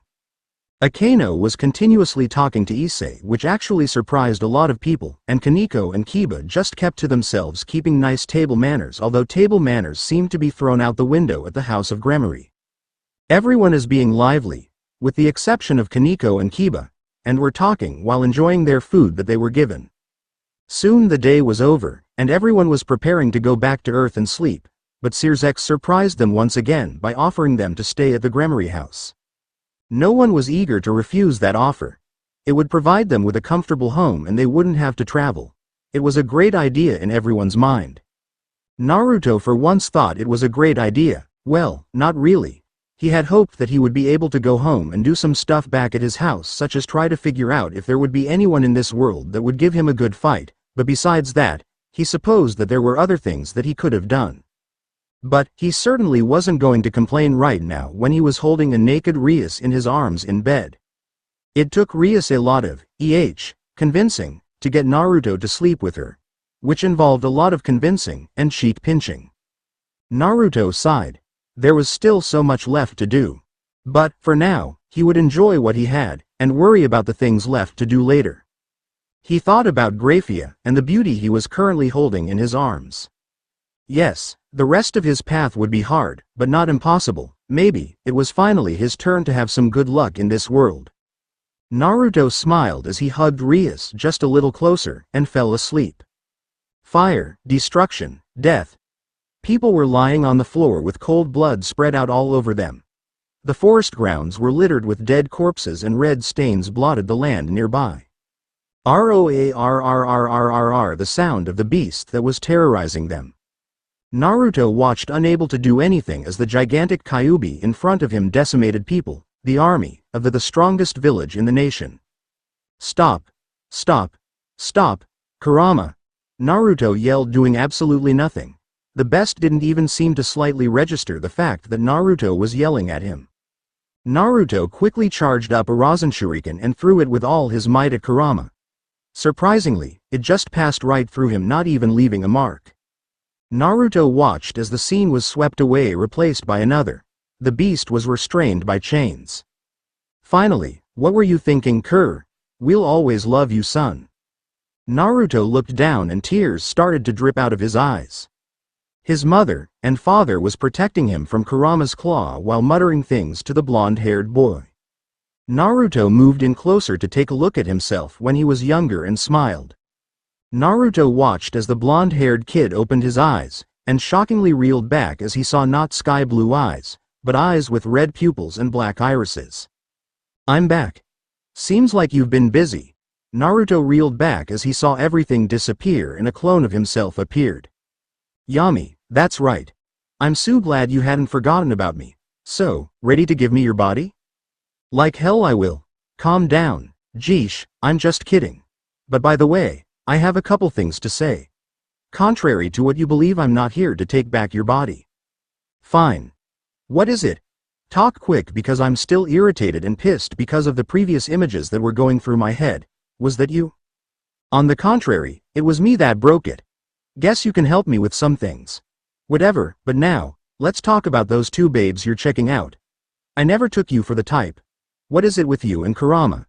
Akeno was continuously talking to Issei, which actually surprised a lot of people, and Kaneko and Kiba just kept to themselves, keeping nice table manners, although table manners seemed to be thrown out the window at the House of Gremory. Everyone is being lively, with the exception of Kaneko and Kiba, and were talking while enjoying their food that they were given. Soon the day was over, and everyone was preparing to go back to Earth and sleep, but Sirzex surprised them once again by offering them to stay at the Gremory house. No one was eager to refuse that offer. It would provide them with a comfortable home and they wouldn't have to travel. It was a great idea in everyone's mind. Naruto for once thought it was a great idea. Well, not really. He had hoped that he would be able to go home and do some stuff back at his house, such as try to figure out if there would be anyone in this world that would give him a good fight, but besides that, he supposed that there were other things that he could have done. But he certainly wasn't going to complain right now when he was holding a naked Rias in his arms in bed. It took Rias a lot of convincing to get Naruto to sleep with her, which involved a lot of convincing and cheek pinching. Naruto sighed. There was still so much left to do. But, for now, he would enjoy what he had, and worry about the things left to do later. He thought about Graphia and the beauty he was currently holding in his arms. Yes, the rest of his path would be hard, but not impossible. Maybe it was finally his turn to have some good luck in this world. Naruto smiled as he hugged Rias just a little closer and fell asleep. Fire, destruction, death. People were lying on the floor with cold blood spread out all over them. The forest grounds were littered with dead corpses and red stains blotted the land nearby. Roarrrrrrrr, the sound of the beast that was terrorizing them. Naruto watched, unable to do anything, as the gigantic Kyuubi in front of him decimated people. the army, of the strongest village in the nation. Stop! Stop! Stop! Kurama! Naruto yelled, doing absolutely nothing. The best didn't even seem to slightly register the fact that Naruto was yelling at him. Naruto quickly charged up a Rasen Shuriken and threw it with all his might at Kurama. Surprisingly, it just passed right through him, not even leaving a mark. Naruto watched as the scene was swept away, replaced by another. The beast was restrained by chains. Finally, what were you thinking, Kur? We'll always love you, son. Naruto looked down and tears started to drip out of his eyes. His mother and father was protecting him from Kurama's claw while muttering things to the blonde-haired boy. Naruto moved in closer to take a look at himself when he was younger and smiled. Naruto watched as the blonde-haired kid opened his eyes, and shockingly reeled back as he saw not sky-blue eyes, but eyes with red pupils and black irises. I'm back. Seems like you've been busy. Naruto reeled back as he saw everything disappear and a clone of himself appeared. Yami, that's right. I'm so glad you hadn't forgotten about me. So, ready to give me your body? Like hell I will. Calm down, Jeesh, I'm just kidding. But by the way, I have a couple things to say. Contrary to what you believe, I'm not here to take back your body. Fine. What is it? Talk quick, because I'm still irritated and pissed because of the previous images that were going through my head. Was that you? On the contrary, it was me that broke it. Guess you can help me with some things. Whatever, but now, let's talk about those two babes you're checking out. I never took you for the type. What is it with you and Kurama?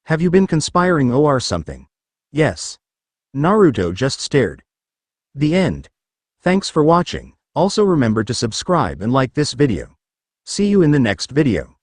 Have you been conspiring or something? Yes. Naruto just stared. The end. Thanks for watching. Also remember to subscribe and like this video. See you in the next video.